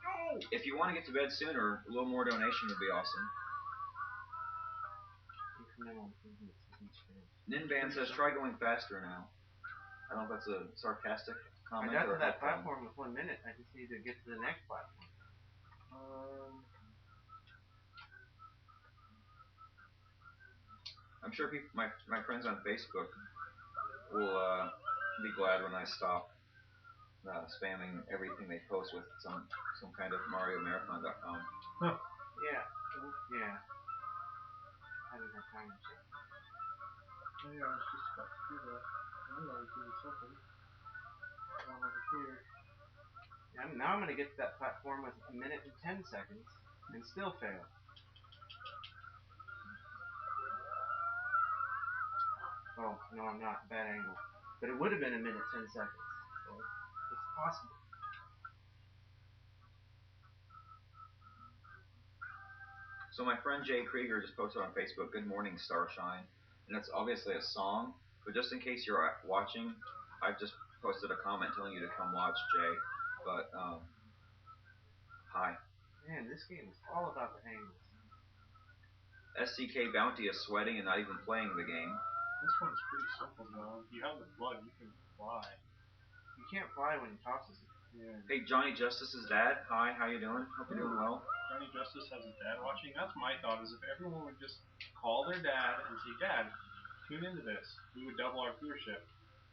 [SPEAKER 1] No! If you want to get to bed sooner, a little more donation would be awesome. Ninban says try going faster now. I don't know if that's a sarcastic comment.
[SPEAKER 3] I got to that platform with 1 minute. I just need to get to the next platform.
[SPEAKER 1] I'm sure my friends on Facebook will be glad when I stop spamming everything they post with some kind of MarioMarathon.com.
[SPEAKER 2] Huh.
[SPEAKER 3] Yeah. Yeah. Having her time to check.
[SPEAKER 2] Oh yeah, I was just about to do that. I knew I was doing something. Over here.
[SPEAKER 3] Yeah, now I'm going to get to that platform with 1 minute and 10 seconds and still fail. Oh, no, I'm not. Bad angle. But it would have been 1 minute, 10 seconds. So it's possible.
[SPEAKER 1] So my friend Jay Krieger just posted on Facebook, "Good morning, Starshine," and it's obviously a song. But just in case you're watching, I've just posted a comment telling you to come watch, Jay. But hi.
[SPEAKER 3] Man, this game is all about the angles.
[SPEAKER 1] SCK Bounty is sweating and not even playing the game.
[SPEAKER 2] This one's pretty simple, though. If you have the blood, you can fly.
[SPEAKER 3] You can't fly when he tosses it.
[SPEAKER 2] Yeah.
[SPEAKER 1] Hey, Johnny Justice's dad. Hi, how you doing? Hope you're doing well.
[SPEAKER 2] Johnny Justice has his dad watching. That's my thought, is if everyone would just call their dad and say, Dad, tune into this, we would double our viewership.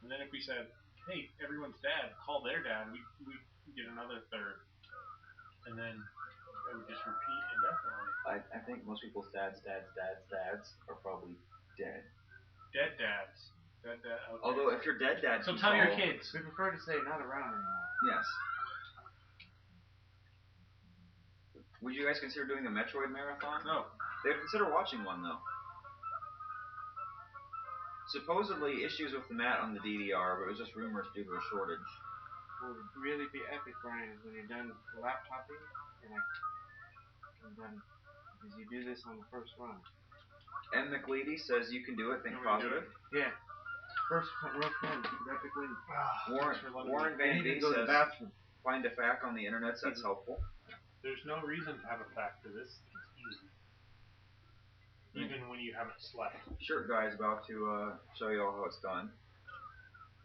[SPEAKER 2] And then if we said, hey, everyone's dad, call their dad, we'd get another third. And then it would just repeat indefinitely.
[SPEAKER 1] I think most people's dads are probably dead.
[SPEAKER 2] Dead dads. Dead dad. Okay.
[SPEAKER 1] Although if you're dead dad,
[SPEAKER 2] so tell your kids.
[SPEAKER 3] We prefer to say not around anymore.
[SPEAKER 1] Yes. Would you guys consider doing a Metroid marathon?
[SPEAKER 2] No.
[SPEAKER 1] They would consider watching one though. Supposedly issues with the mat on the DDR, but it was just rumors due to a shortage.
[SPEAKER 3] What would really be epic, Brian, is when you're done laptopping and I'm done, because you do this on the first run.
[SPEAKER 1] M. McLeedy says you can do it. Think positive.
[SPEAKER 3] Yeah. First run, epic win.
[SPEAKER 1] Warren Van D says find a fact on the internet. That's helpful.
[SPEAKER 2] There's no reason to have a fact for this. It's easy. Even when you haven't slept.
[SPEAKER 1] Shirt Guy is about to show you all how it's done.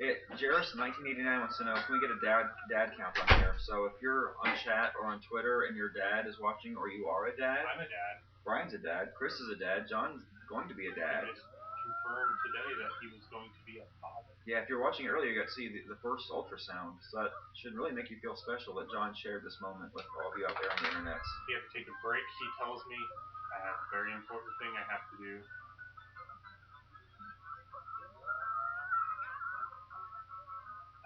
[SPEAKER 1] Jairus1989 wants to know, can we get a dad count on here? So if you're on chat or on Twitter and your dad is watching, or you are a dad.
[SPEAKER 2] I'm a dad.
[SPEAKER 1] Brian's a dad. Chris is a dad. John's going to be a dad.
[SPEAKER 2] I confirmed today that he was going to be a father.
[SPEAKER 1] Yeah, if you're watching earlier, you got to see the first ultrasound. So that should really make you feel special that John shared this moment with all of you out there on the internet.
[SPEAKER 2] He had to take a break, he tells me. I have a very important thing I have to do.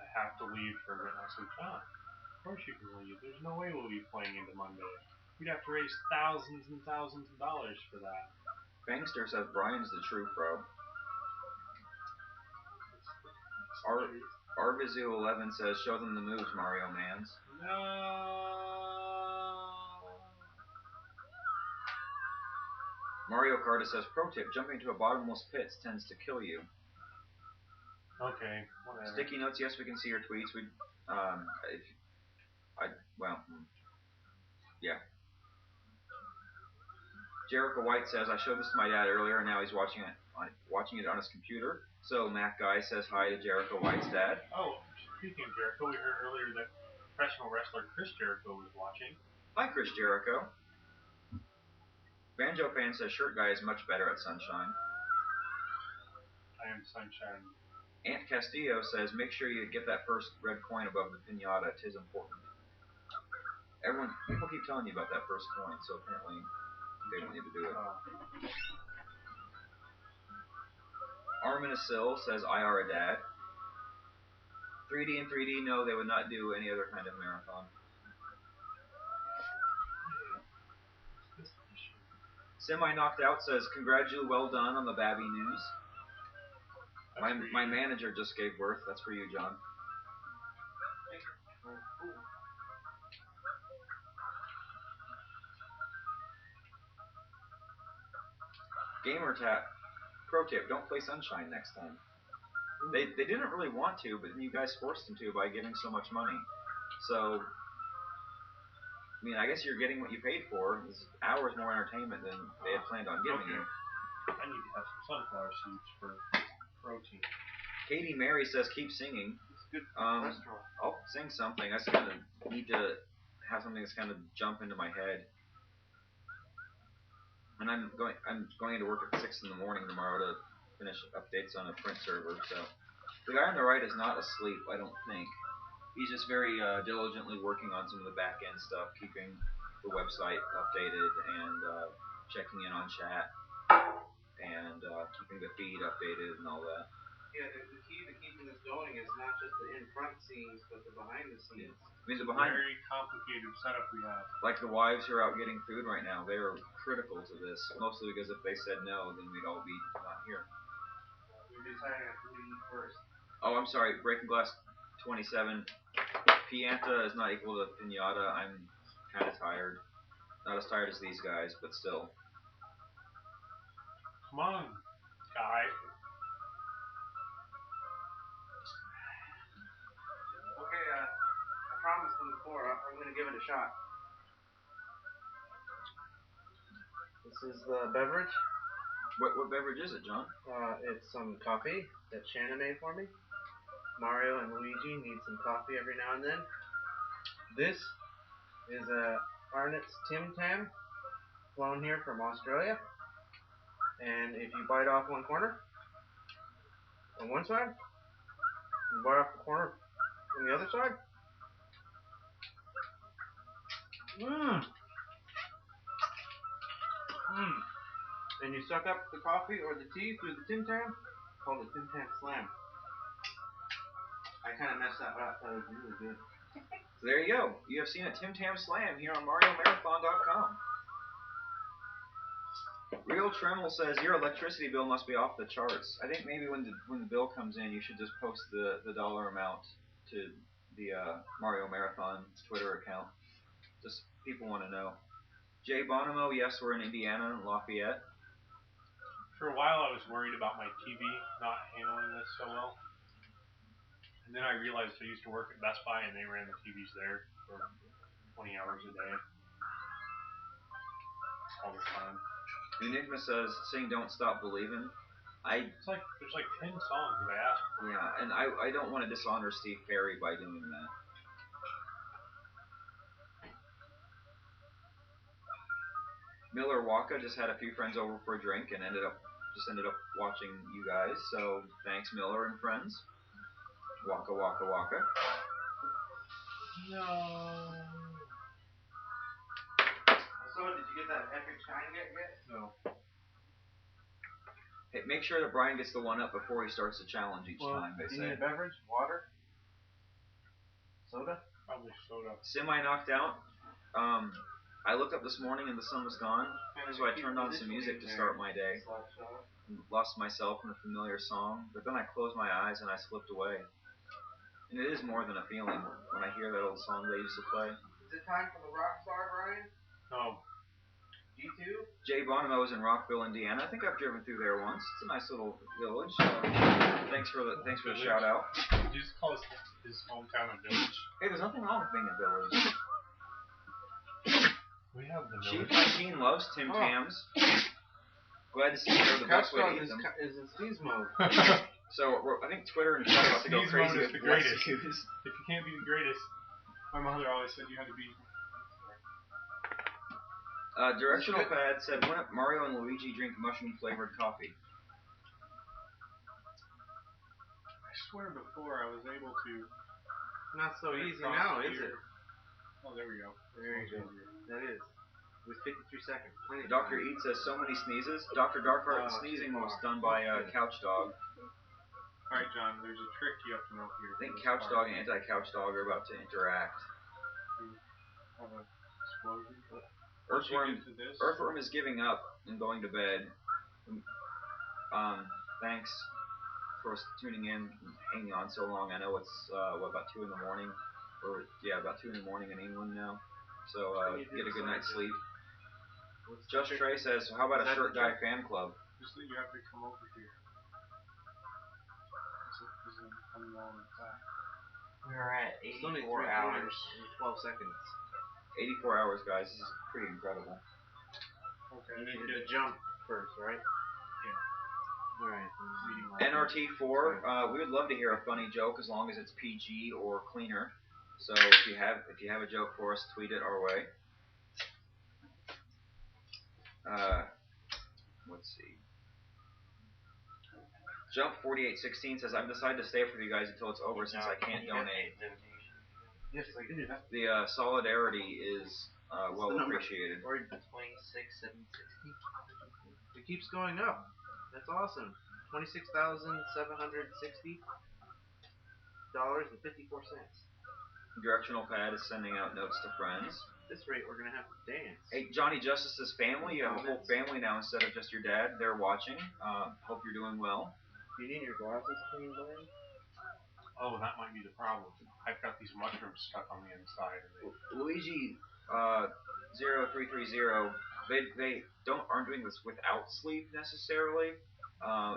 [SPEAKER 2] I have to leave for a bit. And I said, John, of course you can leave. There's no way we'll be playing into Monday. We'd have to raise thousands and thousands of dollars for that.
[SPEAKER 1] Bangster says Brian's the true pro. Arvizu11 says, show them the moves, Mario Mans.
[SPEAKER 2] No.
[SPEAKER 1] Mario Kart says, pro tip, jumping to a bottomless pit tends to kill you.
[SPEAKER 2] Okay, whatever.
[SPEAKER 1] Sticky notes, yes, we can see your tweets. Yeah. Jericho White says, I showed this to my dad earlier, and now he's watching it on his computer. So Matt Guy says hi to Jericho White's dad.
[SPEAKER 2] Oh, speaking of Jericho, we heard earlier that professional wrestler Chris Jericho was watching.
[SPEAKER 1] Hi, Chris Jericho. Banjo Fan says, shirt guy is much better at Sunshine.
[SPEAKER 2] I am Sunshine.
[SPEAKER 1] Aunt Castillo says, make sure you get that first red coin above the pinata. 'Tis important. People keep telling you about that first coin, so apparently they want you to do it. Arminasil says, I are a dad. 3D and 3D, no, they would not do any other kind of marathon. Semi Knocked Out says, congratulations, well done on the Babby news. My manager just gave birth. That's for you, John. Gamertap, pro tip, don't play Sunshine next time. They didn't really want to, but then you guys forced them to by giving so much money. So, I mean, I guess you're getting what you paid for. It's hours more entertainment than they had planned on giving you.
[SPEAKER 2] I need to have some sunflower seeds for protein.
[SPEAKER 1] Katie Mary says, keep singing.
[SPEAKER 3] It's good cholesterol.
[SPEAKER 1] I'll sing something. I just kind of need to have something that's kind of jump into my head. And I'm going into work at 6 in the morning tomorrow to finish updates on a print server. So the guy on the right is not asleep, I don't think. He's just very diligently working on some of the back end stuff, keeping the website updated and checking in on chat and keeping the feed updated and all that.
[SPEAKER 3] Yeah, the key to keeping this going is not just the in-front scenes, but the behind the scenes.
[SPEAKER 1] Yeah. I mean, the behind,
[SPEAKER 2] very complicated setup we have.
[SPEAKER 1] Like the wives who are out getting food right now, they are critical to this, mostly because if they said no, then we'd all be not here.
[SPEAKER 3] We're deciding who to eat first.
[SPEAKER 1] Oh, I'm sorry, Breaking Glass 27. Pianta is not equal to Pinata. I'm kind of tired. Not as tired as these guys, but still.
[SPEAKER 2] Come on, guy.
[SPEAKER 3] Okay, I promised them before. I'm going to give it a shot. This is the beverage.
[SPEAKER 1] What beverage is it, John?
[SPEAKER 3] It's some coffee that Shanna made for me. Mario and Luigi need some coffee every now and then. This is a Arnott's Tim Tam, flown here from Australia. And if you bite off one corner on one side, you bite off the corner on the other side. And you suck up the coffee or the tea through the Tim Tam. Called the Tim Tam Slam. I kind of messed that up. That was really good.
[SPEAKER 1] So there you go. You have seen a Tim Tam Slam here on MarioMarathon.com. Real Tremel says your electricity bill must be off the charts. I think maybe when the bill comes in, you should just post the dollar amount to the Mario Marathon Twitter account. Just people want to know. Jay Bonomo, yes, we're in Indiana, in Lafayette.
[SPEAKER 2] For a while, I was worried about my TV not handling this so well. And then I realized I used to work at Best Buy, and they ran the TVs there for 20 hours a day. All the time.
[SPEAKER 1] Enigma says, sing Don't Stop Believin'.
[SPEAKER 2] There's like 10 songs that I asked for.
[SPEAKER 1] Yeah, and I don't want to dishonor Steve Perry by doing that. Miller Waka just had a few friends over for a drink and ended up watching you guys. So thanks, Miller and friends. Waka waka waka.
[SPEAKER 2] No.
[SPEAKER 3] So, did you get that epic shine yet?
[SPEAKER 2] No.
[SPEAKER 1] Hey, make sure that Brian gets the one up before he starts the challenge each time, they
[SPEAKER 3] do
[SPEAKER 1] say.
[SPEAKER 3] you need a beverage? Water? Soda?
[SPEAKER 2] Probably soda.
[SPEAKER 1] Semi knocked out. I looked up this morning and the sun was gone, so I turned on some music to start my day. And lost myself in a familiar song, but then I closed my eyes and I slipped away. And it is more than a feeling when I hear that old song they used to play.
[SPEAKER 3] Is it time for the rock star, Brian?
[SPEAKER 2] No.
[SPEAKER 3] G2?
[SPEAKER 1] Jay Bonomo is in Rockville, Indiana. I think I've driven through there once. It's a nice little village. Thanks for the shout out.
[SPEAKER 2] Did you just call his hometown a village?
[SPEAKER 1] Hey, there's nothing wrong with being a village.
[SPEAKER 2] We have the
[SPEAKER 1] Chief
[SPEAKER 2] village.
[SPEAKER 1] 19 loves Tim Tams. Glad to see you know the best way to eat them.
[SPEAKER 3] Is in sneeze mode.
[SPEAKER 1] So I think Twitter and Twitter about to go
[SPEAKER 2] Sneeze
[SPEAKER 1] crazy
[SPEAKER 2] mode is
[SPEAKER 1] with
[SPEAKER 2] the greatest.
[SPEAKER 1] views.
[SPEAKER 2] If you can't be the greatest, my mother always said you had to be.
[SPEAKER 1] Directional Pad said, when Mario and Luigi drink mushroom flavored coffee.
[SPEAKER 2] I swear before I was able to.
[SPEAKER 3] Not so easy now, is it?
[SPEAKER 2] Oh, there we go.
[SPEAKER 3] There you go. That is. With 53 seconds.
[SPEAKER 1] Dr. Eat says, so many sneezes. Dr. Darkheart, the sneezing was done by Couch Dog.
[SPEAKER 2] Alright, John, there's a trick you have to know here.
[SPEAKER 1] I think Couch Dog and Anti-Couch Dog are about to interact.
[SPEAKER 2] Have an explosion.
[SPEAKER 1] Earthworm is giving up and going to bed. Thanks for tuning in and hanging on so long. I know it's about 2 in the morning, about 2 in the morning in England now. So get a good night's sleep. Just Trey says, so how about a Shirt Guy fan club?
[SPEAKER 2] Just that you have to come over here. There's an unwanted fact.
[SPEAKER 5] We're at 84 hours
[SPEAKER 3] and 12 seconds.
[SPEAKER 1] 84 hours, guys. This is pretty incredible.
[SPEAKER 2] Okay.
[SPEAKER 3] You needed to jump first, right?
[SPEAKER 2] Yeah.
[SPEAKER 3] Alright.
[SPEAKER 1] NRT4, we would love to hear a funny joke as long as it's PG or cleaner. So if you have a joke for us, tweet it our way. Let's see. Jump 4816 says, I've decided to stay up with you guys until it's over since I can't donate.
[SPEAKER 3] Yes, I did.
[SPEAKER 1] The solidarity is well appreciated.
[SPEAKER 5] Or 26,760.
[SPEAKER 3] It keeps going up. That's awesome. $26,760.54.
[SPEAKER 1] Directional Pad is sending out notes to friends.
[SPEAKER 3] At this rate, we're gonna have to dance.
[SPEAKER 1] Hey, Johnny Justice's family. You have a whole family now instead of just your dad. They're watching. Hope you're doing well.
[SPEAKER 3] Do you need your glasses cleaned, Brian?
[SPEAKER 2] Oh, that might be the problem. I've got these mushrooms stuck on the inside. And
[SPEAKER 1] Luigi 0330. They aren't doing this without sleep necessarily.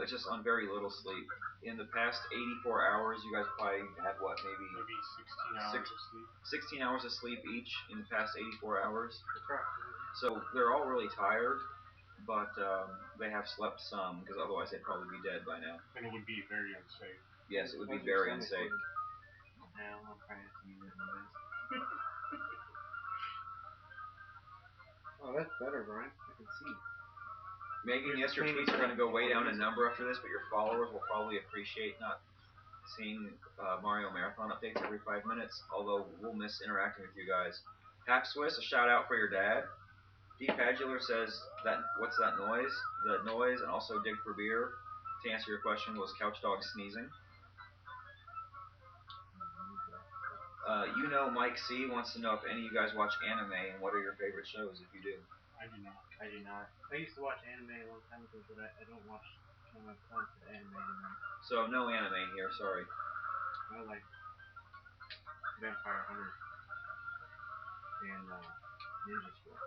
[SPEAKER 1] It's just on very little sleep. In the past 84 hours, you guys probably had what, maybe
[SPEAKER 2] 16 hours of sleep.
[SPEAKER 1] 16 hours of sleep each in the past 84 hours. So they're all really tired, but they have slept some because otherwise they'd probably be dead by now.
[SPEAKER 2] And it would be very unsafe.
[SPEAKER 1] Yes, it would be very unsafe.
[SPEAKER 5] Now I'm trying to use it my best.
[SPEAKER 3] Oh, that's better, Brian. I can see.
[SPEAKER 1] Megan, yes, your tweets are going to go way down in number after this, but your followers will probably appreciate not seeing Mario Marathon updates every 5 minutes, although we'll miss interacting with you guys. Hap Swiss, a shout out for your dad. D. Padular says, what's that noise? The noise, and also dig for beer. To answer your question, was Couch Dog sneezing. Mike C. wants to know if any of you guys watch anime, and what are your favorite shows if you do.
[SPEAKER 2] I do not.
[SPEAKER 5] I do not.
[SPEAKER 3] I used to watch anime a long time ago, but I don't watch time for anime anymore.
[SPEAKER 1] So no anime here, sorry.
[SPEAKER 3] I like Vampire Hunter and Ninja Scroll.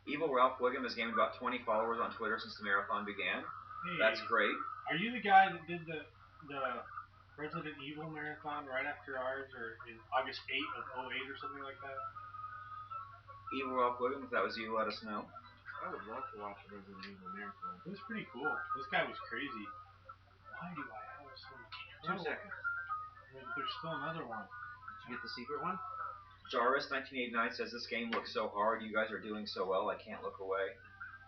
[SPEAKER 1] Evil Ralph Wiggum has gained about 20 followers on Twitter since the marathon began.
[SPEAKER 2] Hey,
[SPEAKER 1] that's great.
[SPEAKER 2] Are you the guy that did the Resident Evil marathon right after ours, or in August 8th of 08 or something like that?
[SPEAKER 1] Evil Ralph Wiggum, if that was you, let us know.
[SPEAKER 3] I would love to watch a Resident Evil marathon.
[SPEAKER 2] It was pretty cool. This guy was crazy. Why do I have so much trouble?
[SPEAKER 3] 2 seconds.
[SPEAKER 2] There's still another one.
[SPEAKER 3] Did you get the secret one?
[SPEAKER 1] Jarvis1989 says, this game looks so hard. You guys are doing so well. I can't look away.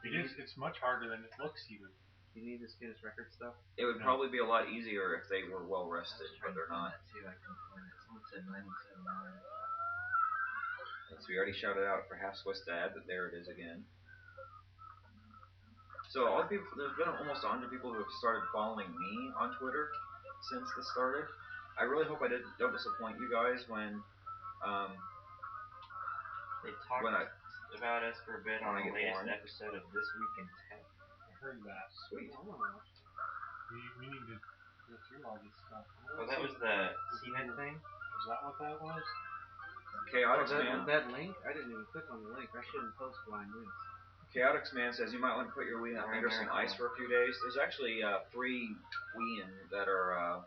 [SPEAKER 2] It's much harder than it looks even.
[SPEAKER 3] Do you need this Guinness record stuff?
[SPEAKER 1] It would probably be a lot easier if they were well rested, but they're not.
[SPEAKER 5] See if I can find it. Someone said 97 hours.
[SPEAKER 1] So we already shouted out for Half Swiss Dad, but there it is again. So all the people, there's been almost 100 people who have started following me on Twitter since this started. I really hope I don't disappoint you guys when
[SPEAKER 5] They talked about us for a bit on the latest episode of This Week in Tech.
[SPEAKER 2] I heard that.
[SPEAKER 1] Sweet.
[SPEAKER 2] We need to go through all this stuff.
[SPEAKER 5] Oh, that was the cement thing?
[SPEAKER 2] Is that what that was?
[SPEAKER 1] Chaotix Man.
[SPEAKER 3] That link? I didn't even click on the link. I shouldn't post blind links.
[SPEAKER 1] Chaotix Man says you might want to put your Wii under some ice for a few days. There's actually 3 Wii that are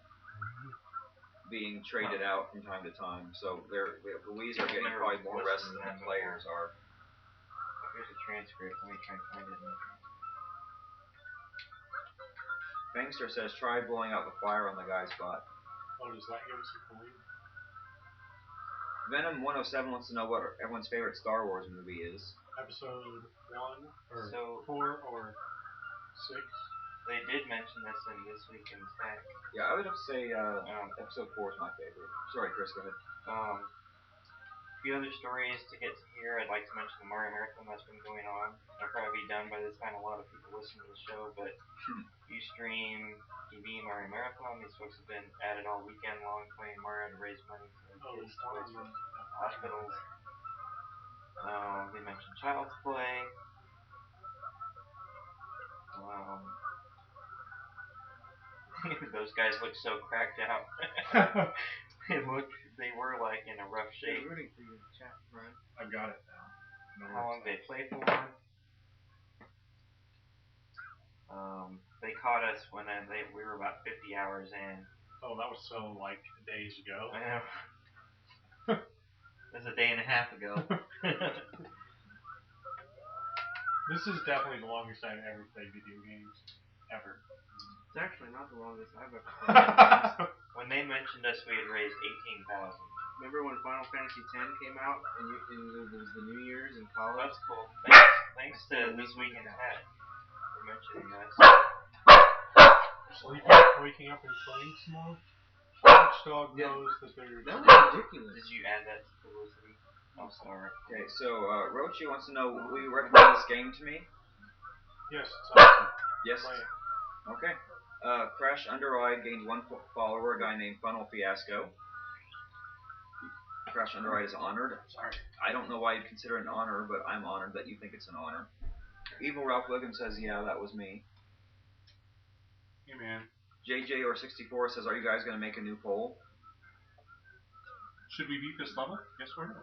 [SPEAKER 1] being traded out from time to time. So the Wii's are getting probably more rest than the players are.
[SPEAKER 5] Here's a transcript. Let me try and find it.
[SPEAKER 1] Bangster says try blowing out the fire on the guy's butt.
[SPEAKER 2] Oh, does that give us a coin?
[SPEAKER 1] Venom 107 wants to know what everyone's favorite Star Wars movie is.
[SPEAKER 2] Episode 1 or
[SPEAKER 5] so,
[SPEAKER 2] 4 or 6?
[SPEAKER 5] They did mention this in This Week in Tech.
[SPEAKER 1] Yeah, I would have to say episode 4 is my favorite. Sorry, Chris, go ahead.
[SPEAKER 5] A few other stories to get to here. I'd like to mention the Mario Marathon that's been going on. It'll probably be done by this time. A lot of people listen to the show, but Ustream TV Mario Marathon. These folks have been at it all weekend long playing Mario to raise money for kids towards hospitals. They mentioned Child's Play. Those guys look so cracked out. They were like in a rough shape.
[SPEAKER 3] They're rooting for you in the chat, Brian.
[SPEAKER 2] I've got it now.
[SPEAKER 5] How long they play for? They caught us when we were about 50 hours in.
[SPEAKER 2] Oh, that was so like days ago.
[SPEAKER 5] I know. It was a day and a half ago.
[SPEAKER 2] This is definitely the longest I've ever played video games. Ever.
[SPEAKER 3] It's actually not the longest I've ever played.
[SPEAKER 5] When they mentioned us, we had raised 18,000.
[SPEAKER 3] Remember when Final Fantasy X came out and it was the New Year's in college?
[SPEAKER 5] That's cool. Thanks to This Week in Tech for mentioning us.
[SPEAKER 2] Waking up and playing some more? Watchdog knows that there's...
[SPEAKER 3] That was ridiculous.
[SPEAKER 5] Did you add that to publicity? Oh, sorry.
[SPEAKER 1] Okay, so Rochi wants to know, will you recommend this game to me?
[SPEAKER 2] Yes, it's awesome.
[SPEAKER 1] Yes.
[SPEAKER 2] Play it.
[SPEAKER 1] Okay. Crash Underride gained 1 follower, a guy named Funnel Fiasco. Crash Underride is honored.
[SPEAKER 2] Sorry.
[SPEAKER 1] I don't know why you'd consider it an honor, but I'm honored that you think it's an honor. Evil Ralph Logan says, yeah, that was me.
[SPEAKER 2] Hey, man.
[SPEAKER 1] JJ or 64 says, are you guys going to make a new poll?
[SPEAKER 2] Should we beat this level? Yes or no?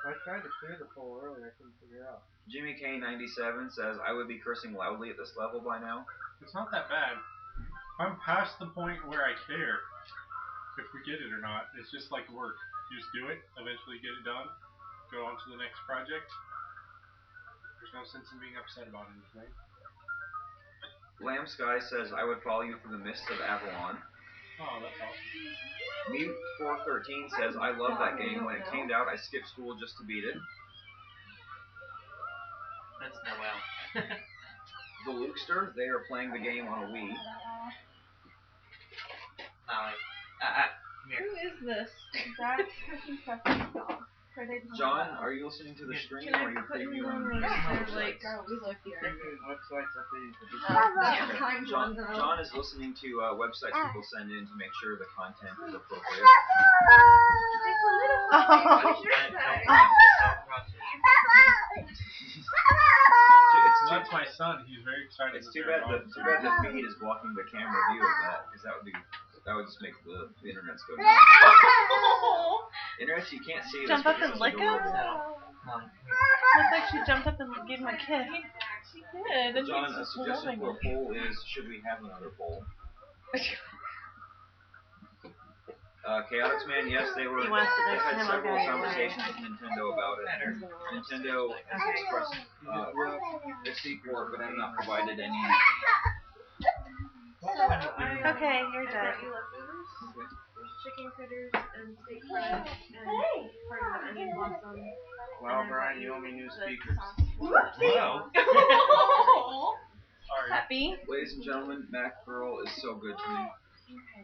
[SPEAKER 3] I tried to clear the poll earlier. I couldn't figure it out.
[SPEAKER 1] Jimmy K97 says, I would be cursing loudly at this level by now.
[SPEAKER 2] It's not that bad. I'm past the point where I care if we get it or not. It's just like work. You just do it, eventually get it done, go on to the next project. There's no sense in being upset about anything.
[SPEAKER 1] Lamb Sky says, I would follow you through the mists of Avalon.
[SPEAKER 2] Oh, that's awesome.
[SPEAKER 1] Mute413 says, I love that game. When it came out, I skipped school just to beat it.
[SPEAKER 5] That's Noel.
[SPEAKER 1] The Lukester, they are playing the game on a Wii.
[SPEAKER 5] Come here.
[SPEAKER 6] Who is this? That's Christian Stephanie's dog.
[SPEAKER 1] John, are you listening to the stream or are you previewing
[SPEAKER 6] like
[SPEAKER 3] Websites that they
[SPEAKER 1] John is listening to websites people send in to make sure the content is appropriate.
[SPEAKER 2] That's my son. He's very excited.
[SPEAKER 1] It's too bad the feed is blocking the camera view of that, because that would just make the internet's go down. Internet, you can't see
[SPEAKER 6] jump up and lick him? Looks like she jumped up and gave him a kiss. She did. And
[SPEAKER 1] John, a suggestion for a poll is, should we have another poll? Chaotix Man, yes, they've had several conversations with Nintendo about it. Nintendo has expressed their support, but have not provided any.
[SPEAKER 6] Okay, you're done.
[SPEAKER 7] Chicken critters and steak fries and part of the onion blossom.
[SPEAKER 3] Wow, Brian, you owe me new speakers.
[SPEAKER 5] Wow.
[SPEAKER 2] Sorry.
[SPEAKER 6] Happy?
[SPEAKER 1] Ladies and gentlemen, Mac Pearl is so good to me.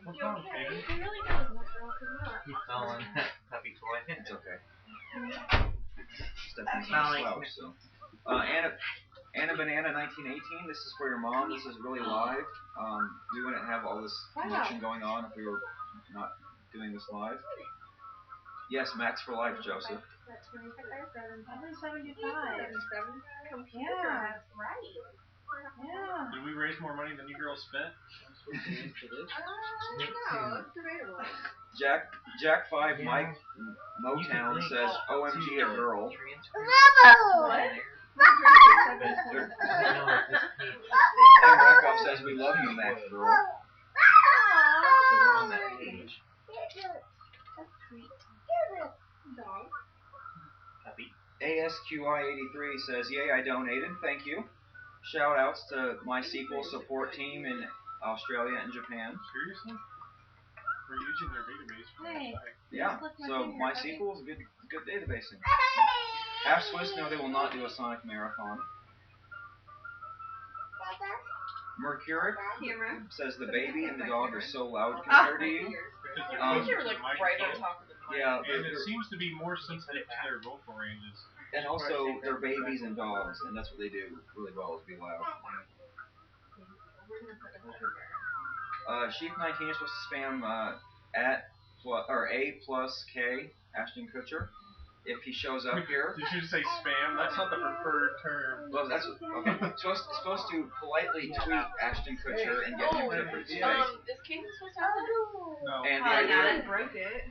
[SPEAKER 2] What's wrong, Hayden?
[SPEAKER 7] He really does, my girl, cause not.
[SPEAKER 5] He fell in that puppy toy.
[SPEAKER 1] It's okay. Stephanie's not a slouch, so. Anna Banana 1918, this is for your mom. This is really live. We wouldn't have all this commotion going on if we were not doing this live. Yes, Max for life, Joseph.
[SPEAKER 7] That's 25,7.
[SPEAKER 6] 175.
[SPEAKER 7] 7. Computer.
[SPEAKER 6] Yeah.
[SPEAKER 7] That's right.
[SPEAKER 6] Yeah.
[SPEAKER 2] Did we raise more money than you girls spent?
[SPEAKER 7] No, it's debatable.
[SPEAKER 1] Jack 5 Mike Motown says, OMG a girl.
[SPEAKER 7] What?
[SPEAKER 1] And Rakov says, we love you, Mac girl.
[SPEAKER 5] So we're on that page.
[SPEAKER 7] That's sweet. Dog.
[SPEAKER 5] Puppy.
[SPEAKER 1] ASQI83 says, yay, I donated. Thank you. Shout outs to my sequel support team in Australia and Japan.
[SPEAKER 2] Seriously? We're using their database for
[SPEAKER 6] Hey.
[SPEAKER 2] that site.
[SPEAKER 1] Yeah, so my sequel is good databasing. Half Swiss know they will not do a Sonic Marathon. Mercuric
[SPEAKER 7] Camera.
[SPEAKER 1] says the baby and the dog are so loud compared to you.
[SPEAKER 2] Because they're
[SPEAKER 1] Um,
[SPEAKER 2] closer
[SPEAKER 6] You're
[SPEAKER 2] to
[SPEAKER 6] like
[SPEAKER 2] the
[SPEAKER 6] right
[SPEAKER 2] microphone.
[SPEAKER 6] on top of the mic.
[SPEAKER 1] Yeah,
[SPEAKER 2] And it seems to be more sensitive to their vocal ranges.
[SPEAKER 1] and also they're babies and dogs, and that's what they do really well, is be loud. Sheep19 is supposed to spam A+K Ashton Kutcher if he shows up here.
[SPEAKER 2] Did you say spam? That's not the preferred term.
[SPEAKER 1] Well, that's okay. Supposed to politely tweet Ashton Kutcher and get him to participate.
[SPEAKER 6] Is Kaden supposed to have it?
[SPEAKER 2] No.
[SPEAKER 1] And
[SPEAKER 7] Probably not. I broke it.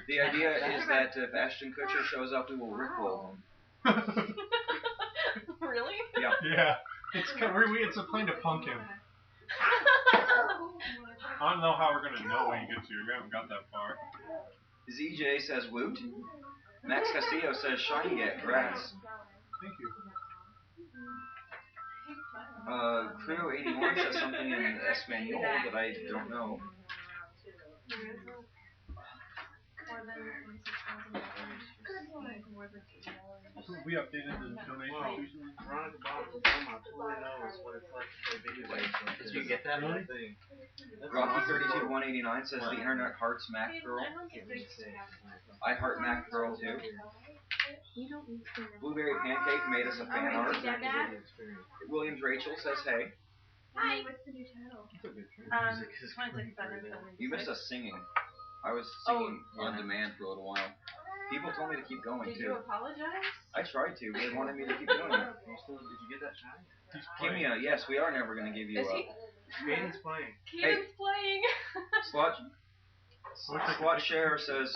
[SPEAKER 1] the idea is that if Ashton Kutcher shows up, we will rickroll him.
[SPEAKER 6] Really?
[SPEAKER 1] Yeah.
[SPEAKER 2] Yeah. It's a plan to punk him. I don't know how we're going to know when he gets here. We haven't got that far.
[SPEAKER 1] ZJ says woot. Max Castillo says shiny get grass.
[SPEAKER 2] Thank you.
[SPEAKER 1] Crew81 says something in Espanol that I don't know.
[SPEAKER 7] More than $26,000. More than $80.
[SPEAKER 2] We updated the donation recently.
[SPEAKER 3] Veronica Bombs totally knows what it's like to play video games.
[SPEAKER 5] Did you get that
[SPEAKER 2] Really?
[SPEAKER 5] thing?
[SPEAKER 1] Rocky32189 says the internet hearts Mac Girl. I heart Mac Girl too.
[SPEAKER 7] You don't need to.
[SPEAKER 1] Blueberry Pancake made us a fan art. Williams Rachel says hey.
[SPEAKER 7] Hi. What's the new title?
[SPEAKER 6] 26,700.
[SPEAKER 1] You missed us singing. I was singing on demand for a little while. People told me to keep going
[SPEAKER 7] Did you
[SPEAKER 1] too.
[SPEAKER 7] apologize?
[SPEAKER 1] I tried to, but they wanted me to keep doing it.
[SPEAKER 3] Did you get that shine?
[SPEAKER 1] Give me a yes. We are never going to give you
[SPEAKER 6] Is
[SPEAKER 1] a
[SPEAKER 6] he?
[SPEAKER 3] Caden's playing.
[SPEAKER 6] Kaden's playing.
[SPEAKER 1] Swat Share says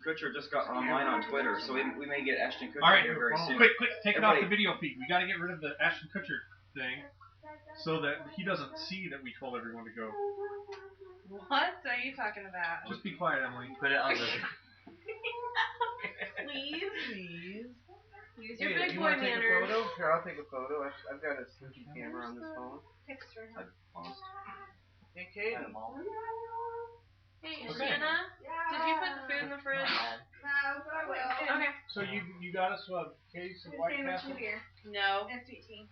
[SPEAKER 1] Kutcher just got online on Twitter, so we may get Ashton Kutcher
[SPEAKER 2] All right,
[SPEAKER 1] here very soon.
[SPEAKER 2] quick, take it off
[SPEAKER 1] Everybody-
[SPEAKER 2] the video feed. We got to get rid of the Ashton Kutcher thing so that he doesn't see that we told everyone to go.
[SPEAKER 6] What are you talking about?
[SPEAKER 2] Just be quiet, Emily.
[SPEAKER 5] Put it on the.
[SPEAKER 7] Please. Use
[SPEAKER 3] Hey,
[SPEAKER 7] your big
[SPEAKER 3] you
[SPEAKER 7] boy
[SPEAKER 3] want to take a
[SPEAKER 7] manners.
[SPEAKER 3] photo? Here, I'll take a photo. I've got a sneaky camera on this phone.
[SPEAKER 7] Picture.
[SPEAKER 1] I paused.
[SPEAKER 3] Hey, Caden.
[SPEAKER 6] Hey,
[SPEAKER 2] Okay.
[SPEAKER 6] Shanna, did you put the food in the fridge?
[SPEAKER 7] No, but I will. Okay.
[SPEAKER 2] So you got us a case of White
[SPEAKER 7] Sandwich
[SPEAKER 2] Castle?
[SPEAKER 7] and beer.
[SPEAKER 6] No.
[SPEAKER 7] And sweet tea.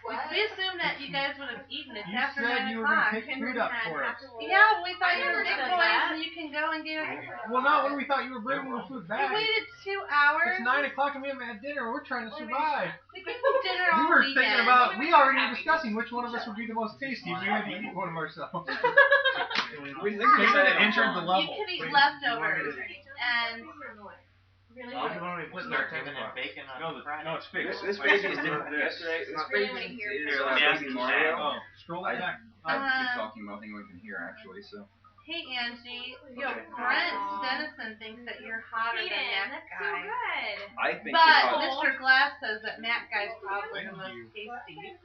[SPEAKER 6] We assumed that you guys would have eaten it
[SPEAKER 2] You
[SPEAKER 6] after
[SPEAKER 2] said
[SPEAKER 6] 9
[SPEAKER 2] you were going
[SPEAKER 6] o'clock.
[SPEAKER 2] to pick food up for us.
[SPEAKER 6] Yeah, we thought
[SPEAKER 7] I
[SPEAKER 6] you were
[SPEAKER 7] never
[SPEAKER 6] big
[SPEAKER 7] said
[SPEAKER 6] boys
[SPEAKER 7] that.
[SPEAKER 6] and you can go and get it.
[SPEAKER 2] Well, not when we thought you were bringing the food
[SPEAKER 6] We
[SPEAKER 2] back.
[SPEAKER 6] waited 2 hours.
[SPEAKER 2] It's 9 o'clock and we haven't had dinner. We're trying to survive.
[SPEAKER 6] We could have dinner
[SPEAKER 2] We
[SPEAKER 6] all
[SPEAKER 2] were
[SPEAKER 6] weekend.
[SPEAKER 2] thinking about. We already were discussing which one of us would be the most tasty. We had to eat one of ourselves.
[SPEAKER 1] We
[SPEAKER 2] They said it entered the
[SPEAKER 6] You
[SPEAKER 2] level.
[SPEAKER 6] can eat leftovers and
[SPEAKER 7] Really?
[SPEAKER 3] Oh, you want me to put
[SPEAKER 5] Start
[SPEAKER 3] that
[SPEAKER 5] giving
[SPEAKER 3] text
[SPEAKER 5] them
[SPEAKER 3] box?
[SPEAKER 5] bacon on
[SPEAKER 2] No,
[SPEAKER 5] Friday.
[SPEAKER 2] it's fixed.
[SPEAKER 1] This baby is different than yesterday. This baby is Baby Mario.
[SPEAKER 2] Oh, scroll it back.
[SPEAKER 1] I keep talking about anyone can hear actually, so.
[SPEAKER 6] hey Angie, Brent Dennison thinks that you're hotter than
[SPEAKER 7] Kaden,
[SPEAKER 6] that
[SPEAKER 7] that's so
[SPEAKER 6] guy.
[SPEAKER 7] good.
[SPEAKER 1] I think
[SPEAKER 6] But
[SPEAKER 1] she's hot.
[SPEAKER 6] Mr. Glass says that Matt guy's probably the
[SPEAKER 2] Thank
[SPEAKER 6] most
[SPEAKER 2] you.
[SPEAKER 6] tasty.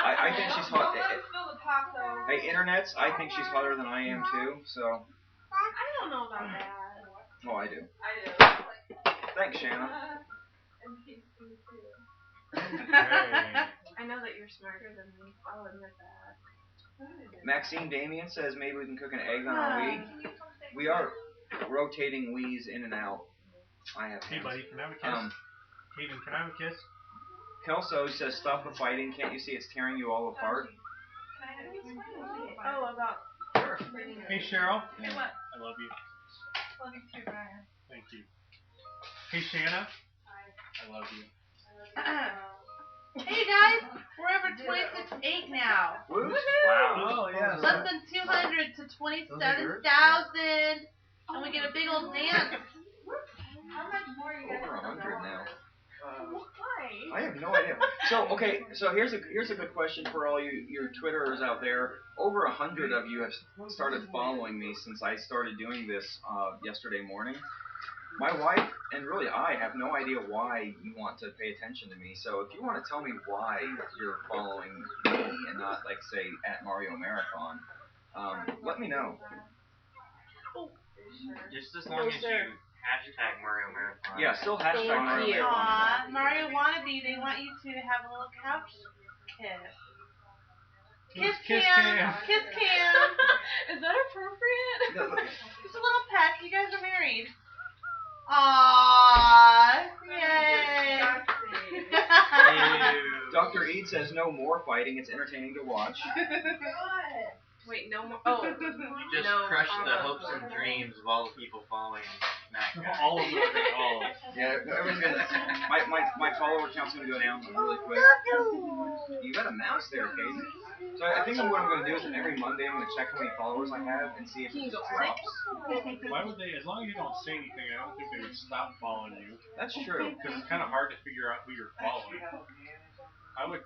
[SPEAKER 1] I think she's hot.
[SPEAKER 7] Spill the pop though.
[SPEAKER 1] Hey, internets, I think she's hotter than I am too, so.
[SPEAKER 7] I don't know about that.
[SPEAKER 1] Oh, I do.
[SPEAKER 7] I do.
[SPEAKER 1] Thanks, Shanna.
[SPEAKER 7] And he's me too.
[SPEAKER 2] Hey.
[SPEAKER 7] I know that you're smarter than me. I'll admit that.
[SPEAKER 1] Maxine Damien says maybe we can cook an egg on a Wii. We are rotating Wii's in and out. I have
[SPEAKER 2] Hey,
[SPEAKER 1] hands.
[SPEAKER 2] buddy, can I have a kiss? Hayden, can I have a kiss?
[SPEAKER 1] Kelso says stop the fighting. Can't you see it's tearing you all apart?
[SPEAKER 7] Oh, about.
[SPEAKER 2] Hey, Cheryl.
[SPEAKER 6] Hey, what?
[SPEAKER 2] I love you.
[SPEAKER 6] Love you too, Brian.
[SPEAKER 2] Thank you. Hey, Shanna. I love you.
[SPEAKER 6] Hey guys, we're over 26.8 now.
[SPEAKER 1] Woot?
[SPEAKER 5] Wow.
[SPEAKER 2] Oh, yeah.
[SPEAKER 6] Less than 200 to 27,000. And we get a big old dance.
[SPEAKER 7] How much more you guys
[SPEAKER 1] Over 100 now.
[SPEAKER 7] Why?
[SPEAKER 1] I have no idea. So okay, so here's a good question for all your Twitterers out there. Over 100 of you have started following me since I started doing this yesterday morning. My wife and really I have no idea why you want to pay attention to me. So if you want to tell me why you're following me and not like say at Mario Marathon, let me know.
[SPEAKER 5] Just as long as you hashtag Mario Marathon.
[SPEAKER 1] Yeah, still hashtag Mario Marathon.
[SPEAKER 6] Aw, Mario Wannabe, they want you to have a little couch kiss. Kiss cam. Kiss cam.
[SPEAKER 7] Is that appropriate?
[SPEAKER 6] Just a little peck. You guys are married. Aww. Yay.
[SPEAKER 1] Dr. Eid says no more fighting. It's entertaining to watch.
[SPEAKER 7] Wait, no more. Oh.
[SPEAKER 5] You just crushed the hopes and dreams of all the people following Matt Guy.
[SPEAKER 2] All of them are going, oh.
[SPEAKER 1] Yeah, everyone's gonna. My follower count's gonna go down really quick. You got a mouse there, Casey. So I think what I'm gonna do is every Monday I'm gonna check how many followers I have and see if it just drops.
[SPEAKER 2] Why would they, as long as you don't say anything, I don't think they would stop following you.
[SPEAKER 1] That's true.
[SPEAKER 2] Because it's kind of hard to figure out who you're following. I would.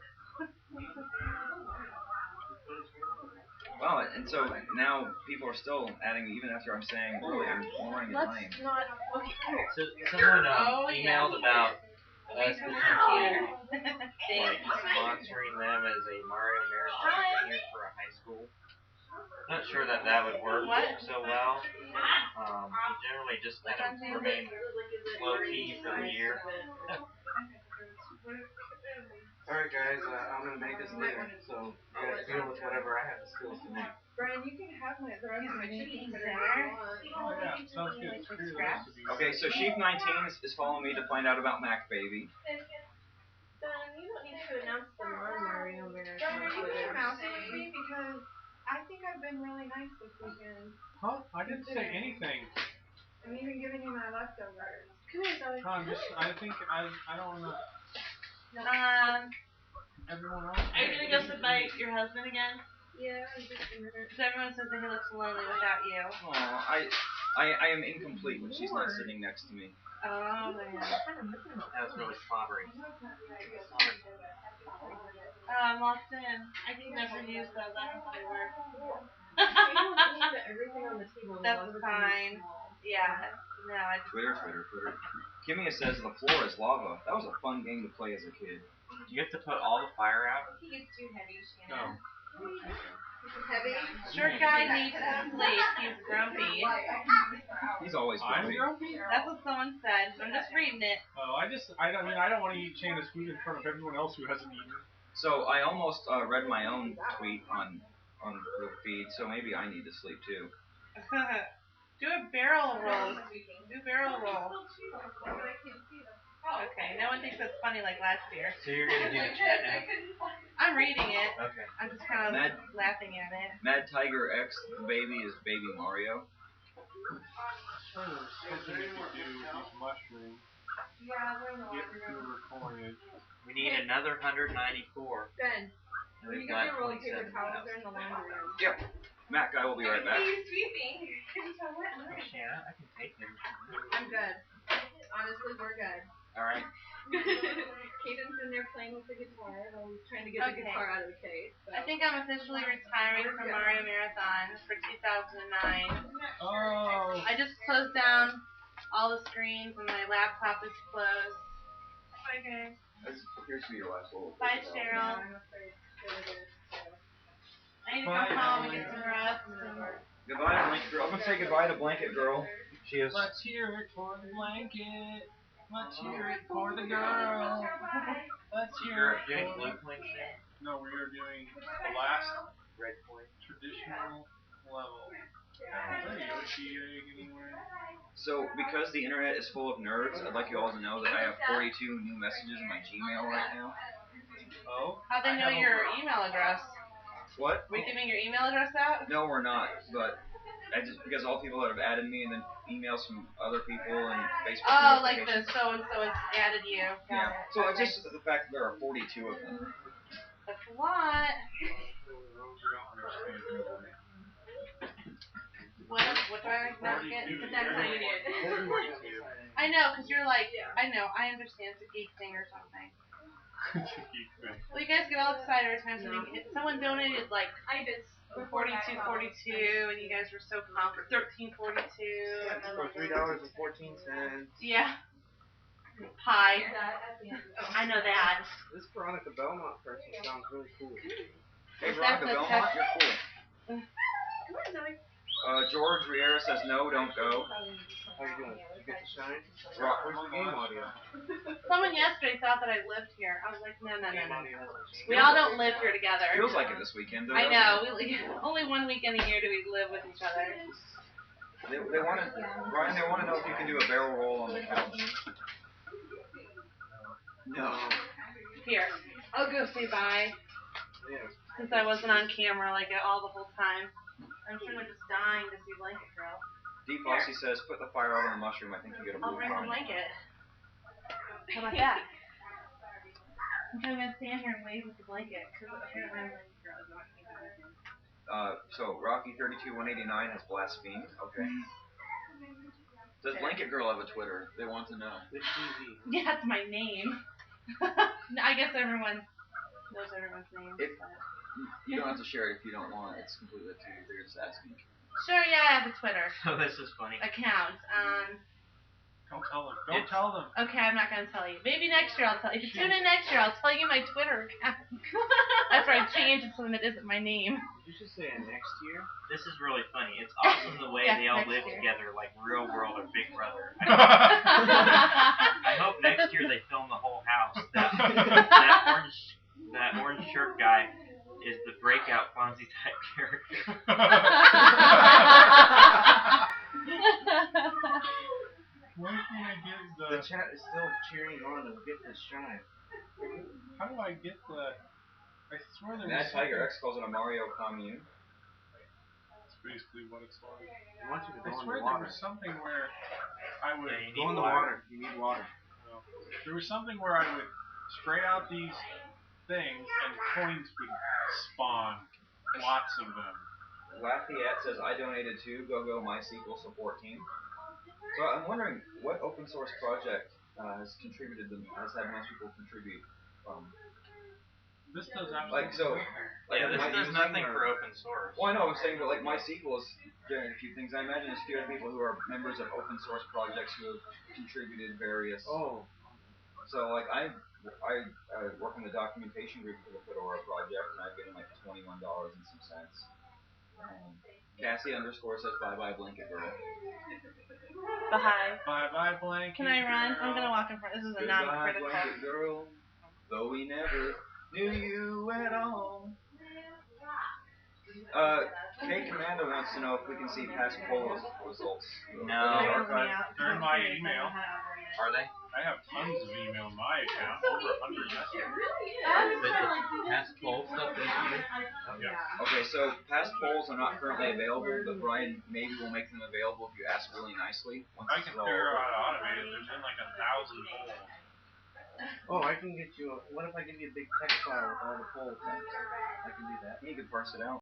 [SPEAKER 1] Wow, and so now people are still adding me even after I'm saying earlier morning is lame.
[SPEAKER 7] Let's not. Okay, come here.
[SPEAKER 5] So someone emailed about us potentially like sponsoring them as a Mario Marathon junior for a high school. Not sure that would work so well. We generally just kind of remain low key for the year.
[SPEAKER 3] Alright guys, I'm gonna make this later, so you gotta deal with whatever I have to still to make.
[SPEAKER 7] Brian, you can have the rest of my chicken
[SPEAKER 6] Making
[SPEAKER 7] fritters
[SPEAKER 6] dinner.
[SPEAKER 7] if you
[SPEAKER 2] Oh
[SPEAKER 7] want.
[SPEAKER 2] yeah, sounds good. Screw the rest of you.
[SPEAKER 1] Okay, so Sheep19 is following me to find out about Mac Baby.
[SPEAKER 7] Ben, you don't need to announce the non-Mario Marathon.
[SPEAKER 8] Brian, are you
[SPEAKER 7] Twitter.
[SPEAKER 8] being mouthy with me? Because I think I've been really nice this weekend.
[SPEAKER 2] Huh? I didn't say anything.
[SPEAKER 8] I'm even giving you my leftovers.
[SPEAKER 7] Come here, Zoe.
[SPEAKER 2] I think I don't wanna. Everyone else.
[SPEAKER 6] Are you gonna go sit by your husband again?
[SPEAKER 7] Yeah, in just a minute.
[SPEAKER 6] Because everyone says that he looks lonely without you.
[SPEAKER 1] Aw, I am incomplete when she's not sitting next to me.
[SPEAKER 6] Oh man.
[SPEAKER 5] That was really slobbering.
[SPEAKER 6] I'm locked in. I can never use those. I don't know how they work.
[SPEAKER 7] Everything on the table.
[SPEAKER 6] That's fine. Yeah. No, I just.
[SPEAKER 1] Twitter. Kimia says the floor is lava. That was a fun game to play as a kid.
[SPEAKER 5] Do you have to put all the fire out?
[SPEAKER 7] He gets too heavy,
[SPEAKER 2] No.
[SPEAKER 7] Shannon. Heavy?
[SPEAKER 6] Short guy needs to sleep. He's grumpy.
[SPEAKER 1] He's always
[SPEAKER 2] I'm
[SPEAKER 1] grumpy.
[SPEAKER 2] grumpy?
[SPEAKER 6] That's what someone said. So I'm just reading it.
[SPEAKER 2] Oh, I don't want to eat Shayna's food in front of everyone else who hasn't eaten.
[SPEAKER 1] So I almost read my own tweet on the feed, so maybe I need to sleep too.
[SPEAKER 6] Do a barrel roll. Do barrel roll. Okay, no one thinks that's funny like last year.
[SPEAKER 5] So you're gonna do the chat now?
[SPEAKER 6] I'm reading it.
[SPEAKER 5] Okay.
[SPEAKER 6] I'm just kind of laughing at it.
[SPEAKER 1] Mad Tiger X baby is Baby Mario.
[SPEAKER 2] Something we could do with these mushrooms.
[SPEAKER 8] Yeah, they're not.
[SPEAKER 2] If we were recorded.
[SPEAKER 5] We need another 194.
[SPEAKER 7] Ben,
[SPEAKER 5] And
[SPEAKER 7] when
[SPEAKER 5] we've
[SPEAKER 7] you get
[SPEAKER 5] got
[SPEAKER 7] your rolled paper
[SPEAKER 5] 27
[SPEAKER 7] towels,
[SPEAKER 5] now.
[SPEAKER 7] they're in the laundry room.
[SPEAKER 1] Yep. Matt guy will be right back.
[SPEAKER 8] He's sweeping. He's so wet.
[SPEAKER 5] Shanna, I can take them.
[SPEAKER 7] I'm good. Honestly, we're good.
[SPEAKER 5] Alright.
[SPEAKER 7] Caden's in there playing with the guitar while he's trying to get the guitar out of the case. So.
[SPEAKER 6] I think I'm officially retiring from Mario Marathon for 2009.
[SPEAKER 2] Oh.
[SPEAKER 6] I just closed down all the screens and my laptop is closed. Bye, guys.
[SPEAKER 1] This appears to be your last little.
[SPEAKER 6] Bye, Cheryl.
[SPEAKER 7] I'm afraid that it is. So.
[SPEAKER 6] I need to go home and get some rest.
[SPEAKER 1] Goodbye, Blanket Girl. I'm gonna say goodbye to Blanket Girl. She is.
[SPEAKER 2] Let's hear it for the blanket. Let's hear it for the girl. Let's hear it.
[SPEAKER 5] Doing
[SPEAKER 2] For
[SPEAKER 5] blue points now?
[SPEAKER 2] No, we are doing the last
[SPEAKER 5] Red point.
[SPEAKER 2] traditional level. Is there a Yoshi egg anywhere?
[SPEAKER 1] So, because the internet is full of nerds, I'd like you all to know that I have 42 new messages in my Gmail right now.
[SPEAKER 2] Oh?
[SPEAKER 6] How'd they know your email address?
[SPEAKER 1] What?
[SPEAKER 6] Are we giving your email address out?
[SPEAKER 1] No, we're not. But because all people that have added me and then emails from other people and Facebook.
[SPEAKER 6] Oh, like
[SPEAKER 1] notifications.
[SPEAKER 6] the so-and-so has added you. Got it.
[SPEAKER 1] So it's just the fact that there are 42 of them.
[SPEAKER 6] That's a lot. What do I not get?
[SPEAKER 2] 42.
[SPEAKER 7] That's how you do it.
[SPEAKER 6] I know, because you're like, I know, I understand it's a geek thing or something.
[SPEAKER 2] It's a geek thing.
[SPEAKER 6] Well, you guys get all excited every time someone donated like
[SPEAKER 7] I did.
[SPEAKER 6] $42.42, and you guys were so pumped. Or $13.42.
[SPEAKER 3] For $3.14.
[SPEAKER 6] Yeah. Pie. I know that.
[SPEAKER 3] This Veronica Belmont person sounds really cool.
[SPEAKER 1] Hey,
[SPEAKER 6] Is that
[SPEAKER 1] Veronica
[SPEAKER 6] the
[SPEAKER 1] Belmont,
[SPEAKER 6] test?
[SPEAKER 1] you're cool.
[SPEAKER 7] Come on, Zoe.
[SPEAKER 1] George Riera says no, don't go.
[SPEAKER 3] How you doing? Did you get to shine?
[SPEAKER 1] Rock.
[SPEAKER 3] Where's the game audio?
[SPEAKER 6] Someone yesterday thought that I lived here. I was like, no.
[SPEAKER 3] Game audio hasn't changed.
[SPEAKER 6] We all don't live here together.
[SPEAKER 1] Feels like it this weekend, though.
[SPEAKER 6] I know. Only one weekend a year do we live with each other.
[SPEAKER 1] They want to, Ryan. They want to know if you can do a barrel roll on the couch. No.
[SPEAKER 6] Here, I'll go say bye.
[SPEAKER 3] Yeah.
[SPEAKER 6] Since I wasn't on camera like all the whole time. I'm sure they're just dying to see Blanket Girl.
[SPEAKER 1] D. Fossey says, put the fire out on the mushroom. I think you get a
[SPEAKER 6] I'll
[SPEAKER 1] blue
[SPEAKER 6] bring the
[SPEAKER 1] card.
[SPEAKER 6] blanket. How about that? I'm going to stand here and wave with the blanket, because apparently I'm Blanket Girl is not here.
[SPEAKER 1] So Rocky 32-189 has blasphemed. Okay. Does Blanket Girl have a Twitter? They want to know.
[SPEAKER 3] It's easy.
[SPEAKER 6] Yeah, it's my name. I guess everyone knows everyone's name.
[SPEAKER 1] You don't have to share it if you don't want. It's completely up to you. They're just asking.
[SPEAKER 6] Sure, yeah, I have a Twitter
[SPEAKER 5] So this is funny.
[SPEAKER 6] account.
[SPEAKER 2] Don't tell them. Don't tell them.
[SPEAKER 6] Okay, I'm not going to tell you. Maybe next year I'll tell you. If you tune in next year, I'll tell you my Twitter account. After I change it to something that isn't my name.
[SPEAKER 3] You should say next year.
[SPEAKER 5] This is really funny. It's awesome the way
[SPEAKER 6] Yeah,
[SPEAKER 5] they all
[SPEAKER 6] next
[SPEAKER 5] live
[SPEAKER 6] year.
[SPEAKER 5] together like real world or Big Brother. I hope next year they film the whole house. That orange shirt guy is the breakout Fonzie type character.
[SPEAKER 2] Why can't I get
[SPEAKER 3] The chat is still cheering on to get this shine.
[SPEAKER 2] How do I get the? I swear there
[SPEAKER 1] Mad
[SPEAKER 2] was
[SPEAKER 1] Tiger
[SPEAKER 2] something-
[SPEAKER 1] X calls it a Mario commune.
[SPEAKER 2] That's basically what it's like.
[SPEAKER 3] I want you to
[SPEAKER 2] I
[SPEAKER 3] go in
[SPEAKER 2] swear
[SPEAKER 3] the
[SPEAKER 2] there
[SPEAKER 3] water.
[SPEAKER 2] was something where I would
[SPEAKER 5] Yeah, you
[SPEAKER 3] Go in
[SPEAKER 5] need
[SPEAKER 3] the
[SPEAKER 5] water.
[SPEAKER 3] water. You need water.
[SPEAKER 2] There was something where I would spray out these things and coins would spawn. Lots of them.
[SPEAKER 1] Lafayette says, I donated too. Go MySQL support team. So I'm wondering what open source project has had most people contribute.
[SPEAKER 2] This does absolutely
[SPEAKER 1] Like so.
[SPEAKER 2] nothing.
[SPEAKER 1] Like,
[SPEAKER 5] Yeah,
[SPEAKER 1] am I
[SPEAKER 5] there's
[SPEAKER 1] using
[SPEAKER 5] nothing
[SPEAKER 1] or-
[SPEAKER 5] for open source.
[SPEAKER 1] Well, I know. I'm saying, but like MySQL is generating a few things. I imagine there's a few other people who are members of open source projects who have contributed various.
[SPEAKER 3] Oh.
[SPEAKER 1] So like I work in the documentation group for the Fedora project, and I've given like $21 and some cents. Cassie _ says bye Blanket Girl.
[SPEAKER 6] Bye.
[SPEAKER 2] Bye blanket.
[SPEAKER 6] Can I run?
[SPEAKER 2] Girl.
[SPEAKER 6] I'm going to walk in front. This is a
[SPEAKER 1] Goodbye,
[SPEAKER 6] non-critical.
[SPEAKER 1] Blanket Girl. Though we never knew you at all. Kate Commander wants to know if we can see past poll results.
[SPEAKER 5] No.
[SPEAKER 2] They're in my email.
[SPEAKER 5] Are they?
[SPEAKER 2] I have tons of email in my account. Over 100 messages.
[SPEAKER 5] Past poll stuff that you
[SPEAKER 2] Yeah.
[SPEAKER 1] Okay, so past polls are not currently available, but Brian maybe will make them available if you ask really nicely. Once
[SPEAKER 2] I
[SPEAKER 1] this
[SPEAKER 2] can
[SPEAKER 1] is all
[SPEAKER 2] figure
[SPEAKER 1] over.
[SPEAKER 2] out how to automate it. There's been like 1,000 polls.
[SPEAKER 3] Oh, I can get you what if I give you a big text file with all the poll text? I can do that.
[SPEAKER 1] You could parse it out.